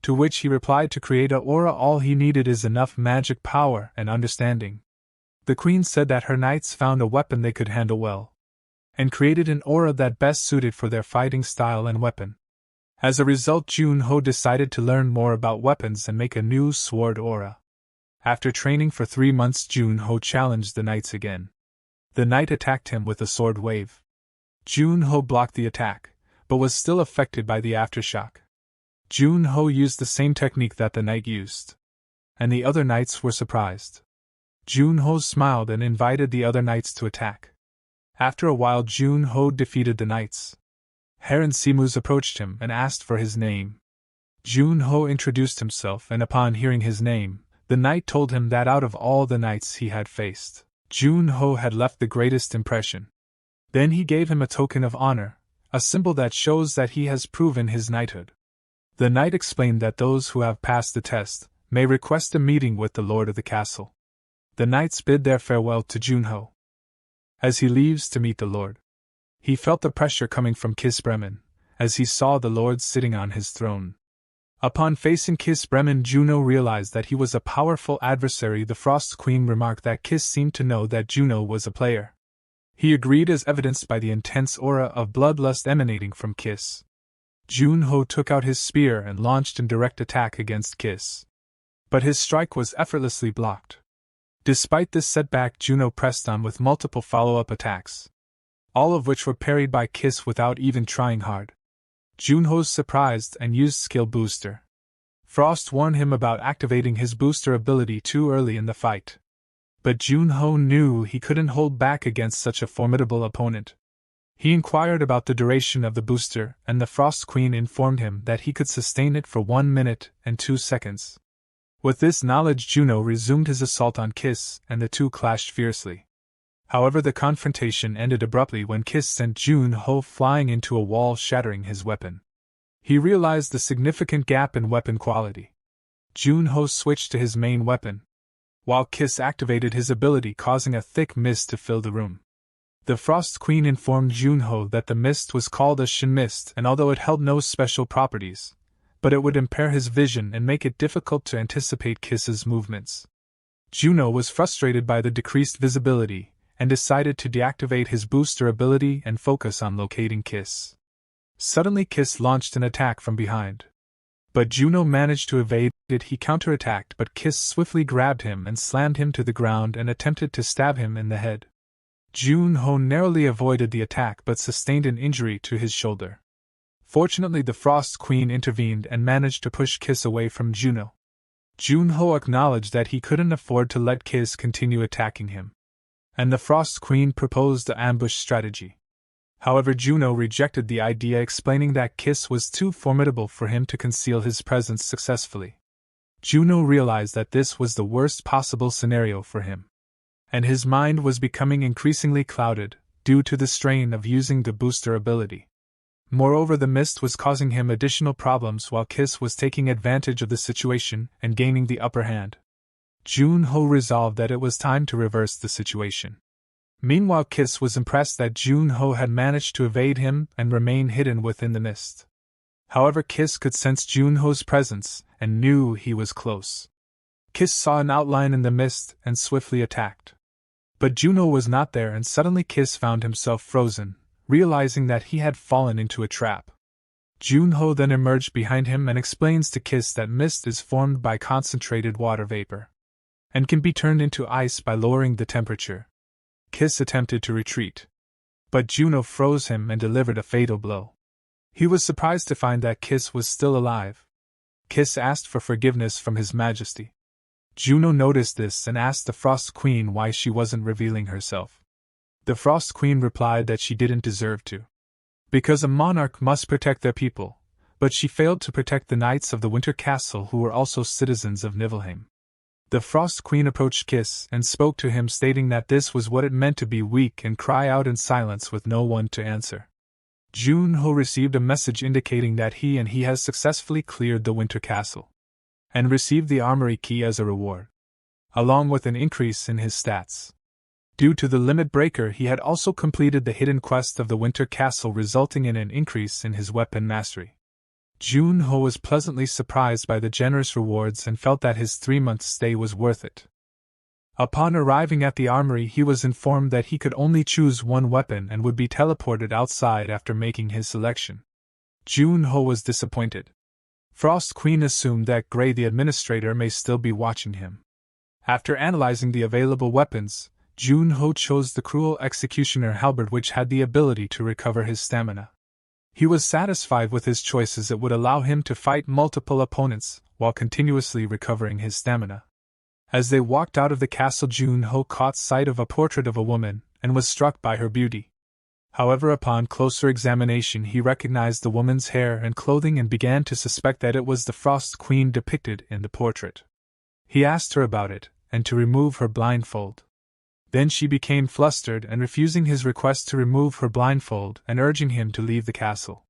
to which he replied to create a aura all he needed is enough magic power and understanding. The Queen said that her knights found a weapon they could handle well, and created an aura that best suited for their fighting style and weapon. As a result, Junho decided to learn more about weapons and make a new sword aura. After training for 3 months, Junho challenged the knights again. The knight attacked him with a sword wave. Junho blocked the attack, but was still affected by the aftershock. Junho used the same technique that the knight used, and the other knights were surprised. Junho smiled and invited the other knights to attack. After a while, Junho defeated the knights. Horan Simus approached him and asked for his name. Junho introduced himself, and upon hearing his name, the knight told him that out of all the knights he had faced, Junho had left the greatest impression. Then he gave him a token of honor, a symbol that shows that he has proven his knighthood. The knight explained that those who have passed the test may request a meeting with the lord of the castle. The knights bid their farewell to Junho. As he leaves to meet the lord, he felt the pressure coming from Kiss Bremen, as he saw the lord sitting on his throne. Upon facing Kiss Bremen, Juno realized that he was a powerful adversary. The Frost Queen remarked that Kiss seemed to know that Juno was a player. He agreed, as evidenced by the intense aura of bloodlust emanating from Kiss. Junho took out his spear and launched in direct attack against Kiss, but his strike was effortlessly blocked. Despite this setback, Juno pressed on with multiple follow-up attacks, all of which were parried by Kiss without even trying hard. Junho's surprised and used skill booster. Frost warned him about activating his booster ability too early in the fight, but Junho knew he couldn't hold back against such a formidable opponent. He inquired about the duration of the booster, and the Frost Queen informed him that he could sustain it for 1 minute and 2 seconds. With this knowledge, Juno resumed his assault on Kiss, and the two clashed fiercely. However, the confrontation ended abruptly when Kiss sent Junho flying into a wall, shattering his weapon. He realized the significant gap in weapon quality. Junho switched to his main weapon, while Kiss activated his ability, causing a thick mist to fill the room. The Frost Queen informed Junho that the mist was called a Shin Mist, and although it held no special properties, but it would impair his vision and make it difficult to anticipate Kiss's movements. Juno was frustrated by the decreased visibility, and decided to deactivate his booster ability and focus on locating Kiss. Suddenly, Kiss launched an attack from behind, but Juno managed to evade it. He counterattacked, but Kiss swiftly grabbed him and slammed him to the ground and attempted to stab him in the head. Junho narrowly avoided the attack but sustained an injury to his shoulder. Fortunately, the Frost Queen intervened and managed to push Kiss away from Juno. Junho acknowledged that he couldn't afford to let Kiss continue attacking him, and the Frost Queen proposed the ambush strategy. However, Juno rejected the idea, explaining that Kiss was too formidable for him to conceal his presence successfully. Juno realized that this was the worst possible scenario for him, and his mind was becoming increasingly clouded due to the strain of using the booster ability. Moreover, the mist was causing him additional problems while Kiss was taking advantage of the situation and gaining the upper hand. Jun-ho resolved that it was time to reverse the situation. Meanwhile, Kiss was impressed that Jun-ho had managed to evade him and remain hidden within the mist. However, Kiss could sense Jun-ho's presence and knew he was close. Kiss saw an outline in the mist and swiftly attacked. But Jun-ho was not there, and suddenly Kiss found himself frozen, realizing that he had fallen into a trap. Jun-ho then emerged behind him and explains to Kiss that mist is formed by concentrated water vapor and can be turned into ice by lowering the temperature. Kiss attempted to retreat, but Jun-ho froze him and delivered a fatal blow. He was surprised to find that Kiss was still alive. Kiss asked for forgiveness from His Majesty. Jun-ho noticed this and asked the Frost Queen why she wasn't revealing herself. The Frost Queen replied that she didn't deserve to, because a monarch must protect their people, but she failed to protect the knights of the Winter Castle who were also citizens of Niflheim. The Frost Queen approached Kiss and spoke to him, stating that this was what it meant to be weak and cry out in silence with no one to answer. Jun-ho received a message indicating that he has successfully cleared the Winter Castle and received the armory key as a reward, along with an increase in his stats. Due to the limit breaker, he had also completed the hidden quest of the Winter Castle, resulting in an increase in his weapon mastery. Jun-ho was pleasantly surprised by the generous rewards and felt that his 3-month stay was worth it. Upon arriving at the armory, he was informed that he could only choose one weapon and would be teleported outside after making his selection. Jun-ho was disappointed. Frost Queen assumed that Gray the administrator may still be watching him. After analyzing the available weapons, Jun-ho chose the Cruel Executioner halberd, which had the ability to recover his stamina. He was satisfied with his choice as it would allow him to fight multiple opponents while continuously recovering his stamina. As they walked out of the castle, Jun-ho caught sight of a portrait of a woman and was struck by her beauty. However, upon closer examination, he recognized the woman's hair and clothing and began to suspect that it was the Frost Queen depicted in the portrait. He asked her about it and to remove her blindfold. Then she became flustered and refusing his request to remove her blindfold and urging him to leave the castle.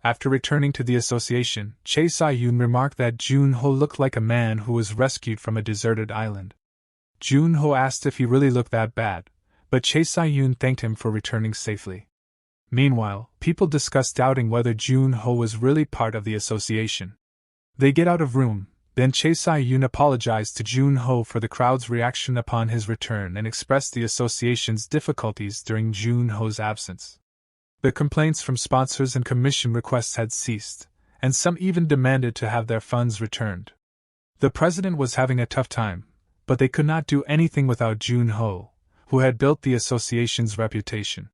After returning to the association, Chae Sa-yoon remarked that Jun-ho looked like a man who was rescued from a deserted island. Jun-ho asked if he really looked that bad, but Chae Sa-yoon thanked him for returning safely. Meanwhile, people discussed doubting whether Jun-ho was really part of the association. They get out of room. Then Chae Sa-yoon apologized to Jun-ho for the crowd's reaction upon his return and expressed the association's difficulties during Jun-ho's absence. The complaints from sponsors and commission requests had ceased, and some even demanded to have their funds returned. The president was having a tough time, but they could not do anything without Jun-ho, who had built the association's reputation.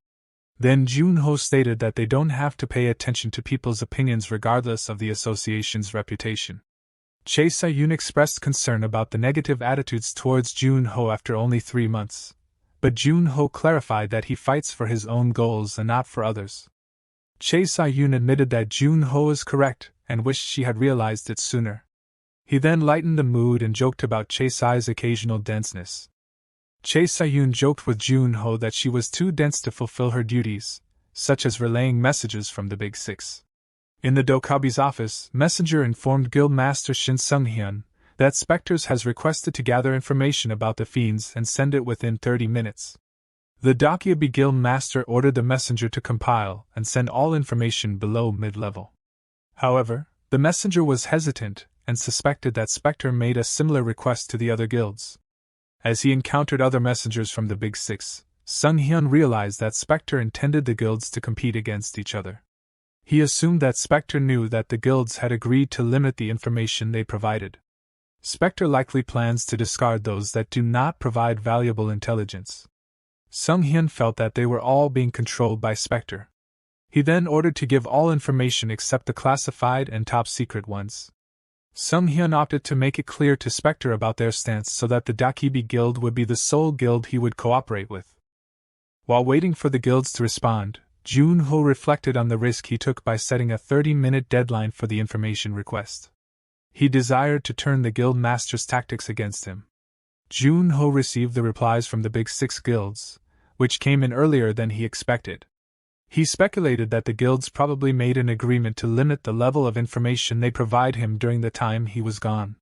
Then Jun-ho stated that they don't have to pay attention to people's opinions regardless of the association's reputation. Chae Sa-yoon expressed concern about the negative attitudes towards Jun-ho after only 3 months, but Jun-ho clarified that he fights for his own goals and not for others. Chae Sa-yoon admitted that Jun-ho is correct and wished she had realized it sooner. He then lightened the mood and joked about Chae Sai's occasional denseness. Chae Sa-yoon joked with Jun-ho that she was too dense to fulfill her duties, such as relaying messages from the Big Six. In the Dokabi's office, Messenger informed Guildmaster Shin Sung-hyun that Spectres has requested to gather information about the fiends and send it within 30 minutes. The Dokabi Guildmaster ordered the messenger to compile and send all information below mid-level. However, the messenger was hesitant and suspected that Spectre made a similar request to the other guilds. As he encountered other messengers from the Big Six, Sung-hyun realized that Spectre intended the guilds to compete against each other. He assumed that Spectre knew that the guilds had agreed to limit the information they provided. Spectre likely plans to discard those that do not provide valuable intelligence. Sung-hyun felt that they were all being controlled by Spectre. He then ordered to give all information except the classified and top-secret ones. Sung-hyun opted to make it clear to Spectre about their stance so that the Dokabi Guild would be the sole guild he would cooperate with. While waiting for the guilds to respond, Jun-ho reflected on the risk he took by setting a 30-minute deadline for the information request. He desired to turn the guild master's tactics against him. Jun-ho received the replies from the Big Six guilds, which came in earlier than he expected. He speculated that the guilds probably made an agreement to limit the level of information they provide him during the time he was gone.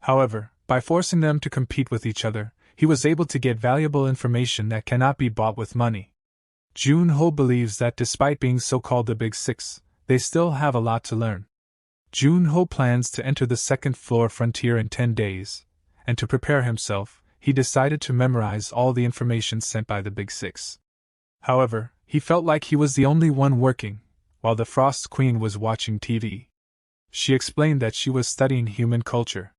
However, by forcing them to compete with each other, he was able to get valuable information that cannot be bought with money. Jun-ho believes that despite being so-called the Big Six, they still have a lot to learn. Jun-ho plans to enter the second-floor frontier in 10 days, and to prepare himself, he decided to memorize all the information sent by the Big Six. However, he felt like he was the only one working, while the Frost Queen was watching TV. She explained that she was studying human culture.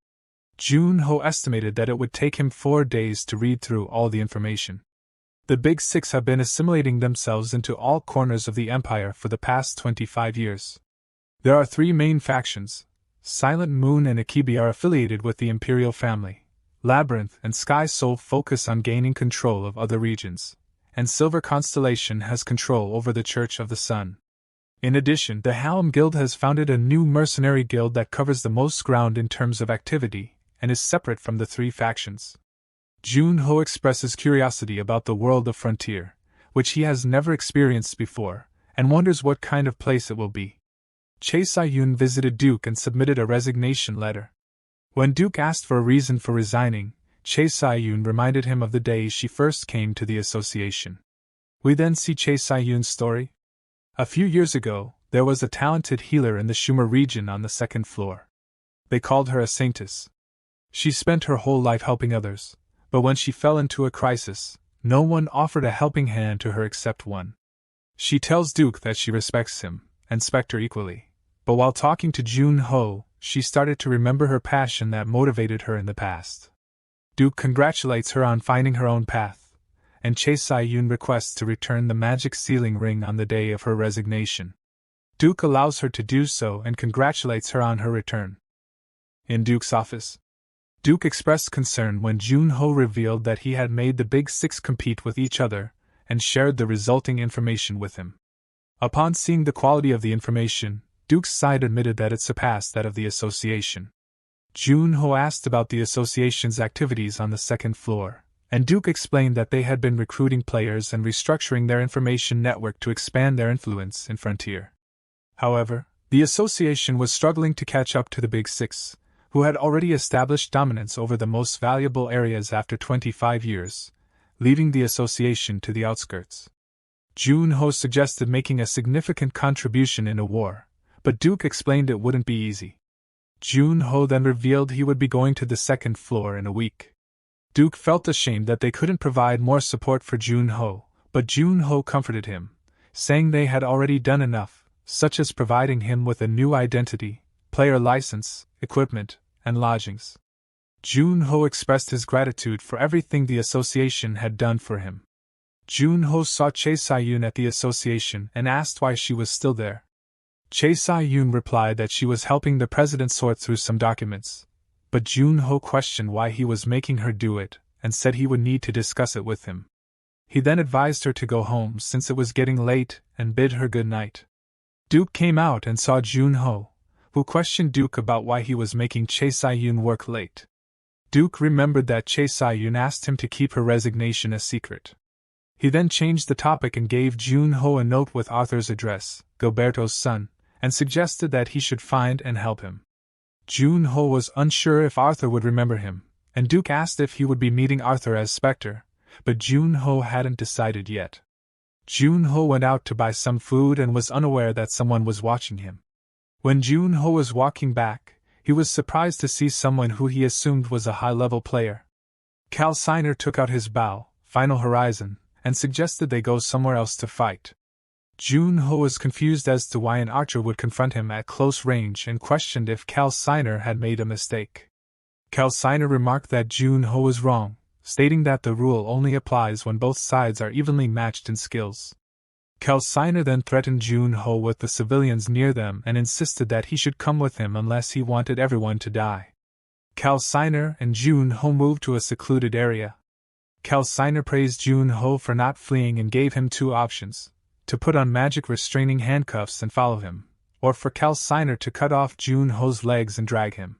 Jun-ho estimated that it would take him 4 days to read through all the information. The Big Six have been assimilating themselves into all corners of the empire for the past 25 years. There are 3 main factions. Silent Moon and Akibi are affiliated with the Imperial family. Labyrinth and Sky Soul focus on gaining control of other regions, and Silver Constellation has control over the Church of the Sun. In addition, the Halm Guild has founded a new mercenary guild that covers the most ground in terms of activity, and is separate from the 3 factions. Jun-ho expresses curiosity about the world of Frontier, which he has never experienced before, and wonders what kind of place it will be. Chae Si-yoon visited Duke and submitted a resignation letter. When Duke asked for a reason for resigning, Chae Si-yoon reminded him of the day she first came to the association. We then see Chae Si-yoon's story. A few years ago, there was a talented healer in the Schumer region on the second floor. They called her a saintess. She spent her whole life helping others, but when she fell into a crisis, no one offered a helping hand to her except one. She tells Duke that she respects him, and Spectre equally, but while talking to Jun-ho, she started to remember her passion that motivated her in the past. Duke congratulates her on finding her own path, and Chae Si-yoon requests to return the magic sealing ring on the day of her resignation. Duke allows her to do so and congratulates her on her return. In Duke's office, Duke expressed concern when Jun-ho revealed that he had made the Big Six compete with each other, and shared the resulting information with him. Upon seeing the quality of the information, Duke's side admitted that it surpassed that of the association. Jun-ho asked about the association's activities on the second floor, and Duke explained that they had been recruiting players and restructuring their information network to expand their influence in Frontier. However, the association was struggling to catch up to the Big Six, who had already established dominance over the most valuable areas after 25 years, leaving the association to the outskirts. Jun-ho suggested making a significant contribution in a war, but Duke explained it wouldn't be easy. Jun-ho then revealed he would be going to the second floor in a week. Duke felt ashamed that they couldn't provide more support for Jun-ho, but Jun-ho comforted him, saying they had already done enough, such as providing him with a new identity, player license, equipment, and lodgings. Jun-ho expressed his gratitude for everything the association had done for him. Jun-ho saw Chae Si-yoon at the association and asked why she was still there. Chae Si-yoon replied that she was helping the president sort through some documents, but Jun-ho questioned why he was making her do it, and said he would need to discuss it with him. He then advised her to go home since it was getting late, and bid her good night. Duke came out and saw Jun-ho, who questioned Duke about why he was making Chae Si-yoon work late. Duke remembered that Chae Si-yoon asked him to keep her resignation a secret. He then changed the topic and gave Jun-ho a note with Arthur's address, Gilberto's son, and suggested that he should find and help him. Jun-ho was unsure if Arthur would remember him, and Duke asked if he would be meeting Arthur as Spectre, but Jun-ho hadn't decided yet. Jun-ho went out to buy some food and was unaware that someone was watching him. When Jun-ho was walking back, he was surprised to see someone who he assumed was a high-level player. Cal Siner took out his bow, Final Horizon, and suggested they go somewhere else to fight. Jun-ho was confused as to why an archer would confront him at close range and questioned if Cal Siner had made a mistake. Cal Siner remarked that Jun-ho was wrong, stating that the rule only applies when both sides are evenly matched in skills. Cal Siner then threatened Jun-ho with the civilians near them and insisted that he should come with him unless he wanted everyone to die. Cal Siner and Jun-ho moved to a secluded area. Cal Siner praised Jun-ho for not fleeing and gave him 2 options: to put on magic restraining handcuffs and follow him, or for Cal Siner to cut off Jun-ho's legs and drag him.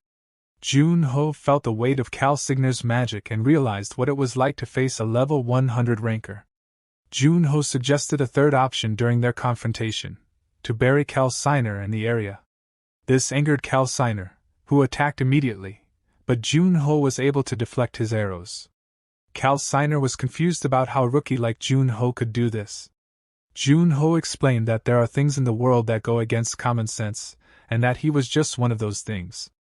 Jun-ho felt the weight of Cal Signer's magic and realized what it was like to face a level 100 ranker. Junho suggested a third option during their confrontation: to bury Calciner in the area. This angered Calciner, who attacked immediately, but Junho was able to deflect his arrows. Calciner was confused about how a rookie like Junho could do this. Junho explained that there are things in the world that go against common sense, and that he was just one of those things.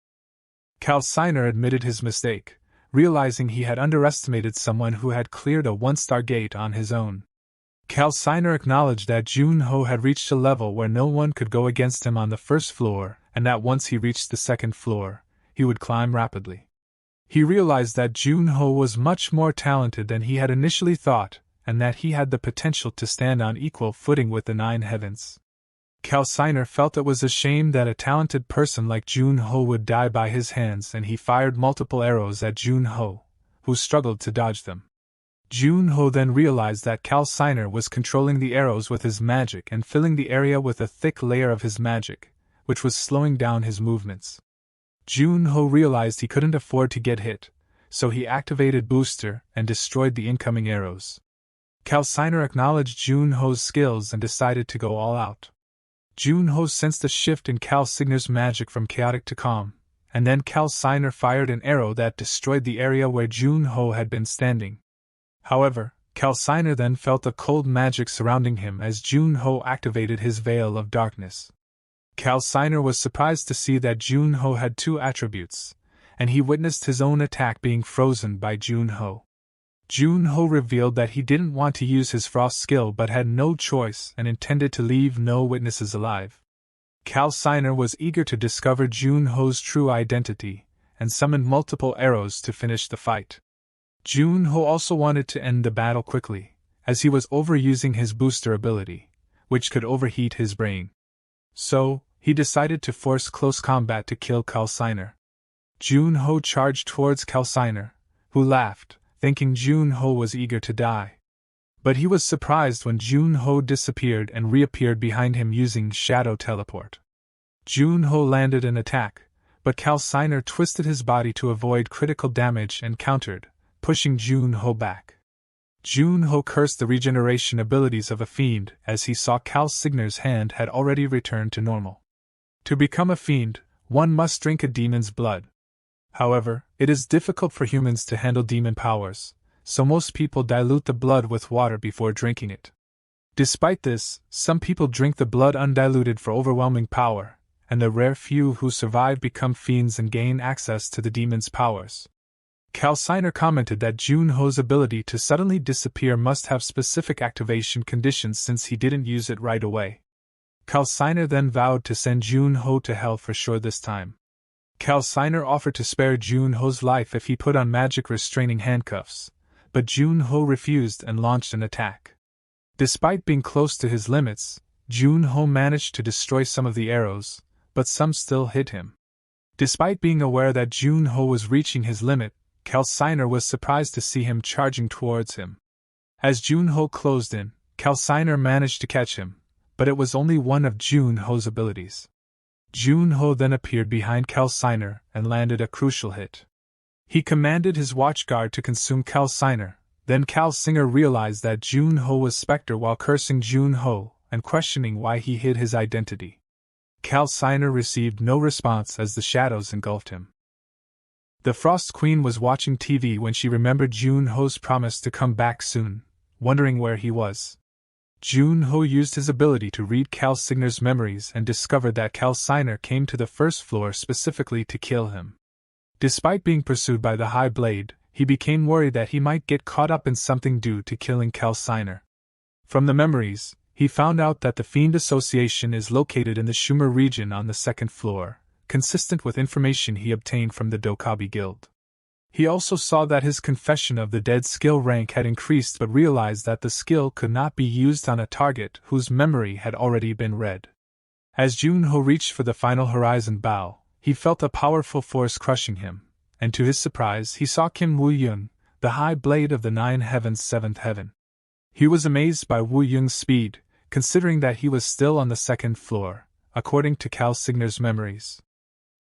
Calciner admitted his mistake, realizing he had underestimated someone who had cleared a one-star gate on his own. Calciner acknowledged that Junho had reached a level where no one could go against him on the first floor, and that once he reached the second floor, he would climb rapidly. He realized that Junho was much more talented than he had initially thought, and that he had the potential to stand on equal footing with the Nine Heavens. Calciner felt it was a shame that a talented person like Junho would die by his hands, and he fired multiple arrows at Junho, who struggled to dodge them. Junho then realized that Calciner was controlling the arrows with his magic and filling the area with a thick layer of his magic, which was slowing down his movements. Junho realized he couldn't afford to get hit, so he activated Booster and destroyed the incoming arrows. Calciner acknowledged Junho's skills and decided to go all out. Junho sensed a shift in Calciner's magic from chaotic to calm, and then Calciner fired an arrow that destroyed the area where Junho had been standing. However, Calciner then felt a cold magic surrounding him as Junho activated his veil of darkness. Calciner was surprised to see that Junho had two attributes, and he witnessed his own attack being frozen by Junho. Junho revealed that he didn't want to use his frost skill but had no choice and intended to leave no witnesses alive. Calciner was eager to discover Junho's true identity, and summoned multiple arrows to finish the fight. Junho also wanted to end the battle quickly, as he was overusing his booster ability, which could overheat his brain. So, he decided to force close combat to kill Calciner. Junho charged towards Calciner, who laughed, thinking Junho was eager to die. But he was surprised when Junho disappeared and reappeared behind him using Shadow Teleport. Junho landed an attack, but Calciner twisted his body to avoid critical damage and countered, pushing Junho back. Junho cursed the regeneration abilities of a fiend as he saw Calciner's hand had already returned to normal. To become a fiend, one must drink a demon's blood. However, it is difficult for humans to handle demon powers, so most people dilute the blood with water before drinking it. Despite this, some people drink the blood undiluted for overwhelming power, and the rare few who survive become fiends and gain access to the demon's powers. Calciner commented that Junho's ability to suddenly disappear must have specific activation conditions since he didn't use it right away. Calciner then vowed to send Junho to hell for sure this time. Calciner offered to spare Junho's life if he put on magic restraining handcuffs, but Junho refused and launched an attack. Despite being close to his limits, Junho managed to destroy some of the arrows, but some still hit him. Despite being aware that Junho was reaching his limit, Calciner was surprised to see him charging towards him. As Junho closed in, Calciner managed to catch him, but it was only one of Junho's abilities. Junho then appeared behind Calciner and landed a crucial hit. He commanded his watchguard to consume Calciner, then Calciner realized that Junho was Spectre while cursing Junho and questioning why he hid his identity. Calciner received no response as the shadows engulfed him. The Frost Queen was watching TV when she remembered Junho's promise to come back soon, wondering where he was. Junho used his ability to read Calciner's memories and discovered that Calciner came to the first floor specifically to kill him. Despite being pursued by the High Blade, he became worried that he might get caught up in something due to killing Calciner. From the memories, he found out that the Fiend Association is located in the Shumer region on the second floor, consistent with information he obtained from the Dokabi Guild. He also saw that his confession of the dead skill rank had increased but realized that the skill could not be used on a target whose memory had already been read. As Junho reached for the final horizon bow, he felt a powerful force crushing him, and to his surprise he saw Kim Woo-young, the High Blade of the Nine Heavens' Seventh Heaven. He was amazed by Woo-young's speed, considering that he was still on the second floor, according to Calciner's memories.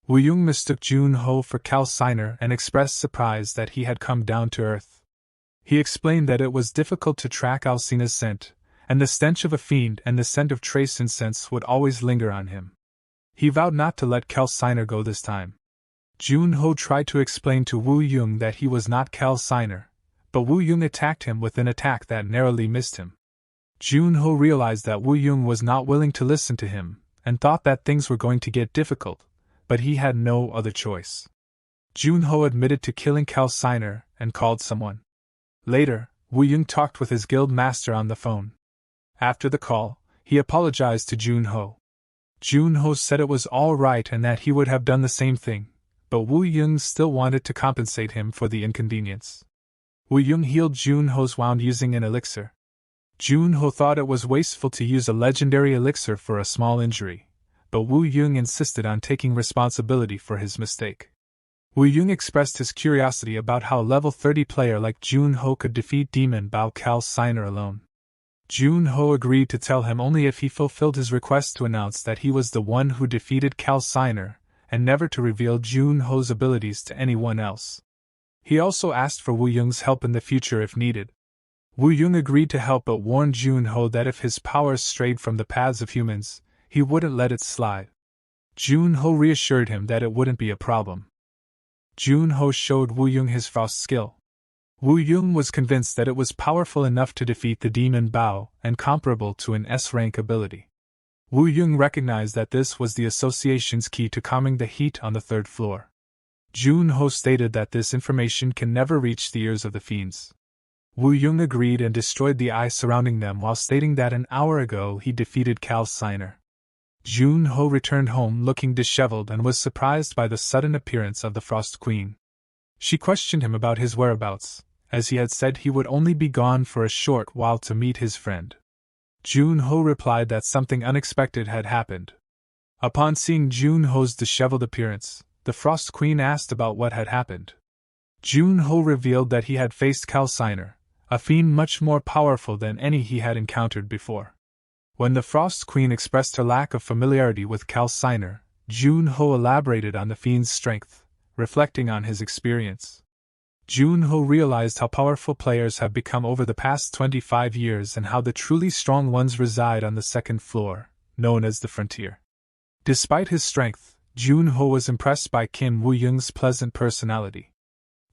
Woo-young mistook Junho for Calciner and expressed surprise that he had come down to earth. He explained that it was difficult to track Alcina's scent, and the stench of a fiend and the scent of trace incense would always linger on him. He vowed not to let Calciner go this time. Junho tried to explain to Wu Ying that he was not Calciner, but Wu Ying attacked him with an attack that narrowly missed him. Junho realized that Wu Ying was not willing to listen to him, and thought that things were going to get difficult, but he had no other choice. Junho admitted to killing Calciner and called someone. Later, Wu Ying talked with his guild master on the phone. After the call, he apologized to Junho. Junho said it was all right and that he would have done the same thing, but Wu Ying still wanted to compensate him for the inconvenience. Wu Ying healed Junho's wound using an elixir. Junho thought it was wasteful to use a legendary elixir for a small injury, but Wu Ying insisted on taking responsibility for his mistake. Wu Ying expressed his curiosity about how a level 30 player like Junho could defeat Demon Bao Calciner alone. Junho agreed to tell him only if he fulfilled his request to announce that he was the one who defeated Calciner, and never to reveal Junho's abilities to anyone else. He also asked for Wu Ying's help in the future if needed. Wu Ying agreed to help but warned Junho that if his powers strayed from the paths of humans, he wouldn't let it slide. Junho reassured him that it wouldn't be a problem. Junho showed Wu Ying his frost skill. Wu Ying was convinced that it was powerful enough to defeat the demon Bao and comparable to an S-rank ability. Wu Ying recognized that this was the association's key to calming the heat on the third floor. Junho stated that this information can never reach the ears of the fiends. Wu Ying agreed and destroyed the ice surrounding them while stating that an hour ago he defeated Calciner. Junho returned home looking disheveled and was surprised by the sudden appearance of the Frost Queen. She questioned him about his whereabouts, as he had said he would only be gone for a short while to meet his friend. Junho replied that something unexpected had happened. Upon seeing Junho's disheveled appearance, the Frost Queen asked about what had happened. Junho revealed that he had faced Calciner, a fiend much more powerful than any he had encountered before. When the Frost Queen expressed her lack of familiarity with Calciner, Junho elaborated on the fiend's strength, reflecting on his experience. Junho realized how powerful players have become over the past 25 years and how the truly strong ones reside on the second floor, known as the frontier. Despite his strength, Junho was impressed by Kim Wu Ying's pleasant personality.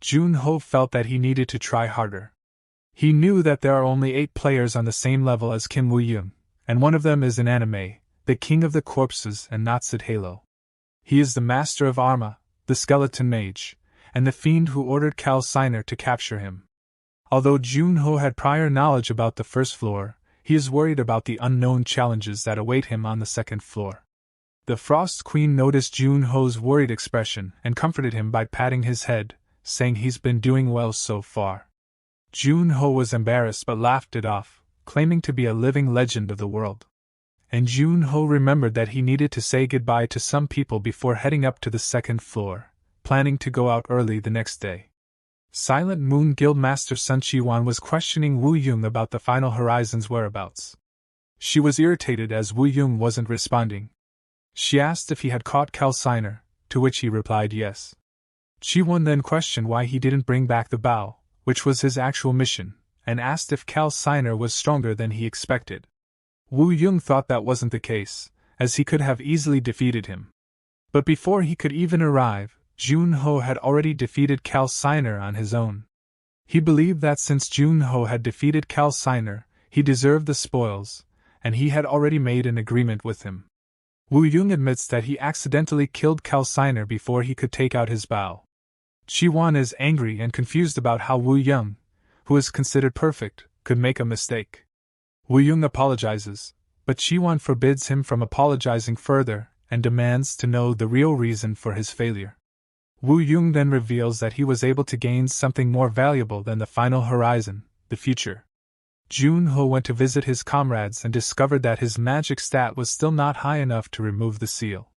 Junho felt that he needed to try harder. He knew that there are only 8 players on the same level as Kim Wu Ying, and one of them is an anime, the King of the Corpses and Natsid Halo. He is the Master of Arma, the Skeleton Mage, and the fiend who ordered Calciner to capture him. Although Junho had prior knowledge about the first floor, he is worried about the unknown challenges that await him on the second floor. The Frost Queen noticed Junho's worried expression and comforted him by patting his head, saying he's been doing well so far. Junho was embarrassed but laughed it off, claiming to be a living legend of the world. And Junho remembered that he needed to say goodbye to some people before heading up to the second floor, planning to go out early the next day. Silent Moon Guildmaster Sun Chiwan was questioning Wu Ying about the Final Horizon's whereabouts. She was irritated as Wu Ying wasn't responding. She asked if he had caught Calciner, to which he replied yes. Chiwan then questioned why he didn't bring back the Bao, which was his actual mission, and asked if Calciner was stronger than he expected. Wu Ying thought that wasn't the case, as he could have easily defeated him. But before he could even arrive, Junho had already defeated Calciner on his own. He believed that since Junho had defeated Calciner, he deserved the spoils, and he had already made an agreement with him. Wu Ying admits that he accidentally killed Calciner before he could take out his Bao. Chiwan is angry and confused about how Wu Ying, who is considered perfect, could make a mistake. Wu Ying apologizes, but Chiwan forbids him from apologizing further and demands to know the real reason for his failure. Wu Ying then reveals that he was able to gain something more valuable than the Final Horizon, the future. Junho went to visit his comrades and discovered that his magic stat was still not high enough to remove the seal.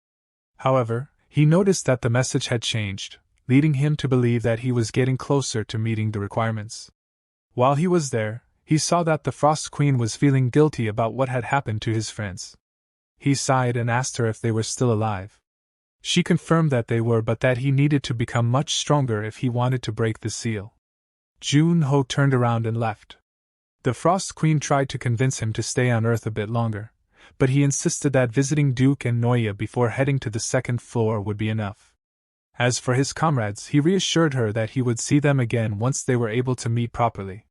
However, he noticed that the message had changed, leading him to believe that he was getting closer to meeting the requirements. While he was there, he saw that the Frost Queen was feeling guilty about what had happened to his friends. He sighed and asked her if they were still alive. She confirmed that they were but that he needed to become much stronger if he wanted to break the seal. Jun-ho turned around and left. The Frost Queen tried to convince him to stay on Earth a bit longer, but he insisted that visiting Duke and Noya before heading to the second floor would be enough. As for his comrades, he reassured her that he would see them again once they were able to meet properly.